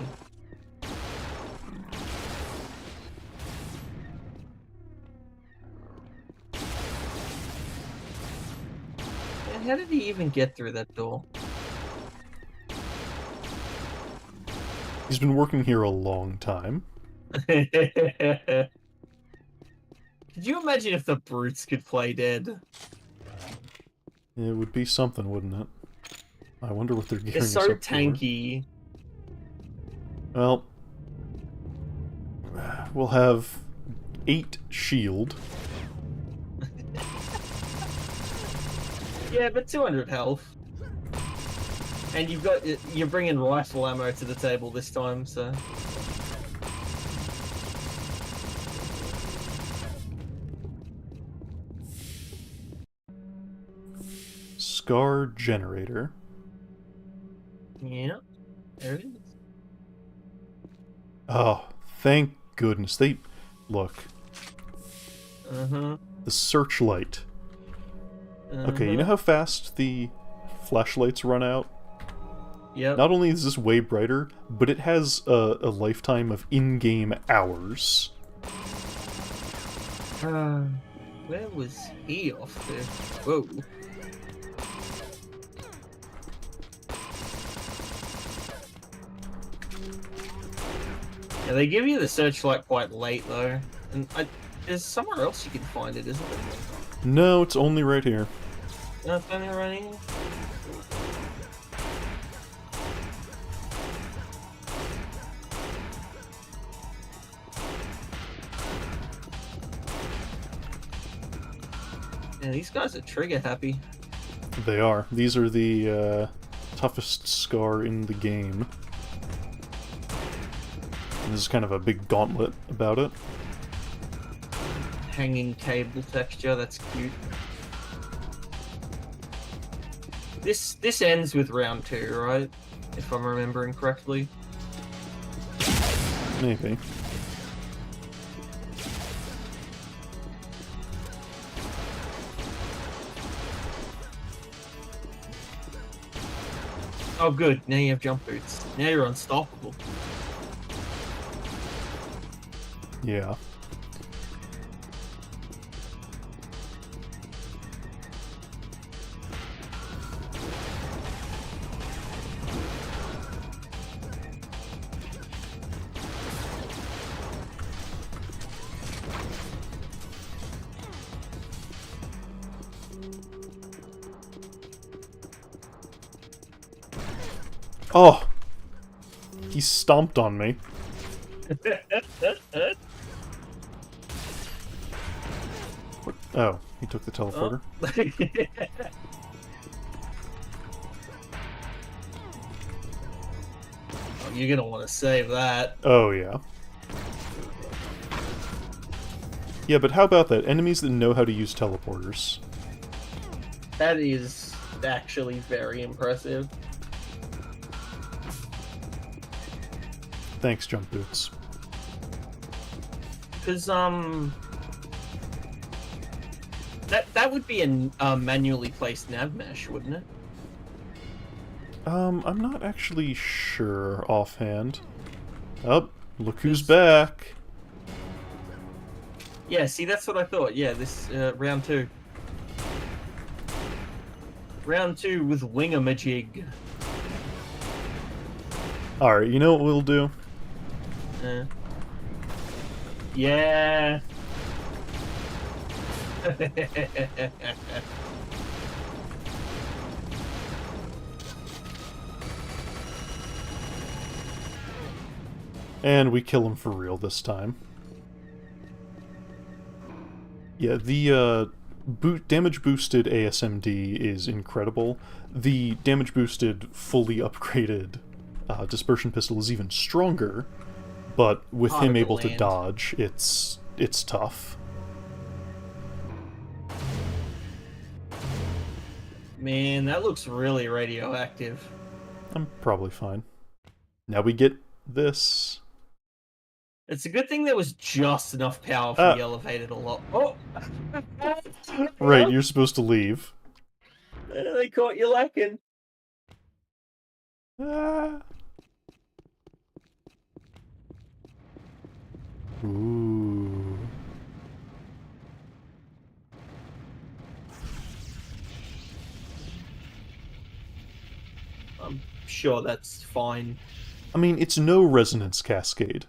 Yeah, how did he even get through that door? He's been working here a long time. Could you imagine if the brutes could play dead? It would be something, wouldn't it? I wonder what they're gearing They're us so up tanky. for. Well, we'll have 8 shield. Yeah, but 200 health. And you're bringing rifle ammo to the table this time, so. Scar generator. Yeah, there it is. Oh, thank goodness. Look. Uh-huh. The searchlight. Okay, you know how fast the flashlights run out? Yep. Not only is this way brighter, but it has a lifetime of in-game hours. Where was he off to? Whoa. Yeah, they give you the searchlight quite late though, and there's somewhere else you can find it, isn't there? No, it's only right here. No, it's only right here. Yeah, these guys are trigger happy. They are. These are the toughest Scar in the game. And this is kind of a big gauntlet about it. Hanging cable texture, that's cute. This ends with round 2, right? If I'm remembering correctly. Maybe. Oh good, now you have jump boots. Now you're unstoppable. Yeah. Oh! He stomped on me. Oh, he took the teleporter. Oh, you're gonna want to save that. Oh, yeah. Yeah, but how about that? Enemies that know how to use teleporters. That is actually very impressive. Thanks, Jump Boots. Because, that would be a manually placed nav mesh, wouldn't it? I'm not actually sure offhand. Oh, look who's back. Yeah, see, that's what I thought. Yeah, this, round 2. Round 2 with Wingamajig. Alright, you know what we'll do? Yeah. And we kill him for real this time. Yeah, the damage boosted ASMD is incredible. The damage boosted, fully upgraded dispersion pistol is even stronger, but with Harder him to able to land. dodge, it's tough. Man, that looks really radioactive. I'm probably fine. Now we get this. It's a good thing there was just enough power for the elevator to lock. Oh! Right, you're supposed to leave. They caught you lacking. Ah. Ooh. I'm sure that's fine. I mean, it's no resonance cascade,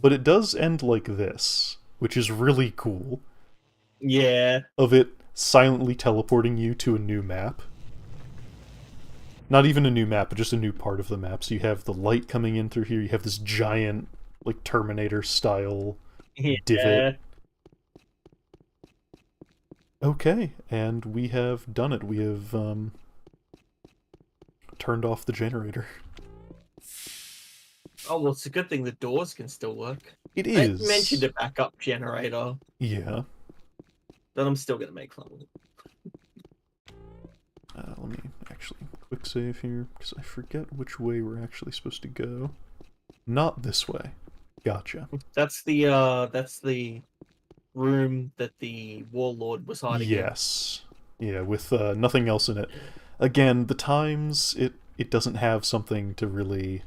but it does end like this, which is really cool. Yeah. Of it silently teleporting you to a new map. Not even a new map, but just a new part of the map. So you have the light coming in through here, you have this giant, like, Terminator-style divot. Yeah. Okay, and we have done it. We have, turned off the generator. Oh, well, it's a good thing the doors can still work. It I is. mentioned a backup generator, Yeah. but I'm still gonna make fun of it. Let me actually quick save here, because I forget which way we're actually supposed to go. Not this way. Gotcha. That's the room that the warlord was hiding in. Yes. Yeah, with nothing else in it. Again, the times, it doesn't have something to really...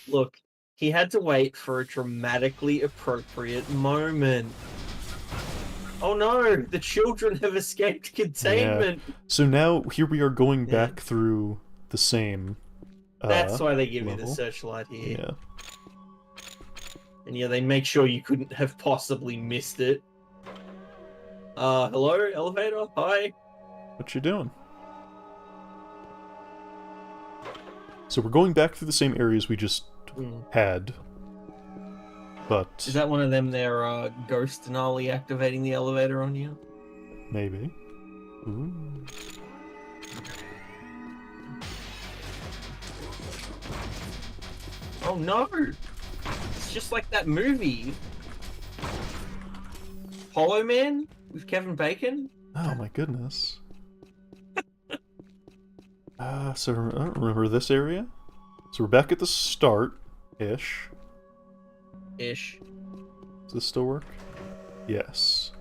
Look, he had to wait for a dramatically appropriate moment. Oh no, the children have escaped containment. Yeah. So now, here we are going back through the same That's why they give level. you the searchlight here. Yeah. And yeah, they make sure you couldn't have possibly missed it. Hello, elevator? Hi. What you doing? So we're going back through the same areas we just had. But... Is that one of them, their ghost Denali activating the elevator on you? Maybe. Ooh. Oh no! It's just like that movie. Hollow Man with Kevin Bacon? Oh my goodness. So I don't remember this area. So we're back at the start-ish. Ish. Does this still work? Yes.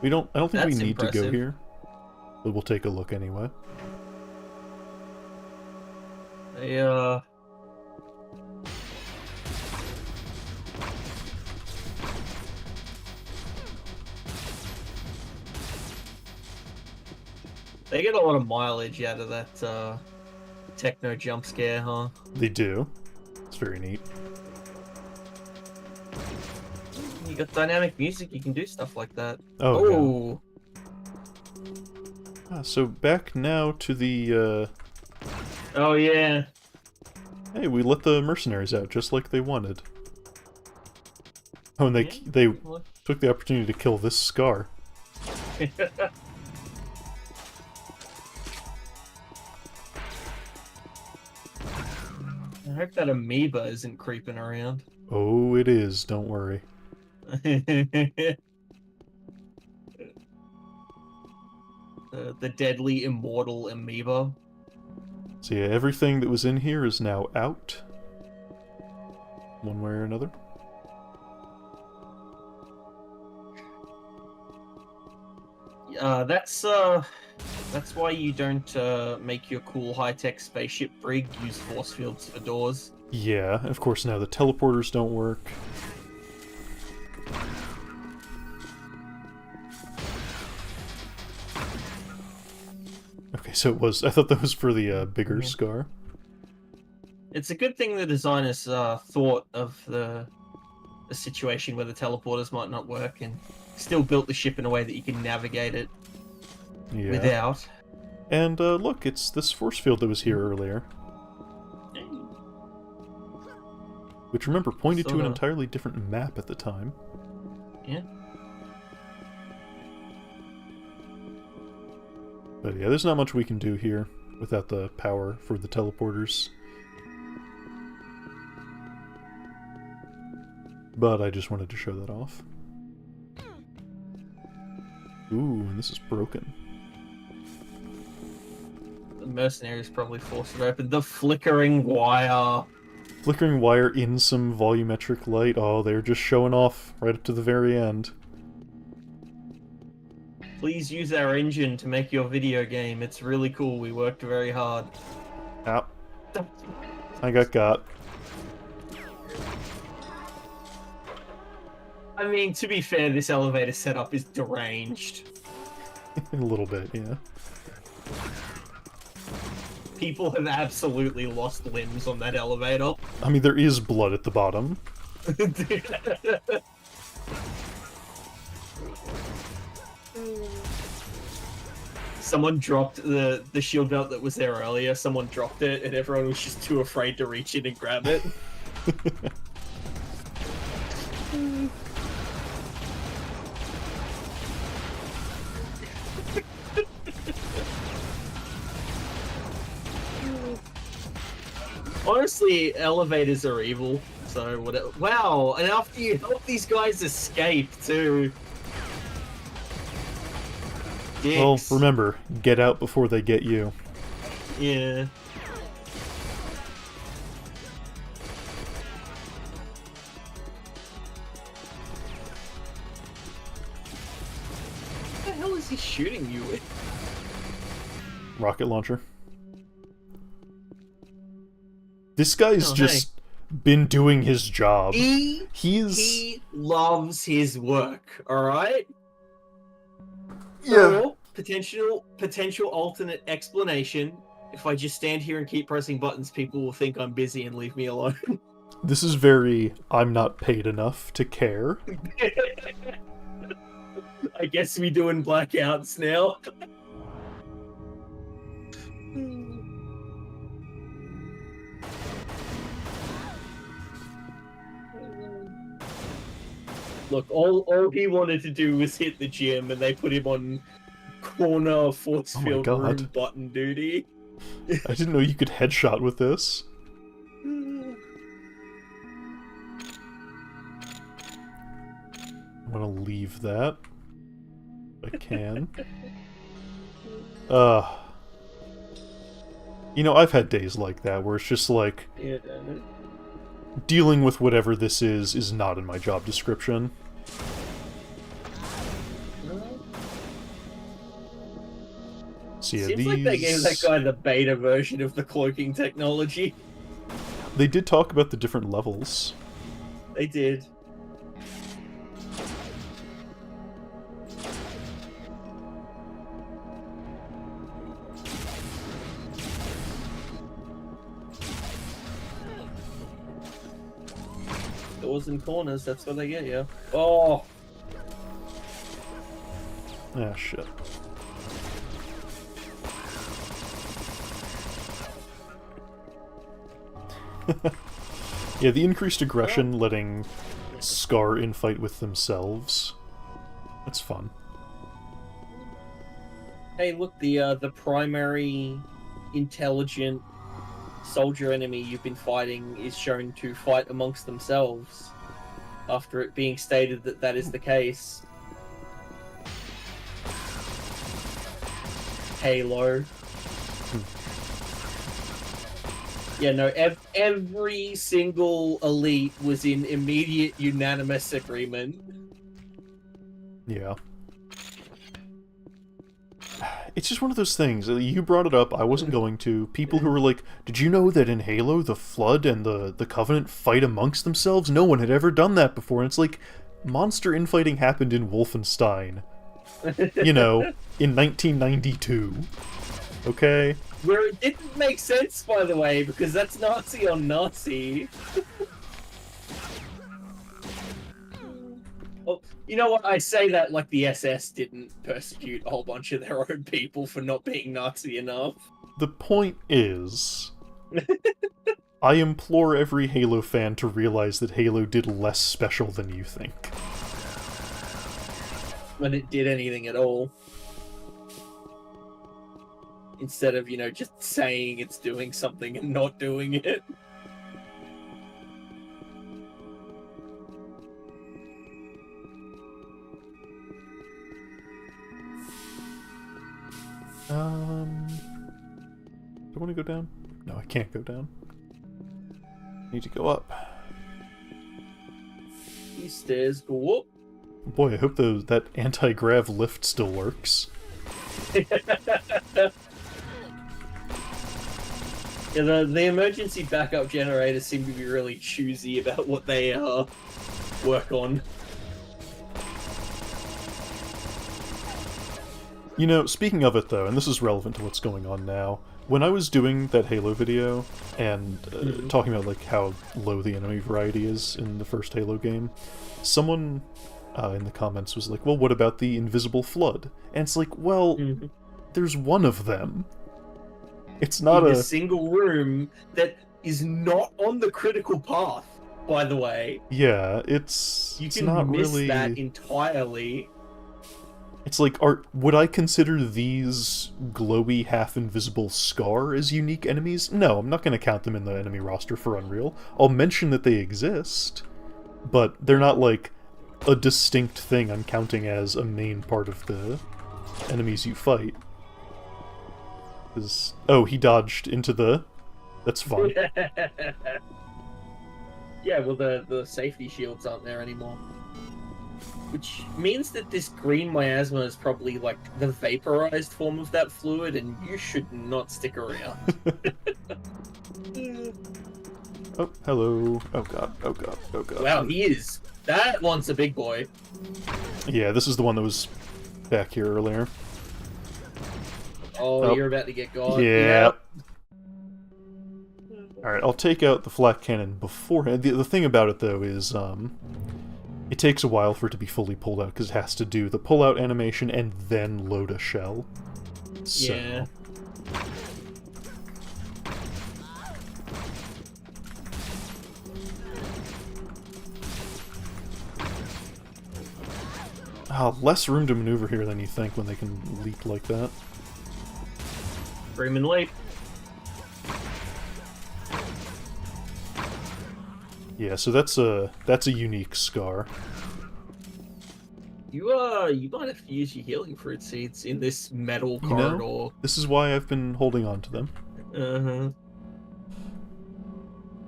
I don't think That's we need to go impressive. here. But we'll take a look anyway. They, They get a lot of mileage out of that, techno jump scare, huh? They do. It's very neat. You got dynamic music, you can do stuff like that. Oh, yeah. So back now to the, Oh, yeah. Hey, we let the mercenaries out just like they wanted. Oh, and they took the opportunity to kill this Scar. I hope that amoeba isn't creeping around. Oh, it is, don't worry. The deadly immortal amoeba. So yeah, everything that was in here is now out. One way or another. That's why you don't make your cool high-tech spaceship brig use force fields for doors. Yeah, of course now the teleporters don't work. Okay, so it was... I thought that was for the bigger Scar. It's a good thing the designers thought of the situation where the teleporters might not work and still built the ship in a way that you can navigate it without. And look, it's this force field that was here earlier. Which, remember, pointed to an entirely different map at the time. Yeah. But yeah, there's not much we can do here without the power for the teleporters. But I just wanted to show that off. Ooh, and this is broken. The mercenaries probably forced it open. The flickering wire. Flickering wire in some volumetric light. Oh, they're just showing off right up to the very end. please use our engine to make your video game. It's really cool. We worked very hard. Ow. I got. I mean, to be fair, this elevator setup is deranged. A little bit, yeah. People have absolutely lost limbs on that elevator. I mean, there is blood at the bottom. Someone dropped the shield belt that was there earlier. Someone dropped it, and everyone was just too afraid to reach in and grab it. Honestly, elevators are evil. So whatever. Wow, and after you help these guys escape too. Dicks. Well, remember, get out before they get you. Yeah. What the hell is he shooting you with? Rocket launcher. This guy's just been doing his job. He loves his work, alright? Yeah. Or, potential alternate explanation, if I just stand here and keep pressing buttons, people will think I'm busy and leave me alone. This is very, I'm not paid enough to care. I guess we doing blackouts now. Look, all he wanted to do was hit the gym, and they put him on corner force field room button duty. I didn't know you could headshot with this. I'm gonna leave that. If I can. You know, I've had days like that where it's just like... Yeah. Dealing with whatever this is not in my job description. So yeah, Seems like they gave that guy the beta version of the cloaking technology. They did talk about the different levels. They did. Doors and corners, that's what they get you. Oh! Ah, shit. Yeah, the increased aggression letting Scar infight with themselves. That's fun. Hey, look, the primary intelligent soldier enemy you've been fighting is shown to fight amongst themselves after it being stated that that is the case. Halo. Yeah, no, every single elite was in immediate unanimous agreement. Yeah. It's just one of those things. You brought it up, I wasn't going to. People who were like, did you know that in Halo, the Flood and the Covenant fight amongst themselves? No one had ever done that before. And it's like, monster infighting happened in Wolfenstein. You know, in 1992. Okay? Where it didn't make sense, by the way, because that's Nazi on Nazi. Well, you know what? I say that like the SS didn't persecute a whole bunch of their own people for not being Nazi enough. The point is, I implore every Halo fan to realize that Halo did less special than you think. When it did anything at all. Instead of, you know, just saying it's doing something and not doing it. Do I want to go down? No, I can't go down. I need to go up. These stairs go up. Boy, I hope that anti-grav lift still works. Yeah, the emergency backup generators seem to be really choosy about what they work on. You know, speaking of it though, and this is relevant to what's going on now, when I was doing that Halo video and talking about like how low the enemy variety is in the first Halo game, someone in the comments was like, well, what about the invisible flood? And it's like, well, there's one of them. It's not in a single room that is not on the critical path, by the way. Yeah, it's can not miss really that entirely. It's like, would I consider these glowy, half-invisible Scar as unique enemies? No, I'm not going to count them in the enemy roster for Unreal. I'll mention that they exist, but they're not like a distinct thing I'm counting as a main part of the enemies you fight. Oh, he dodged into the... That's fun. Yeah, well, the safety shields aren't there anymore. Which means that this green miasma is probably like the vaporized form of that fluid, and you should not stick around. Oh, hello. Oh god, oh god, oh god. Wow, he is. That one's a big boy. Yeah, this is the one that was back here earlier. Oh, you're about to get got. Yeah. Alright, I'll take out the flak cannon beforehand. The thing about it, though, is it takes a while for it to be fully pulled out, because it has to do the pull-out animation and then load a shell. So. Yeah. Less room to maneuver here than you think when they can leap like that. Freeman leap. Yeah, so that's a unique Scar. You might have to use your healing fruit seeds in this metal corridor. Know, this is why I've been holding on to them.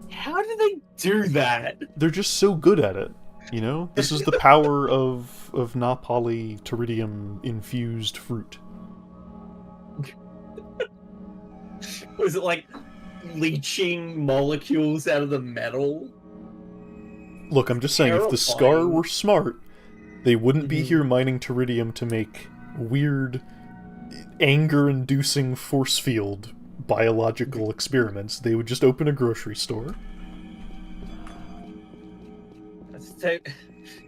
How do they do that? They're just so good at it. You know, this is the power of Na Pali Teridium infused fruit. Was it like leaching molecules out of the metal? Look, I'm just saying, if the Scar were smart, they wouldn't be here mining Teridium to make weird, anger-inducing force field biological experiments. They would just open a grocery store.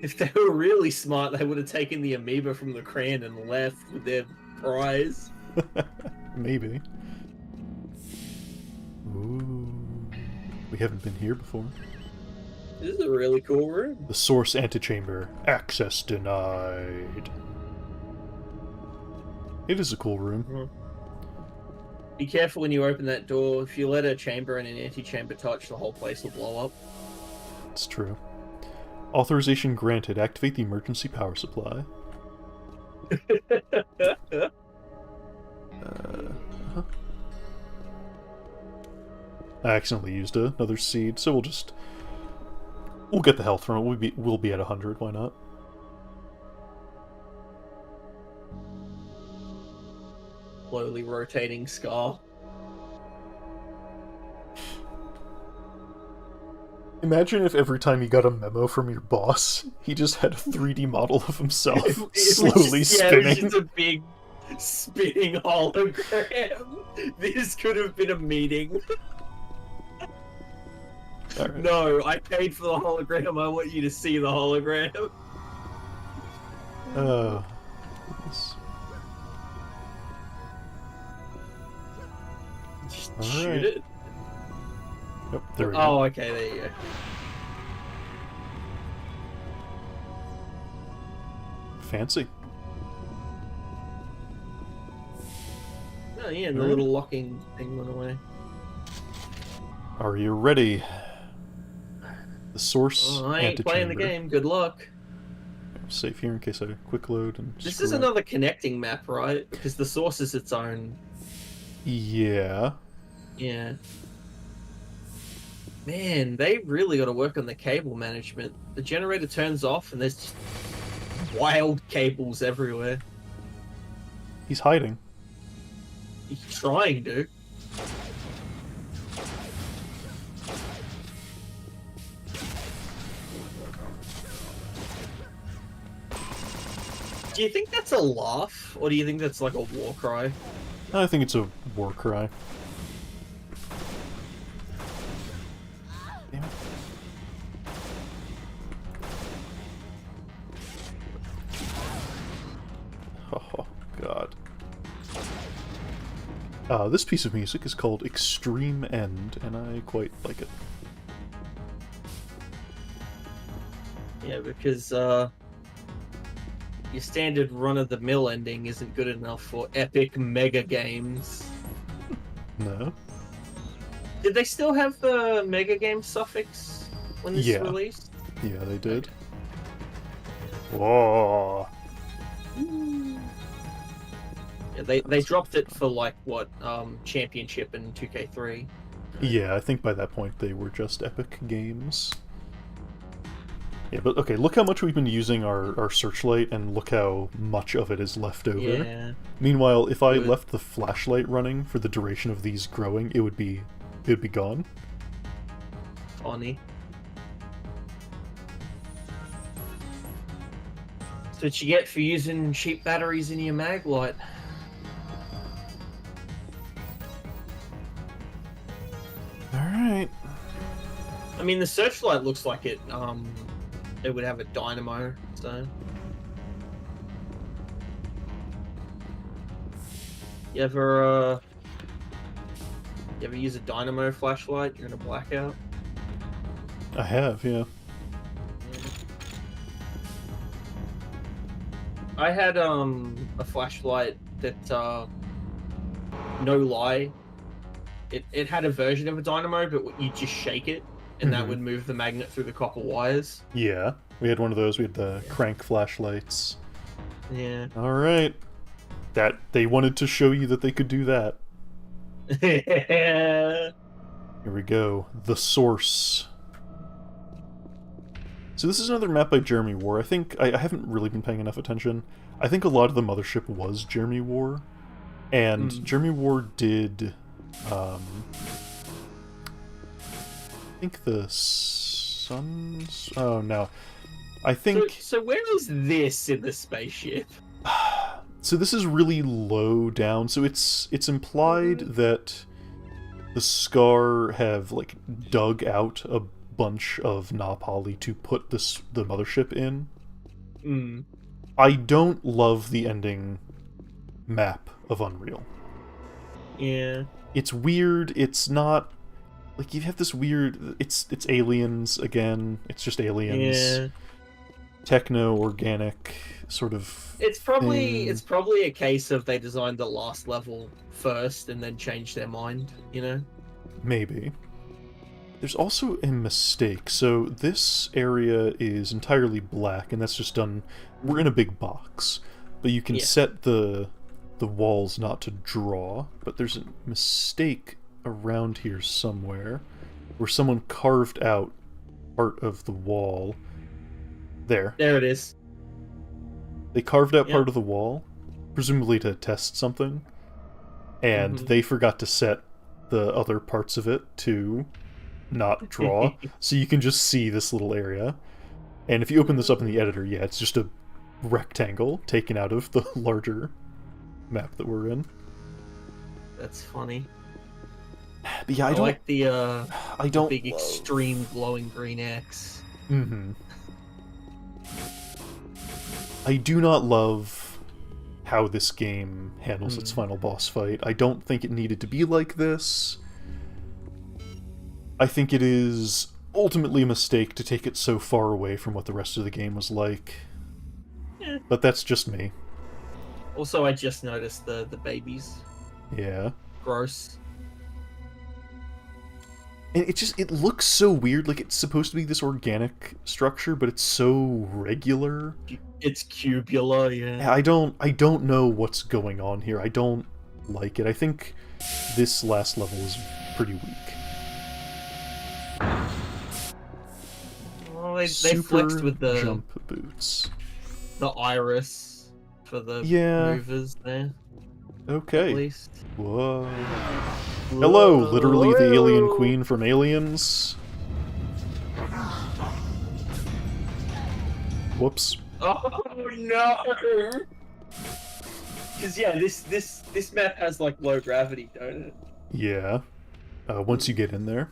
If they were really smart, they would have taken the amoeba from the crane and left with their prize. Maybe. Ooh. We haven't been here before. This is a really cool room. The source antechamber. Access denied. It is a cool room. Be careful when you open that door. If you let a chamber and an antechamber touch, the whole place will blow up. It's true. Authorization granted. Activate the emergency power supply. I accidentally used another seed, so we'll get the health from it. We'll be at 100. Why not? Slowly rotating Scar. Imagine if every time you got a memo from your boss, he just had a 3D model of himself slowly spinning. Yeah, it was just a big spinning hologram. This could have been a meeting. Right. No, I paid for the hologram. I want you to see the hologram. Oh. Just shoot it. Yep, there we go. Oh, okay, there you go. Fancy. Oh, yeah, and the little locking thing went away. Are you ready? The source. I ain't playing the game. Good luck. Save here in case I quick load and. This is another connecting map, right? Because the source is its own. Yeah. Yeah. Man, they really got to work on the cable management. The generator turns off and there's just wild cables everywhere. He's hiding. He's trying to. Do you think that's a laugh, or do you think that's like a war cry? I think it's a war cry. Damn it. Oh, God. This piece of music is called Extreme End, and I quite like it. Yeah, because your standard run-of-the-mill ending isn't good enough for epic mega games. No? Did they still have the mega game suffix when this released? Yeah, they did. Whoa! Yeah, they dropped it for like what Championship in 2K3. Yeah, I think by that point they were just epic games. Yeah, but okay, look how much we've been using our searchlight, and look how much of it is left over. Yeah. Meanwhile, if I left the flashlight running for the duration of these growing, it would be gone. Funny. That's what you get for using cheap batteries in your mag light. Alright. I mean, the searchlight looks like it would have a dynamo, so... You ever use a dynamo flashlight? You're in a blackout? I have, yeah. I had a flashlight that no lie, it had a version of a dynamo, but you just shake it and that would move the magnet through the copper wires. Yeah, we had one of those. We had the crank flashlights. Yeah. All right. That they wanted to show you that they could do that. Here we go. The Source. So this is another map by Jeremy War. I think I haven't really been paying enough attention. I think a lot of the mothership was Jeremy War, and Jeremy War did. I think the Suns. Oh no, I think. So where is this in the spaceship? So this is really low down. So it's implied that the Scar have like dug out a bunch of Na Pali to put the mothership in. I don't love the ending map of Unreal. Yeah. It's weird. It's not like you have this weird. It's aliens again. It's just aliens. Yeah. Techno organic sort of. It's probably a case of they designed the last level first and then changed their mind, you know? Maybe. There's also a mistake. So this area is entirely black, and that's just done. We're in a big box, but you can set the walls not to draw. But there's a mistake around here somewhere, where someone carved out part of the wall. There it is. They carved out part of the wall, presumably to test something, and they forgot to set the other parts of it to not draw, so you can just see this little area. And if you open this up in the editor, yeah, it's just a rectangle taken out of the larger map that we're in. That's funny. But yeah, I don't like the big love... extreme glowing green X. I do not love how this game handles its final boss fight. I don't think it needed to be like this. I think it is ultimately a mistake to take it so far away from what the rest of the game was like. But that's just me. Also, I just noticed the babies. Yeah. Gross. And it looks so weird, like it's supposed to be this organic structure, but it's so regular. It's cubular, yeah. I don't know what's going on here. I don't like it. I think this last level is pretty weak. Well, they flexed with the jump boots. the iris for the Yeah. movers there, at Okay. least. Whoa. Hello, literally the alien Whoa. queen from Aliens. Whoops. Oh no! Because yeah, this map has like low gravity, don't it? Yeah. Once you get in there.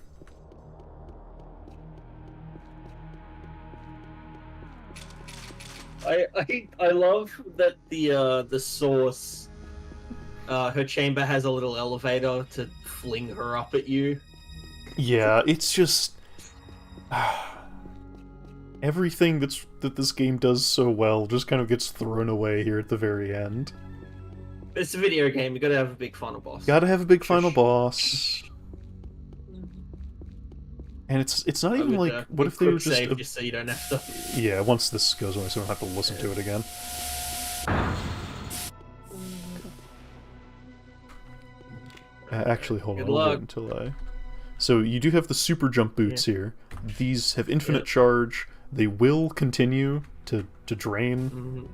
I love that the source, her chamber has a little elevator to fling her up at you. Yeah, it's just everything that this game does so well just kind of gets thrown away here at the very end. It's a video game. You gotta have a big final boss. Gotta have a big final Shush. boss. And it's not I even would, like, what if they were quick just... save just so you don't have to. Yeah, once this goes away, so I don't have to listen to it again. Actually, hold Good on, I'll luck. wait until I... So, you do have the super jump boots here. These have infinite charge. They will continue to drain.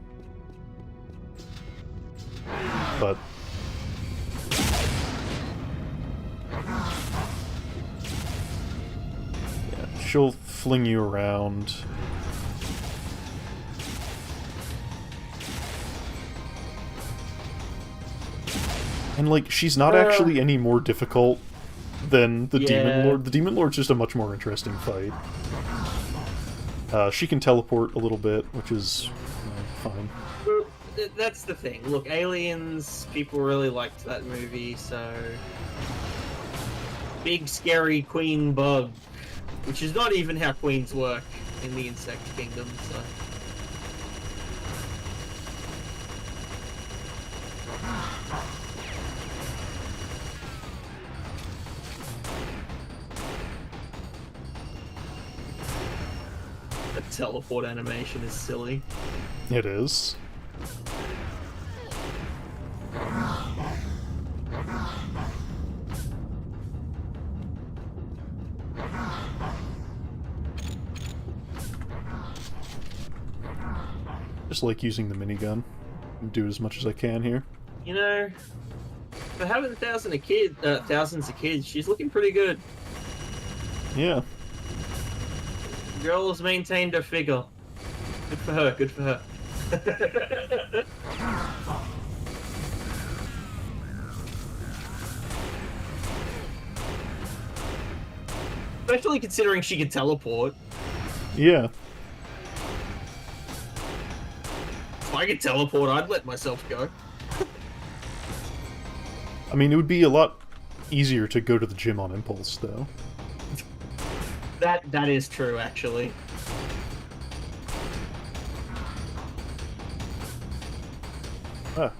But... yeah, she'll fling you around. And, like, she's not actually any more difficult than the Demon Lord. The Demon Lord's just a much more interesting fight. She can teleport a little bit, which is fine. That's the thing. Look, Aliens, people really liked that movie, so... Big scary queen bug, which is not even how queens work in the insect kingdom, so... The teleport animation is silly. It is. Just like using the minigun. Do as much as I can here. You know, for having thousands of kids, she's looking pretty good. Yeah. Girl's maintained her figure. Good for her, good for her. Especially considering she can teleport. Yeah. If I could teleport, I'd let myself go. I mean, it would be a lot easier to go to the gym on impulse, though. That is true, actually. Ah.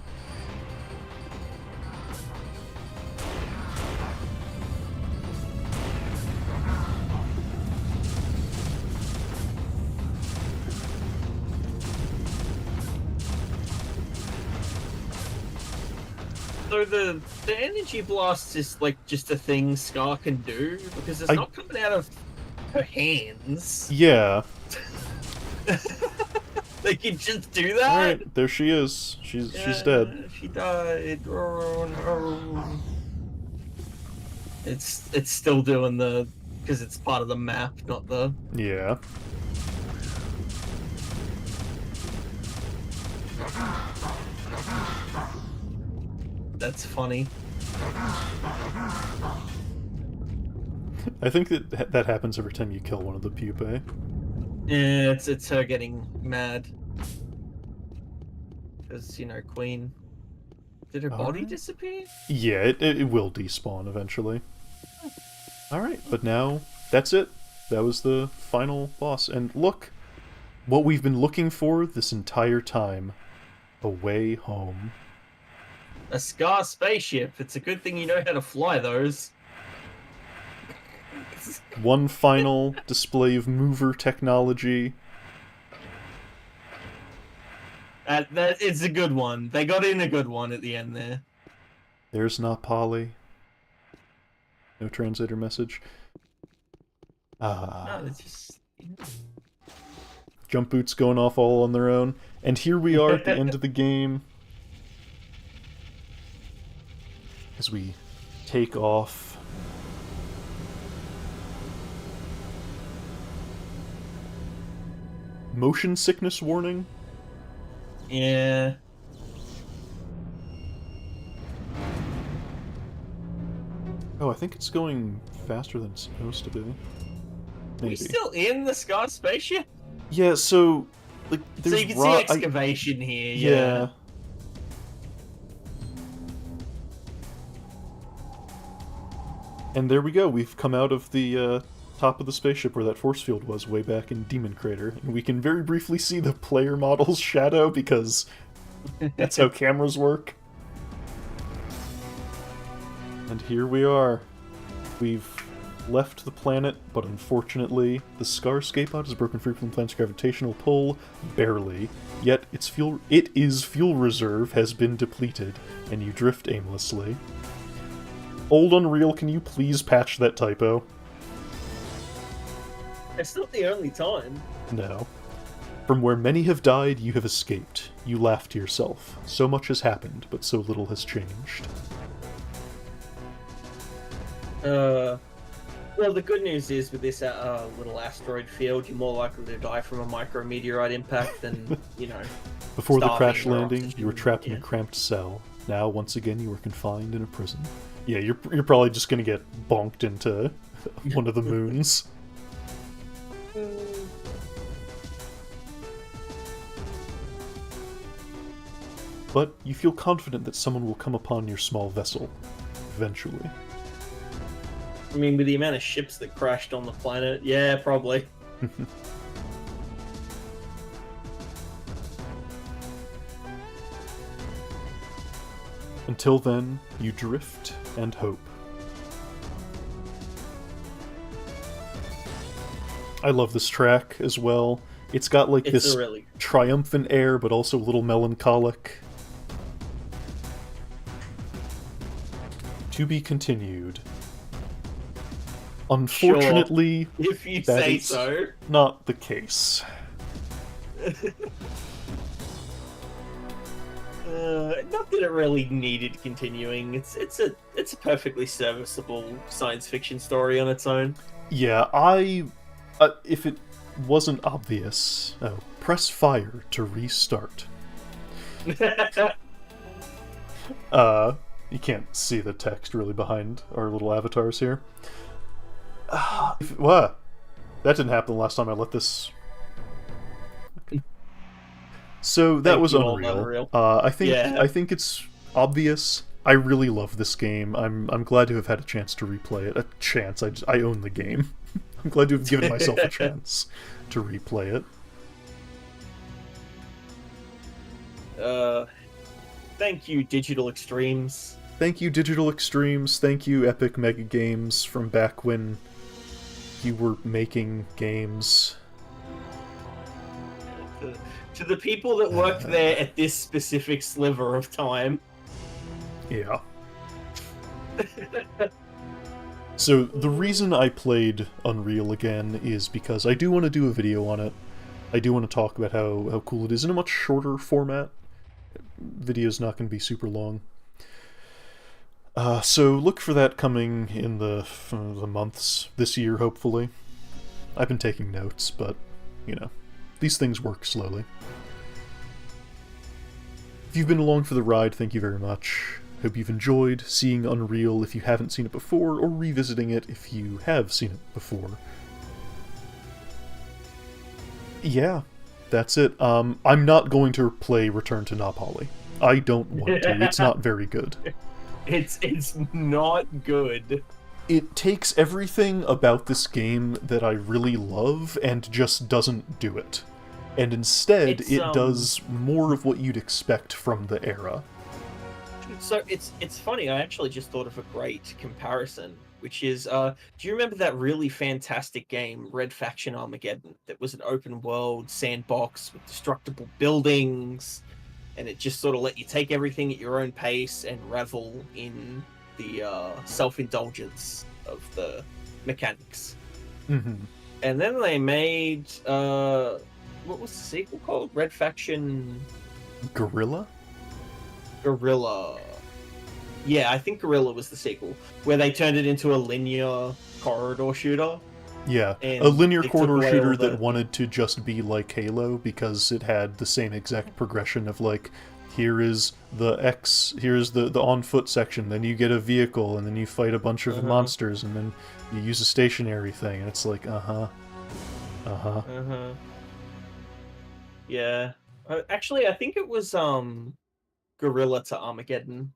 So the energy blast is like just a thing Scar can do because it's not coming out of her hands. Yeah. They can just do that. Alright, there she is. She's dead. She died. Oh no. It's still doing the because it's part of the map, not the. Yeah. That's funny. I think that happens every time you kill one of the pupae. Yeah, it's her getting mad. Because, you know, Queen. Did her body disappear? Yeah, it will despawn eventually. Alright, but now, that's it. That was the final boss. And look, what we've been looking for this entire time. A way home. A Scar spaceship. It's a good thing you know how to fly those. One final display of mover technology. That is a good one. They got in a good one at the end there. There's Na Pali. No translator message. No, it's just... jump boots going off all on their own. And here we are at the end of the game. As we take off. Motion sickness warning? Yeah. Oh, I think it's going faster than it's supposed to be. Maybe. We still in the Scar spaceship? Yeah, so like there's So you can see excavation here. Yeah. And there we go. We've come out of the top of the spaceship where that force field was way back in Demon Crater, and we can very briefly see the player model's shadow because that's how cameras work. And here we are. We've left the planet, but unfortunately, the Scarscape pod has broken free from the planet's gravitational pull, barely. Yet its fuel reserve has been depleted, and you drift aimlessly. Old Unreal, can you please patch that typo? It's not the only time. No. From where many have died, you have escaped. You laugh to yourself. So much has happened, but so little has changed. Well, the good news is with this little asteroid field, you're more likely to die from a micrometeorite impact than, you know. Before the crash starving or landing, oxygen. you were trapped in Yeah. a cramped cell. Now, once again, you are confined in a prison. Yeah, you're probably just gonna get bonked into one of the moons. But you feel confident that someone will come upon your small vessel, eventually. I mean, with the amount of ships that crashed on the planet, yeah, probably. Until then, you drift and hope. I love this track as well. It's got like It's this a really triumphant air, but also a little melancholic. To be continued. Unfortunately, if you that say is so. not the case. Not that it really needed continuing. It's a perfectly serviceable science fiction story on its own. Yeah, if it wasn't obvious, press fire to restart. You can't see the text really behind our little avatars here. What? That didn't happen the last time I let this. Okay. So that Thank was you, Old Unreal. Unreal. I think Yeah. I think it's obvious. I really love this game. I'm glad to have had a chance to replay it. A chance. I own the game. I'm glad to have given myself a chance to replay it. Thank you, Digital Extremes. Thank you, Digital Extremes. Thank you, Epic Mega Games, from back when you were making games. To the people that worked there at this specific sliver of time. Yeah. So, the reason I played Unreal again is because I do want to do a video on it. I do want to talk about how cool it is in a much shorter format. Video's not going to be super long. So look for that coming in the months this year, hopefully. I've been taking notes, but, you know, these things work slowly. If you've been along for the ride, thank you very much. Hope you've enjoyed seeing Unreal if you haven't seen it before, or revisiting it if you have seen it before. Yeah, that's it. I'm not going to play Return to Na Pali. I don't want to. It's not very good. It's not good. It takes everything about this game that I really love and just doesn't do it. And instead, it does more of what you'd expect from the era. So it's funny, I actually just thought of a great comparison, which is, do you remember that really fantastic game, Red Faction Armageddon, that was an open world sandbox with destructible buildings, and it just sort of let you take everything at your own pace and revel in the self-indulgence of the mechanics. Mm-hmm. And then they made what was the sequel called? Red Faction Gorilla? Gorilla. Yeah, I think Gorilla was the sequel, where they turned it into a linear corridor shooter. Yeah, And a linear they took corridor away shooter all the- that wanted to just be like Halo because it had the same exact progression of like, here's the on foot section, then you get a vehicle, and then you fight a bunch of monsters, and then you use a stationary thing, and it's like, Yeah. Actually, I think it was Gorilla to Armageddon.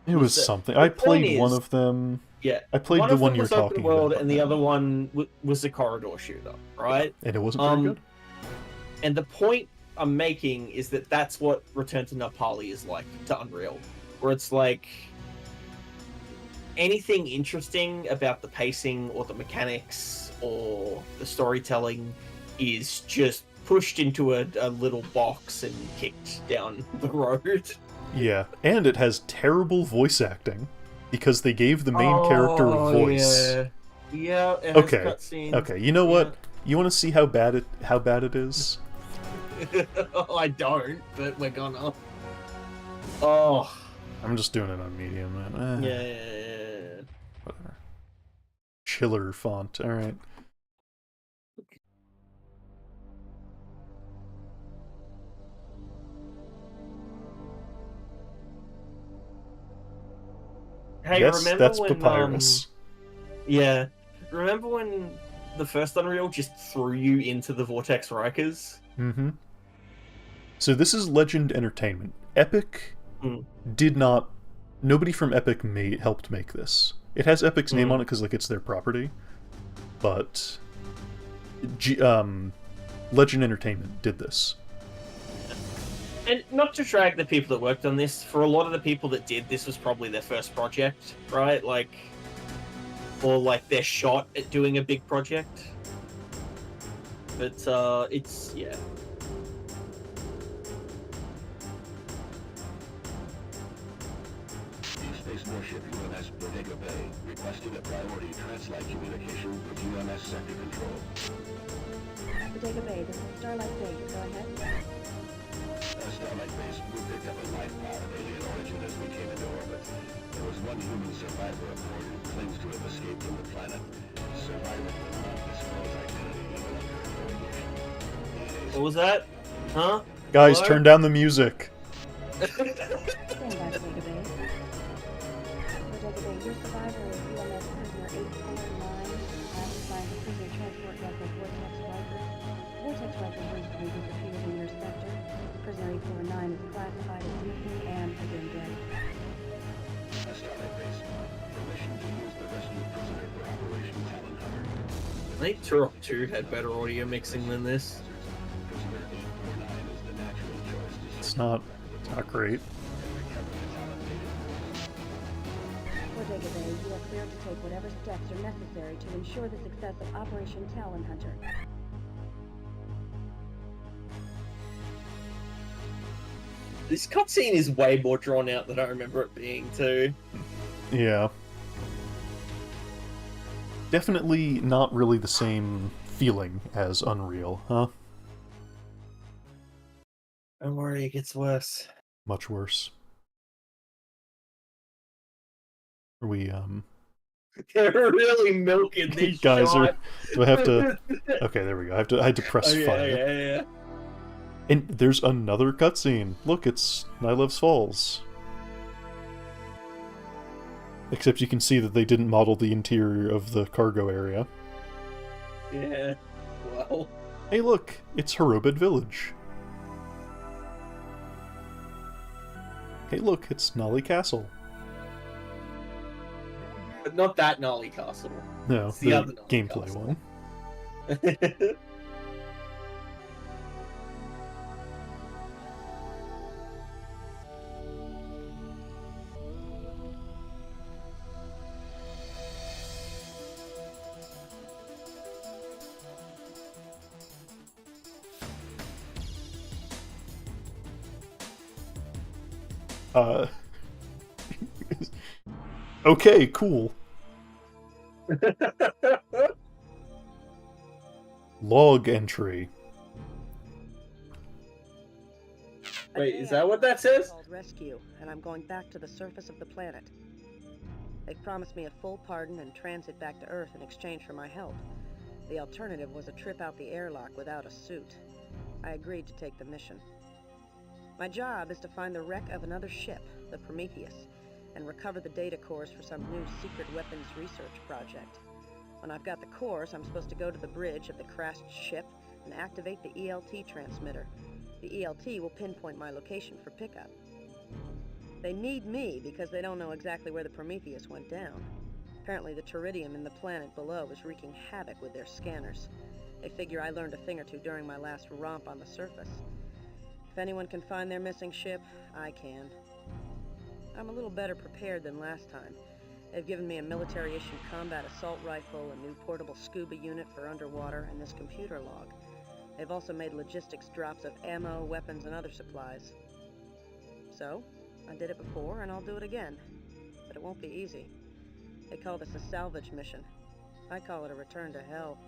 It was something. The I point played one is- of them. Yeah. I played one the of one them you're was open talking world, about, and the other one was a corridor shooter, right? and it wasn't very good. And the point I'm making is that that's what Return to Na Pali is like to Unreal, where it's like anything interesting about the pacing or the mechanics or the storytelling is just pushed into a little box and kicked down the road. Yeah, and it has terrible voice acting because they gave the main character a voice. Yeah, it has Okay. cutscenes. Okay, you know what? You want to see how bad it is? I don't, but we're gonna. Oh. I'm just doing it on medium, man. Yeah. Whatever. Chiller font. All right. Hey, Yes, remember that's when, Papyrus. Yeah. Remember when the first Unreal just threw you into the Vortex Rikers? Mm-hmm. So this is Legend Entertainment. Epic did not... Nobody from Epic helped make this. It has Epic's name on it because, like, it's their property. But... Legend Entertainment did this. And not to drag the people that worked on this, for a lot of the people that did, this was probably their first project, right? Like... Or, like, their shot at doing a big project. But, it's... yeah. Space warship UMS Bodega Bay requesting a priority translite communication with UMS sector control. Bodega Bay, this is Starlight Base. Go ahead. Starlight Base, we picked up a life pod of alien origin as we came into orbit. There was one human survivor aboard who claims to have escaped from the planet. Survivor will not disclose identity even under interrogation. What was that? Huh? Guys, What? turn down the music. Stand by, Bodega Bay. Bodega Bay, your survivor is UMS Prisoner 849, classified as prisoner transport vessel Vortex Riker. Vortex Riker recently disappeared in your sector. Prisoner 849 is classified as missing and has been dead. Starlight Base, permission to use the rescued prisoner for Operation Talon Hunter. I think Turok 2 had better audio mixing than this. Prisoner 849 is the natural choice to It's not great. Bodega Bay, you are cleared to take whatever steps are necessary to ensure the success of Operation Talon Hunter. This cutscene is way more drawn out than I remember it being, too. Yeah. Definitely not really the same feeling as Unreal, huh? Don't worry, it gets worse. Much worse. Are we, They're really milking this Guys, shot. do I have to... Okay, there we go. I had to press Oh, fire. yeah. And there's another cutscene. Look, it's Nylav's Falls. Except you can see that they didn't model the interior of the cargo area. Yeah. Well. Hey look, it's Harobid Village. Hey look, it's Nolly Castle. But not that Nolly Castle. No, It's the other Nolly gameplay Castle. one. Okay, cool. Log entry. Wait, is that what that says? Called rescue, and I'm going back to the surface of the planet. They've promised me a full pardon and transit back to Earth in exchange for my help. The alternative was a trip out the airlock without a suit. I agreed to take the mission. My job is to find the wreck of another ship, the Prometheus, and recover the data cores for some new secret weapons research project. When I've got the cores, I'm supposed to go to the bridge of the crashed ship and activate the ELT transmitter. The ELT will pinpoint my location for pickup. They need me because they don't know exactly where the Prometheus went down. Apparently the Teridium in the planet below is wreaking havoc with their scanners. They figure I learned a thing or two during my last romp on the surface. If anyone can find their missing ship, I can. I'm a little better prepared than last time. They've given me a military-issued combat assault rifle, a new portable scuba unit for underwater, and this computer log. They've also made logistics drops of ammo, weapons, and other supplies. So, I did it before, and I'll do it again. But it won't be easy. They call this a salvage mission. I call it a return to hell.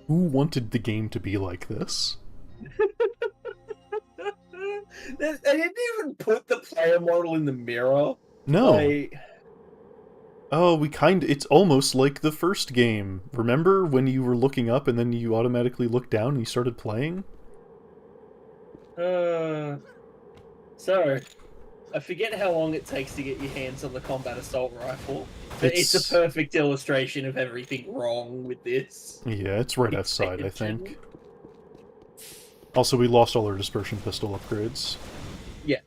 Who wanted the game to be like this? They didn't even put the player model in the mirror. No. Like... Oh, it's almost like the first game. Remember when you were looking up and then you automatically looked down and you started playing? So, I forget how long it takes to get your hands on the combat assault rifle. But it's a perfect illustration of everything wrong with this. Yeah, it's right outside, I think. Also, we lost all our dispersion pistol upgrades. Yeah.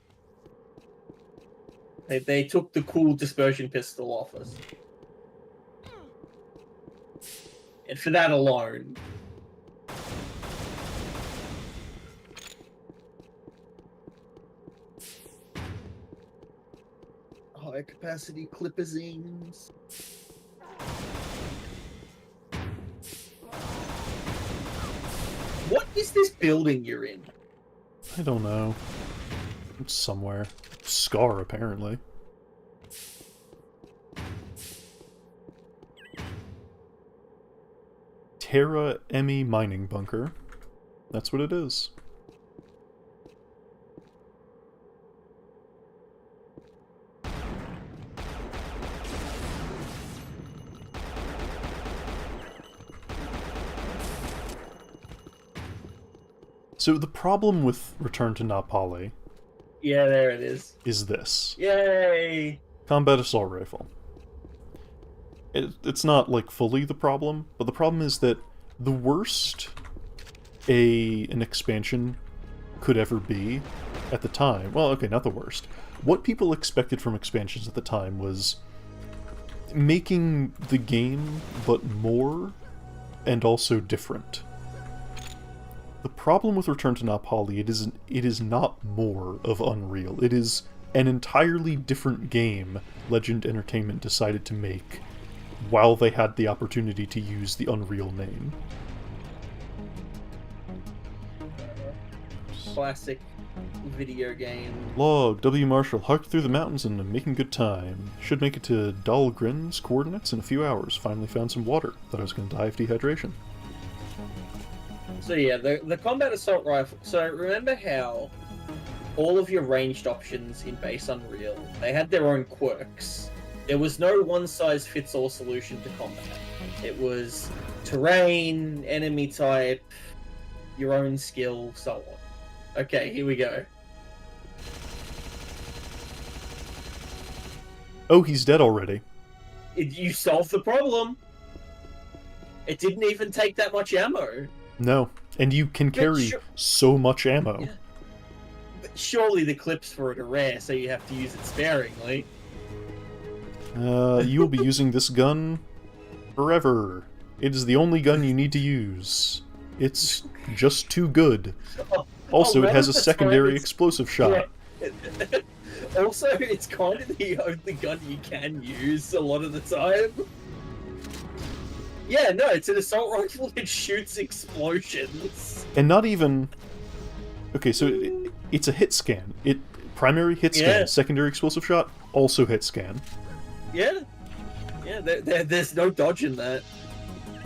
They took the cool dispersion pistol off us. And for that alone... high capacity clipazines. What is this building you're in? I don't know. It's somewhere. Scar, apparently. Terra Emmy mining bunker. That's what it is. So the problem with Return to Na Pali... Yeah, there it is. ...is this. Yay! Combat assault rifle. It's not, like, fully the problem, but the problem is that the worst an expansion could ever be at the time... Well, okay, not the worst. What people expected from expansions at the time was making the game, but more, and also different. The problem with Return to Na Pali, it is not more of Unreal. It is an entirely different game Legend Entertainment decided to make while they had the opportunity to use the Unreal name. Classic video game. Log, W. Marshall, harked through the mountains and making good time. Should make it to Dahlgren's coordinates in a few hours. Finally found some water. Thought I was going to die of dehydration. So yeah, the combat assault rifle. So remember how all of your ranged options in base Unreal, they had their own quirks. There was no one-size-fits-all solution to combat. It was terrain, enemy type, your own skill, so on. Okay, here we go. Oh, he's dead already. You solved the problem. It didn't even take that much ammo. No, and you can carry so much ammo. Yeah. But surely the clips for it are rare, so you have to use it sparingly. You will be using this gun forever. It is the only gun you need to use. It's just too good. Also, it has a secondary explosive shot. Yeah. Also, it's kind of the only gun you can use a lot of the time. Yeah, no, it's an assault rifle that shoots explosions. And not even... Okay, so it's a hit scan. Primary hit scan, secondary explosive shot, also hit scan. Yeah. Yeah, there's no dodging that.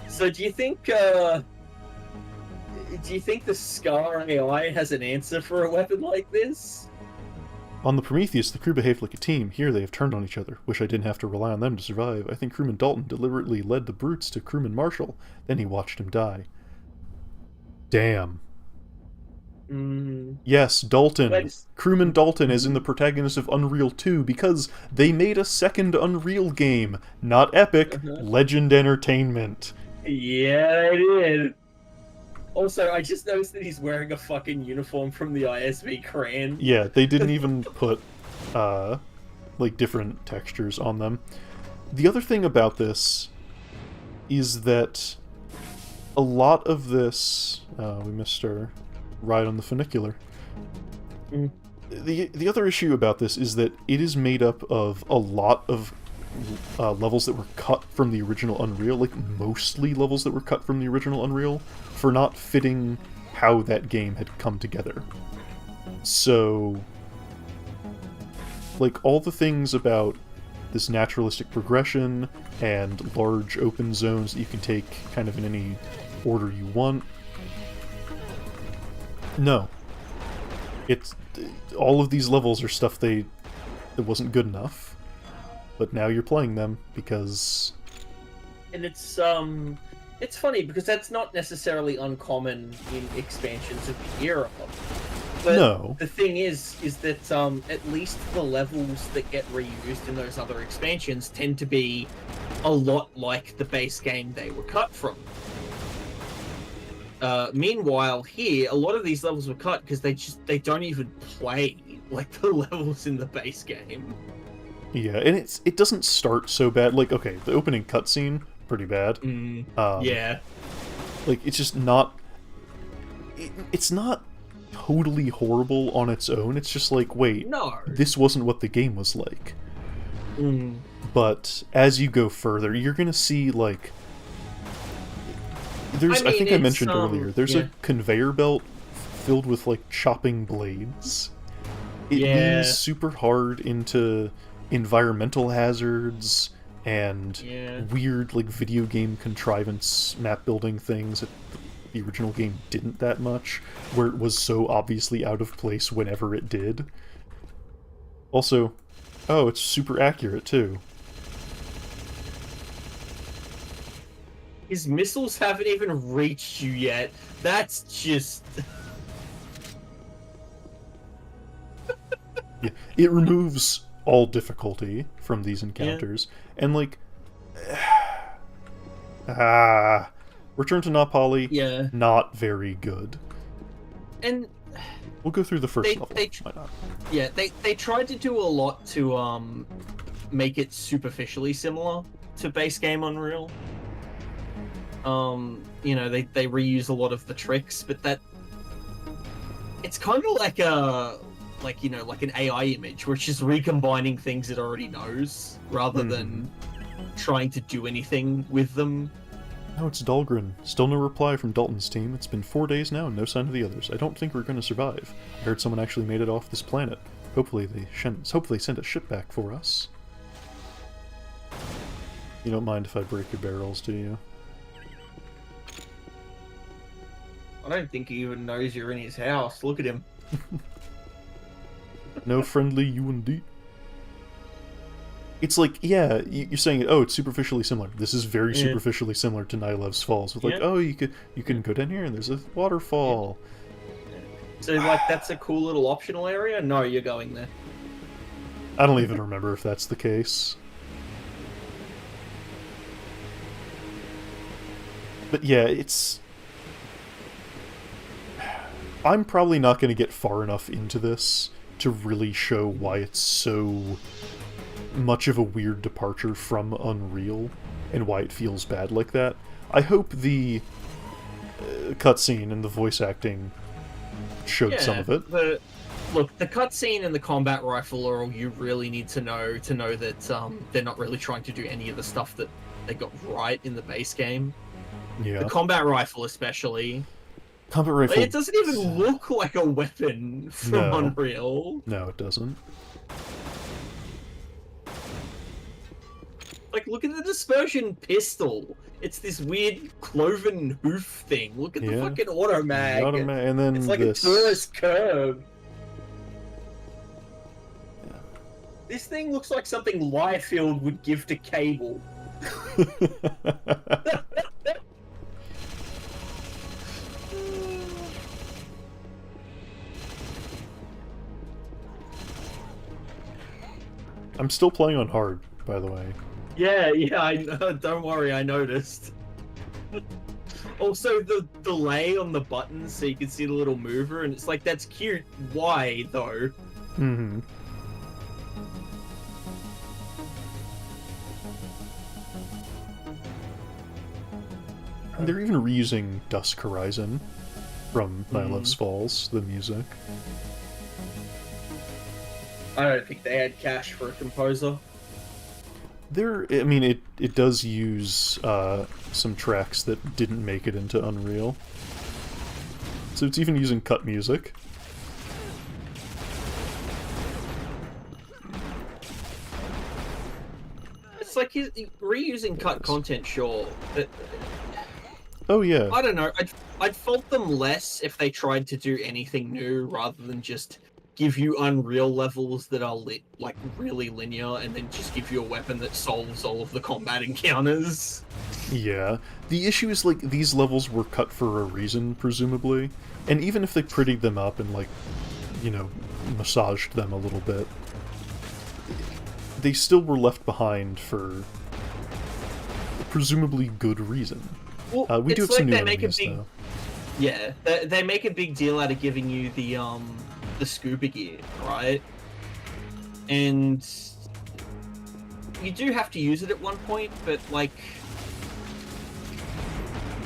So do you think, Do you think the Scar AI has an answer for a weapon like this? On the Prometheus, the crew behaved like a team. Here they have turned on each other. Wish I didn't have to rely on them to survive. I think crewman Dalton deliberately led the brutes to crewman Marshall. Then he watched him die. Damn. Yes, Dalton. Crewman Dalton is in the protagonist of Unreal 2 because they made a second Unreal game. Not Epic, Legend Entertainment. Yeah, they did. Also, I just noticed that he's wearing a fucking uniform from the ISV Cran. Yeah, they didn't even put, like, different textures on them. The other thing about this is that a lot of this... we missed our ride on the funicular. The other issue about this is that it is made up of a lot of levels that were cut from the original Unreal, like mostly levels that were cut from the original Unreal, for not fitting how that game had come together. So, like, all the things about this naturalistic progression and large open zones that you can take kind of in any order you want. No. It's... all of these levels are stuff that wasn't good enough. But now you're playing them because... And it's funny because that's not necessarily uncommon in expansions of the era. But no. The thing is that at least the levels that get reused in those other expansions tend to be a lot like the base game they were cut from. Meanwhile, here, a lot of these levels were cut because they don't even play like the levels in the base game. Yeah, and it doesn't start so bad. Like, okay, the opening cutscene, pretty bad. Yeah. Like, it's just not... it's not totally horrible on its own. It's just like, wait, no, this wasn't what the game was like. But as you go further, you're gonna see, like... there's, I think I mentioned earlier, there's a conveyor belt filled with, like, chopping blades. It leans super hard into environmental hazards and weird, like, video game contrivance map building things that the original game didn't that much, where it was so obviously out of place whenever it did. Also, oh, it's super accurate, too. His missiles haven't even reached you yet. That's just... Yeah, it removes all difficulty from these encounters, and, like... Return to Na Pali, not very good. And... we'll go through the first level. Why not? Yeah, they tried to do a lot to, make it superficially similar to base game Unreal. You know, they reuse a lot of the tricks, but that... it's kind of like a... like, you know, like an AI image, where it's just recombining things it already knows, rather than trying to do anything with them. No, it's Dahlgren. Still no reply from Dalton's team. It's been 4 days now and no sign of the others. I don't think we're going to survive. I heard someone actually made it off this planet. Hopefully they send a ship back for us. You don't mind if I break your barrels, do you? I don't think he even knows you're in his house. Look at him. No friendly U&D. It's like, yeah, you're saying, oh, it's superficially similar. This is very superficially similar to Nilev's Falls. With like, oh, you can go down here and there's a waterfall. So, like, that's a cool little optional area? No, you're going there. I don't even remember if that's the case. But yeah, it's... I'm probably not going to get far enough into this to really show why it's so much of a weird departure from Unreal and why it feels bad like that. I hope the cutscene and the voice acting showed some of it. Look, the cutscene and the combat rifle are all you really need to know that they're not really trying to do any of the stuff that they got right in the base game. Yeah. The combat rifle especially. Combat rifle... like, it doesn't even look like a weapon from Unreal. No, it doesn't. Like, look at the dispersion pistol. It's this weird cloven hoof thing. Look at the Yeah. fucking automag. And then It's like this. a tourist curve. Yeah. This thing looks like something Liefeld would give to Cable. I'm still playing on hard, by the way. Yeah, I know. Don't worry, I noticed. Also, the delay on the buttons so you can see the little mover, and it's like, that's cute. Why, though? Mm-hmm. And they're even reusing Dusk Horizon from Nyla's Falls, the music. I don't think they had cash for a composer. I mean, it does use some tracks that didn't make it into Unreal. So it's even using cut music. It's like he's reusing cut content, sure. But Oh yeah. I don't know. I'd fault them less if they tried to do anything new rather than just give you Unreal levels that are like really linear, and then just give you a weapon that solves all of the combat encounters. Yeah. The issue is, like, these levels were cut for a reason, presumably. And even if they prettied them up and, like, you know, massaged them a little bit, they still were left behind for presumably good reason. Well, We do have it's some like new they make a enemies, big, though. yeah, they make a big deal out of giving you the scuba gear, right? And you do have to use it at one point, but, like,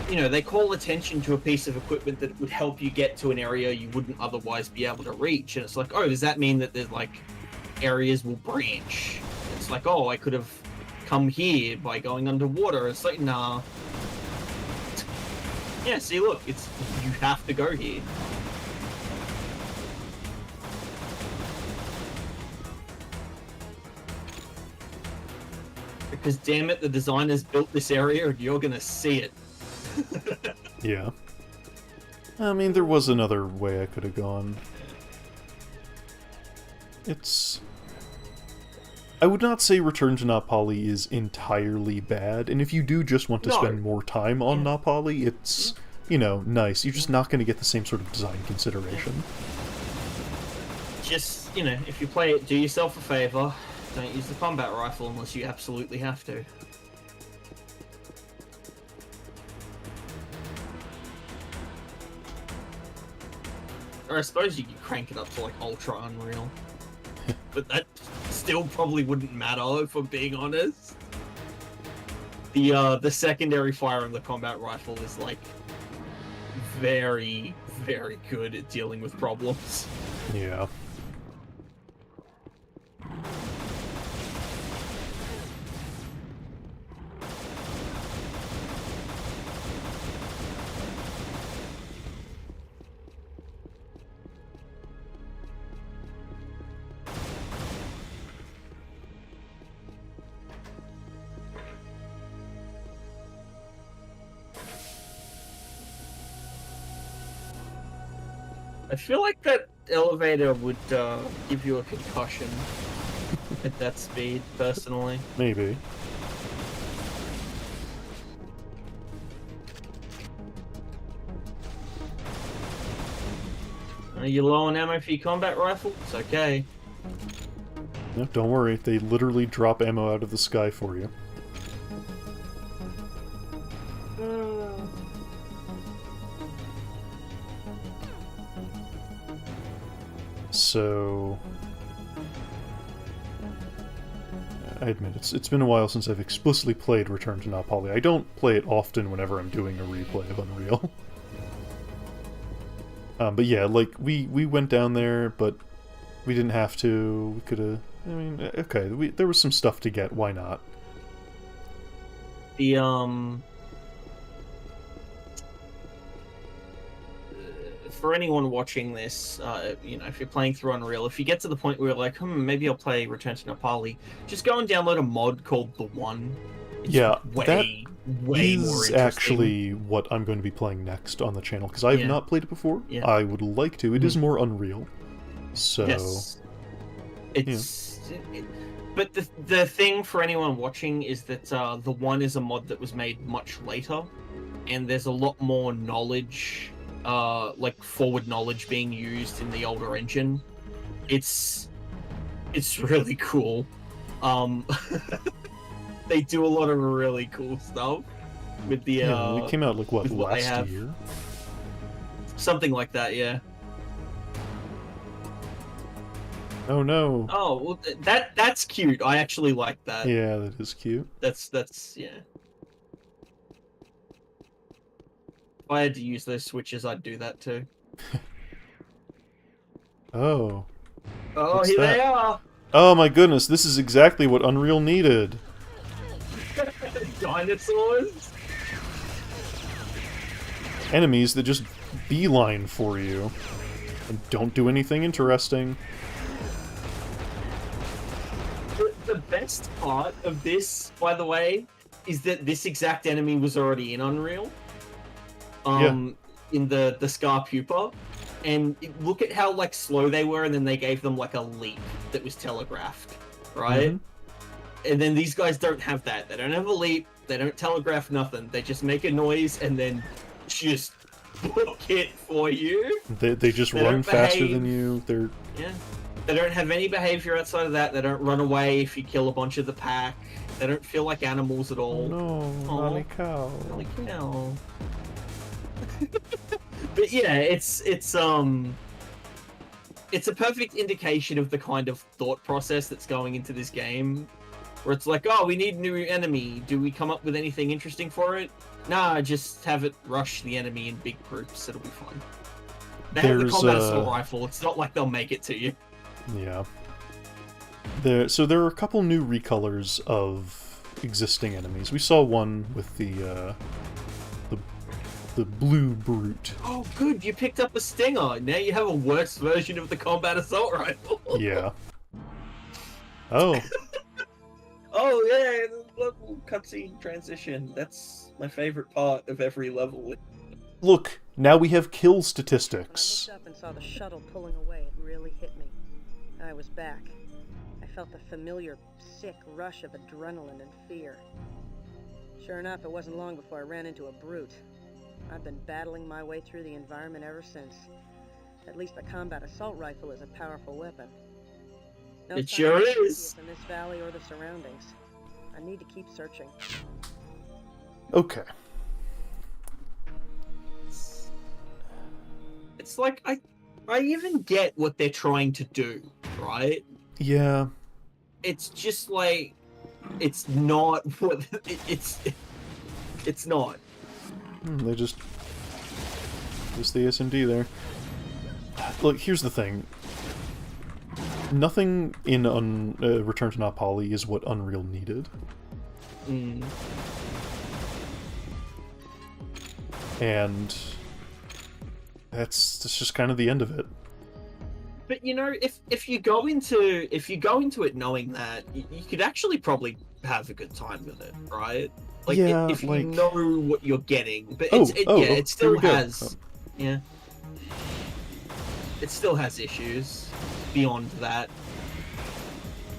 you know, they call attention to a piece of equipment that would help you get to an area you wouldn't otherwise be able to reach, and it's like, oh, does that mean that there's, like, areas will branch? It's like, oh, I could have come here by going underwater. It's like, nah. Yeah, see, look, it's, you have to go here. Because, damn it, the designers built this area and you're gonna see it. Yeah. I mean, there was another way I could have gone. It's... I would not say Return to Na Pali is entirely bad, and if you do just want to No. spend more time on Na Pali, it's, you know, nice. You're just not going to get the same sort of design consideration. Just, you know, if you play it, do yourself a favor. Don't use the combat rifle unless you absolutely have to. Or I suppose you could crank it up to, like, Ultra Unreal. But that still probably wouldn't matter, if I'm being honest. The secondary fire of the combat rifle is, like, very, very good at dealing with problems. Yeah. I feel like that elevator would give you a concussion at that speed, personally. Maybe. Are you low on ammo for your combat rifle? It's okay. No, don't worry, they literally drop ammo out of the sky for you. So... I admit, it's been a while since I've explicitly played Return to Na Pali. I don't play it often whenever I'm doing a replay of Unreal. But yeah, like, we went down there, but we didn't have to. We could've... I mean, okay, there was some stuff to get, why not? for anyone watching this, you know, if you're playing through Unreal, if you get to the point where you're like, maybe I'll play Return to Na Pali, just go and download a mod called The One. It's Yeah, way that more is interesting. actually what I'm going to be playing next on the channel, because I have Yeah. not played it before. Yeah. I would like to. It is more Unreal. So, Yes. It's but the thing for anyone watching is that The One is a mod that was made much later, and there's a lot more knowledge, like forward knowledge being used in the older engine. It's really cool. They do a lot of really cool stuff with the yeah, it came out like what with what they last have. year. Something like that, yeah. Oh no. Oh, well, that's cute. I actually like that. Yeah, that is cute. That's yeah. If I had to use those switches, I'd do that too. Oh. Oh, What's here that? they are! Oh my goodness, this is exactly what Unreal needed. Dinosaurs! Enemies that just beeline for you and don't do anything interesting. The best part of this, by the way, is that this exact enemy was already in Unreal. In the Scar Pupa. And look at how, like, slow they were, and then they gave them, like, a leap that was telegraphed, right? And then these guys don't have that. They don't have a leap, they don't telegraph nothing. They just make a noise and then just book it for you. They just They run don't faster behave. than you. They're Yeah. They don't have any behavior outside of that. They don't run away if you kill a bunch of the pack. They don't feel like animals at all. no, Aw. Nani cow. Holy cow. But yeah, it's a perfect indication of the kind of thought process that's going into this game, where it's like, oh, we need a new enemy. Do we come up with anything interesting for it? Nah, just have it rush the enemy in big groups. It'll be fun. They have the There's, combat assault rifle. It's not like they'll make it to you. Yeah. So there are a couple new recolors of existing enemies. We saw one with the blue brute. Oh, good. You picked up a stinger. Now you have a worse version of the combat assault rifle. Yeah. Oh, Oh yeah, the little cutscene transition. That's my favorite part of every level. look, now we have kill When I statistics. looked up and saw the shuttle pulling away, it really hit me. I was back. I felt the familiar, sick rush of adrenaline and fear. Sure enough, it wasn't long before I ran into a brute. I've been battling my way through the environment ever since. At least the combat assault rifle is a powerful weapon. No It sign sure of is. Prometheus in this valley or the surroundings. I need to keep searching. Okay. It's like I even get what they're trying to do, right? Yeah. It's just like it's not what it's not. They just the SMD there. Look, here's the thing. Nothing in Return to Na Pali is what Unreal needed. Mm. And that's just kind of the end of it. But you know, if you go into it knowing that, you could actually probably have a good time with it, right? Like Yeah, if like- you know what you're getting, but Oh, it here still we go. has, yeah, it still has issues beyond that.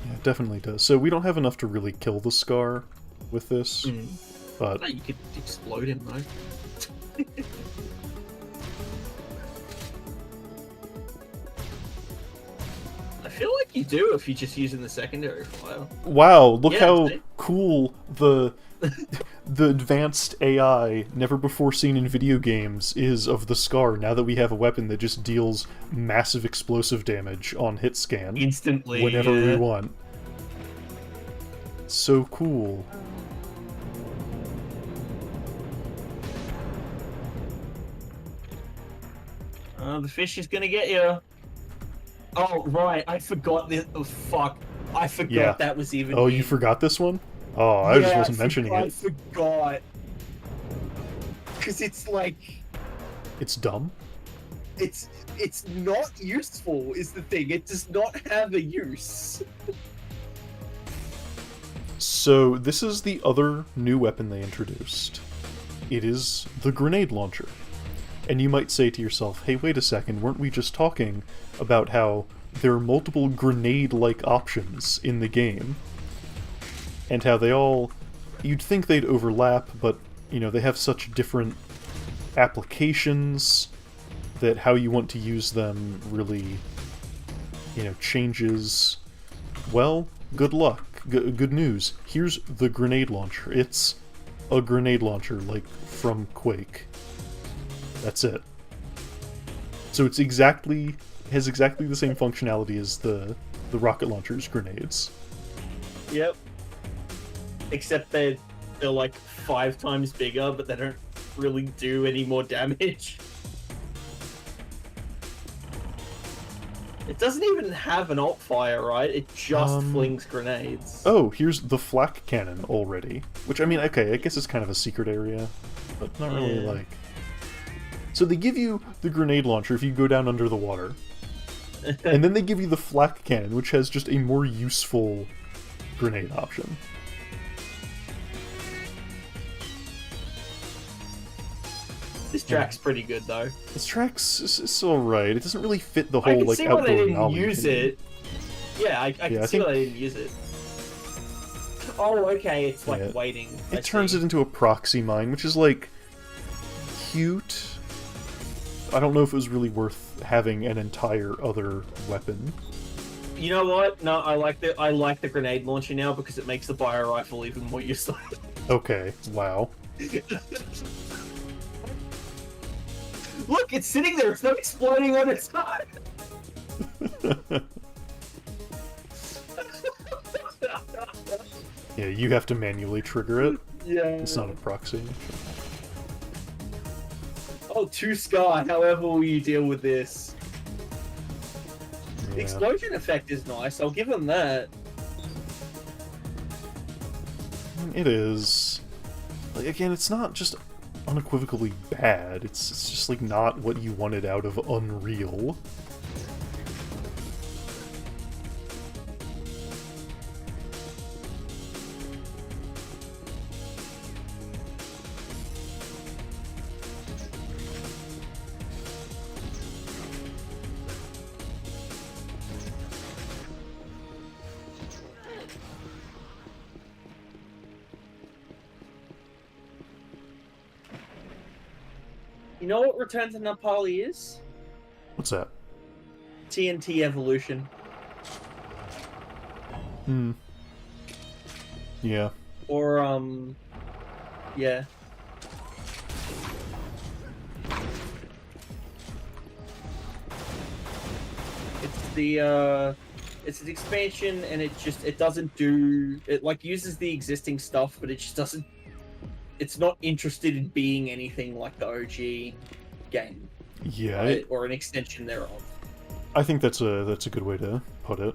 Yeah, it definitely does. So we don't have enough to really kill the Scar with this, Mm. but No, you could explode him though. I feel like you do if you're just using the secondary file. wow, look Yeah, how see? cool the advanced AI never before seen in video games is of the Scar now that we have a weapon that just deals massive explosive damage on hit scan Instantly, whenever we yeah. want. So cool. The fish is gonna get you. Oh right, I forgot this. Oh fuck, I forgot Yeah. that was even. Oh, in. you forgot this one? Oh, I just Yeah, wasn't mentioning I it. forgot. Because it's like It's dumb. it's not useful is the thing. It does not have a use. So this is the other new weapon they introduced. It is the grenade launcher. And you might say to yourself, hey, wait a second, weren't we just talking about how there are multiple grenade-like options in the game? And how they all... You'd think they'd overlap, but, you know, they have such different applications that how you want to use them really, you know, changes. Well, good luck. Good news. Here's the grenade launcher. It's a grenade launcher, like, from Quake. That's it. So it's has exactly the same functionality as the rocket launcher's grenades. Yep. Except they're like 5 times bigger, but they don't really do any more damage. It doesn't even have an alt fire, right? It just flings grenades. Oh, here's the flak cannon already. Which, I mean, okay, I guess it's kind of a secret area, but not really like... So they give you the grenade launcher if you go down under the water. And then they give you the flak cannon, which has just a more useful grenade option. This track's pretty good, though. This track's it's alright. It doesn't really fit the I whole, can like, see why outdoor they didn't knowledge use thing. it. Yeah, I can see why they didn't use it. Oh, okay, it's like waiting. It turns it into a proxy mine, which is, like, cute. I don't know if it was really worth having an entire other weapon. You know what? No, I like the grenade launcher now because it makes the bio rifle even more useless. Okay, wow. Look, it's sitting there. It's not exploding on its side. Yeah, you have to manually trigger it. Yeah. It's not a proxy. Oh, 2 Sky, however will you deal with this? Yeah. The explosion effect is nice, I'll give them that. It is. Like, again, it's not just unequivocally bad, it's just, like, not what you wanted out of Unreal. You know what Return to Na Pali is? What's that? TNT Evolution. Yeah. Or, yeah. It's an expansion, and it doesn't do... It, like, uses the existing stuff, but it just doesn't... It's not interested in being anything like the OG game. Yeah. Right? Or an extension thereof. I think that's a good way to put it.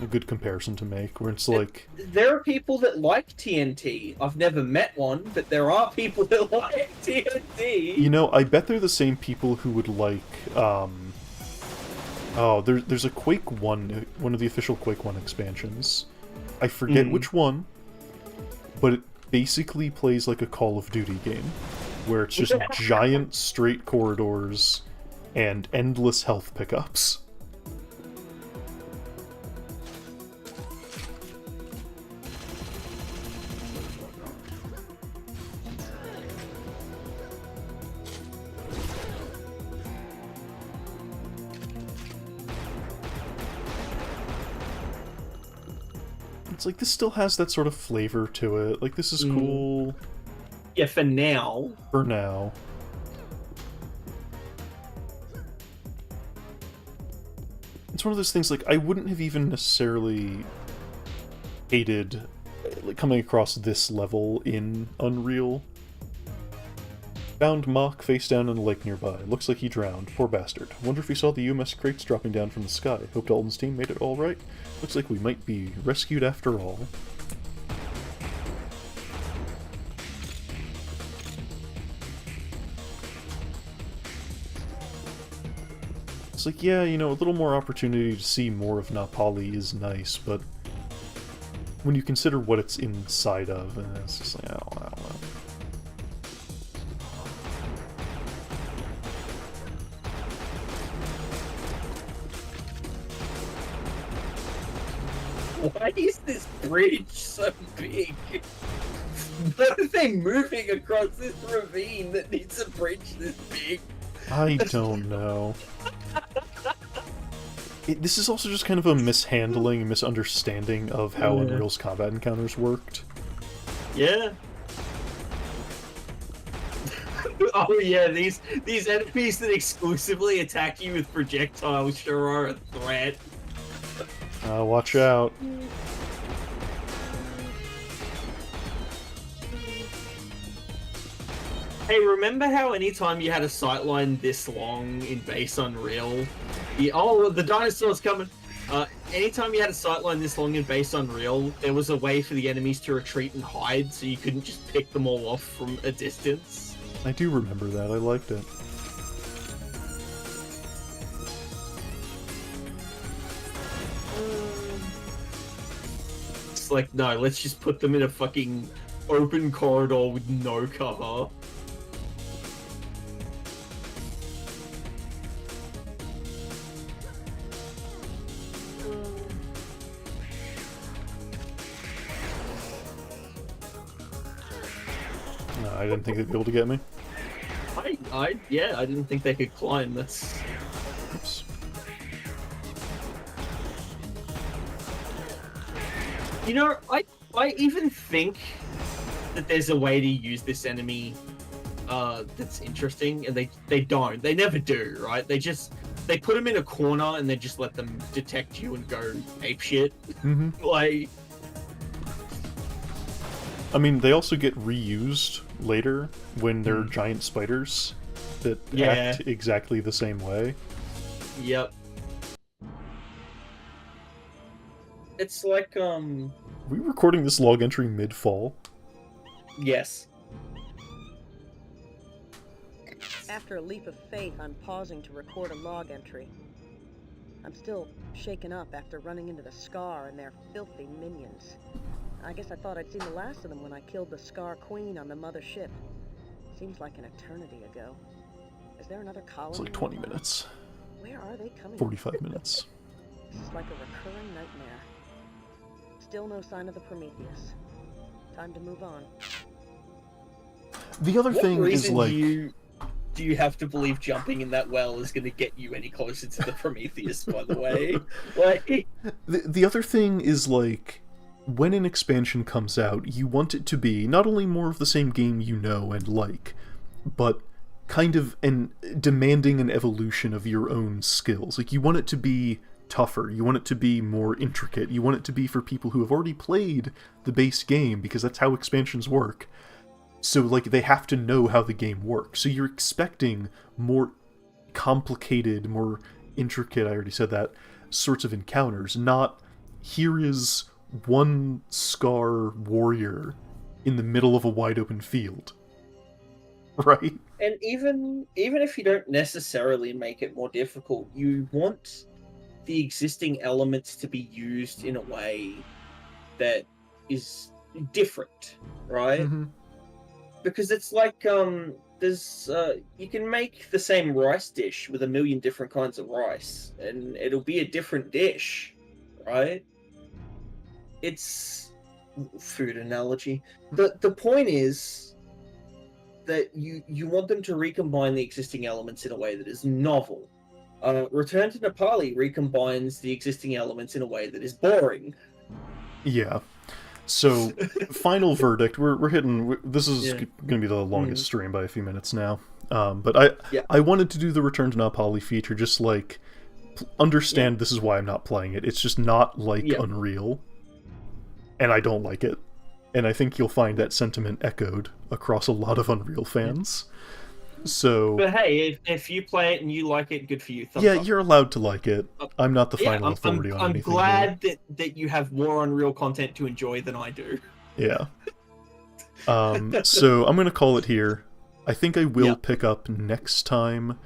A good comparison to make, where it's like... There are people that like TNT. I've never met one, but there are people that like TNT. You know, I bet they're the same people who would like, Oh, there's a Quake 1, one of the official Quake 1 expansions. I forget which one, but it basically plays like a Call of Duty game, where it's just giant straight corridors and endless health pickups. It's like, this still has that sort of flavor to it. Like, this is cool. Yeah, for now. For now. It's one of those things, like, I wouldn't have even necessarily hated, like, coming across this level in Unreal. Found Mock face down in a lake nearby. Looks like he drowned. Poor bastard. Wonder if he saw the UMS crates dropping down from the sky. Hope Dalton's team made it all right. Looks like we might be rescued after all. It's like, yeah, you know, a little more opportunity to see more of Na Pali is nice, but when you consider what it's inside of, it's just like, I don't know. Why is this bridge so big? Why are they moving across this ravine that needs a bridge this big? I don't know. This is also just kind of a mishandling, misunderstanding of how Unreal's combat encounters worked. Yeah. Oh yeah, these enemies that exclusively attack you with projectiles sure are a threat. Watch out. Hey, remember how anytime you had a sightline this long in base Unreal, oh, the dinosaur's coming. Anytime you had a sightline this long in base Unreal, there was a way for the enemies to retreat and hide, so you couldn't just pick them all off from a distance. I do remember that. I liked it. It's like, no, let's just put them in a fucking open corridor with no cover. No, I didn't think they'd be able to get me. Yeah, I didn't think they could climb. That's... Oops. You know, I even think that there's a way to use this enemy that's interesting, and they don't. They never do, right? They put them in a corner and they just let them detect you and go apeshit. Mm-hmm. Like... I mean, they also get reused later when they're giant spiders that act exactly the same way. Yep. It's like, Are we recording this log entry mid-fall? Yes. After a leap of faith, I'm pausing to record a log entry. I'm still shaken up after running into the Scar and their filthy minions. I guess I thought I'd seen the last of them when I killed the Scar Queen on the mother ship. Seems like an eternity ago. Is there another colony? It's like 20 minutes. Where are they coming 45 from? minutes. This is like a recurring nightmare. Still no sign of the Prometheus. Time to move on. The other thing is like... Do you have to believe jumping in that well is going to get you any closer to the Prometheus, by the way? Like... The other thing is like... When an expansion comes out, you want it to be not only more of the same game you know and like, but kind of demanding an evolution of your own skills. Like, you want it to be tougher, you want it to be more intricate, you want it to be for people who have already played the base game, because that's how expansions work. So, like, they have to know how the game works. So you're expecting more complicated, more intricate, I already said that, sorts of encounters, not, here is one Scar warrior in the middle of a wide open field. Right? And even if you don't necessarily make it more difficult, you want the existing elements to be used in a way that is different, right? Mm-hmm. Because it's like there's you can make the same rice dish with a million different kinds of rice, and it'll be a different dish, right? It's food analogy. The point is that you want them to recombine the existing elements in a way that is novel. Return to Na Pali recombines the existing elements in a way that is boring. Yeah. So, final verdict. We're hitting. This is going to be the longest stream by a few minutes now. But I wanted to do the Return to Na Pali feature, just like understand this is why I'm not playing it. It's just not like Unreal, and I don't like it. And I think you'll find that sentiment echoed across a lot of Unreal fans. So, but hey, if you play it and you like it, good for you. Thumbs up. You're allowed to like it. I'm not the final authority on anything. I'm glad that you have more Unreal content to enjoy than I do. Yeah. So I'm gonna call it here. I think I will pick up next time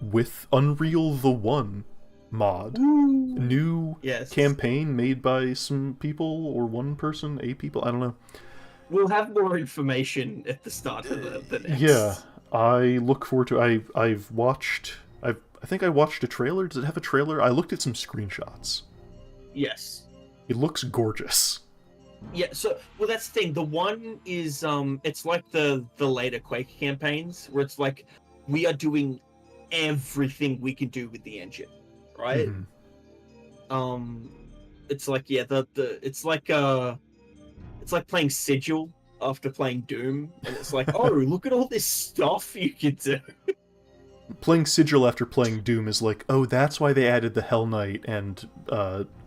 with Unreal the 1 mod. New Yes. campaign made by some people, or one person, a people, I don't know. We'll have more information at the start of the next. Yeah, I look forward to. I think I watched a trailer. Does it have a trailer? I looked at some screenshots. Yes. It looks gorgeous. Yeah, so well that's the thing. The one is it's like the later Quake campaigns where it's like we are doing everything we can do with the engine, right? It's like it's like playing Sigil after playing Doom, and it's like, oh, look at all this stuff you can do. Playing Sigil after playing Doom is like, oh, that's why they added the Hell Knight and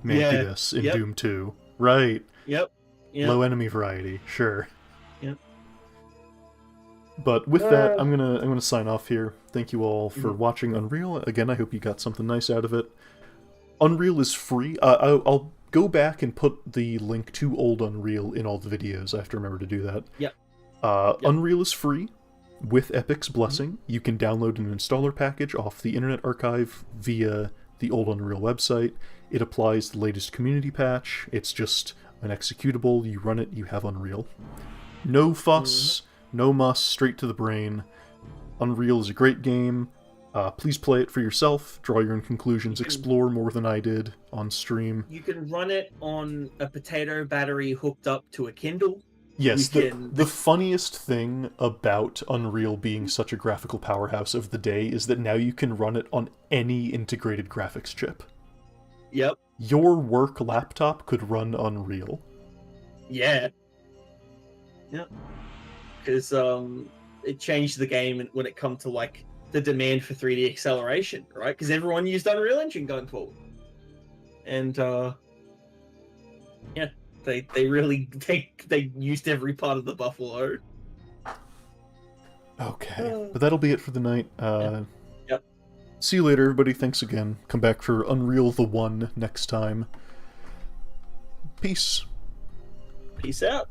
Mantius in Doom 2. Right. Yep. Low enemy variety, sure. Yep. But with that, I'm gonna sign off here. Thank you all for watching Unreal. Again, I hope you got something nice out of it. Unreal is free. I'll go back and put the link to old Unreal in all the videos. I have to remember to do that. Yep. Unreal is free. With Epic's blessing, you can download an installer package off the Internet Archive via the old Unreal website. It applies the latest community patch. It's just an executable. You run it, you have Unreal. No fuss, no muss, straight to the brain. Unreal is a great game. Please play it for yourself, draw your own conclusions, explore more than I did on stream. You can run it on a potato battery hooked up to a Kindle. Yes, the funniest thing about Unreal being such a graphical powerhouse of the day is that now you can run it on any integrated graphics chip. Yep. Your work laptop could run Unreal. Yeah. Yep. Because it changed the game when it come to like the demand for 3D acceleration, right? Because everyone used Unreal Engine going forward, and yeah. They really they used every part of the buffalo. Okay, but that'll be it for the night. Yep. See you later, everybody. Thanks again. Come back for Unreal the 1 next time. Peace. Peace out.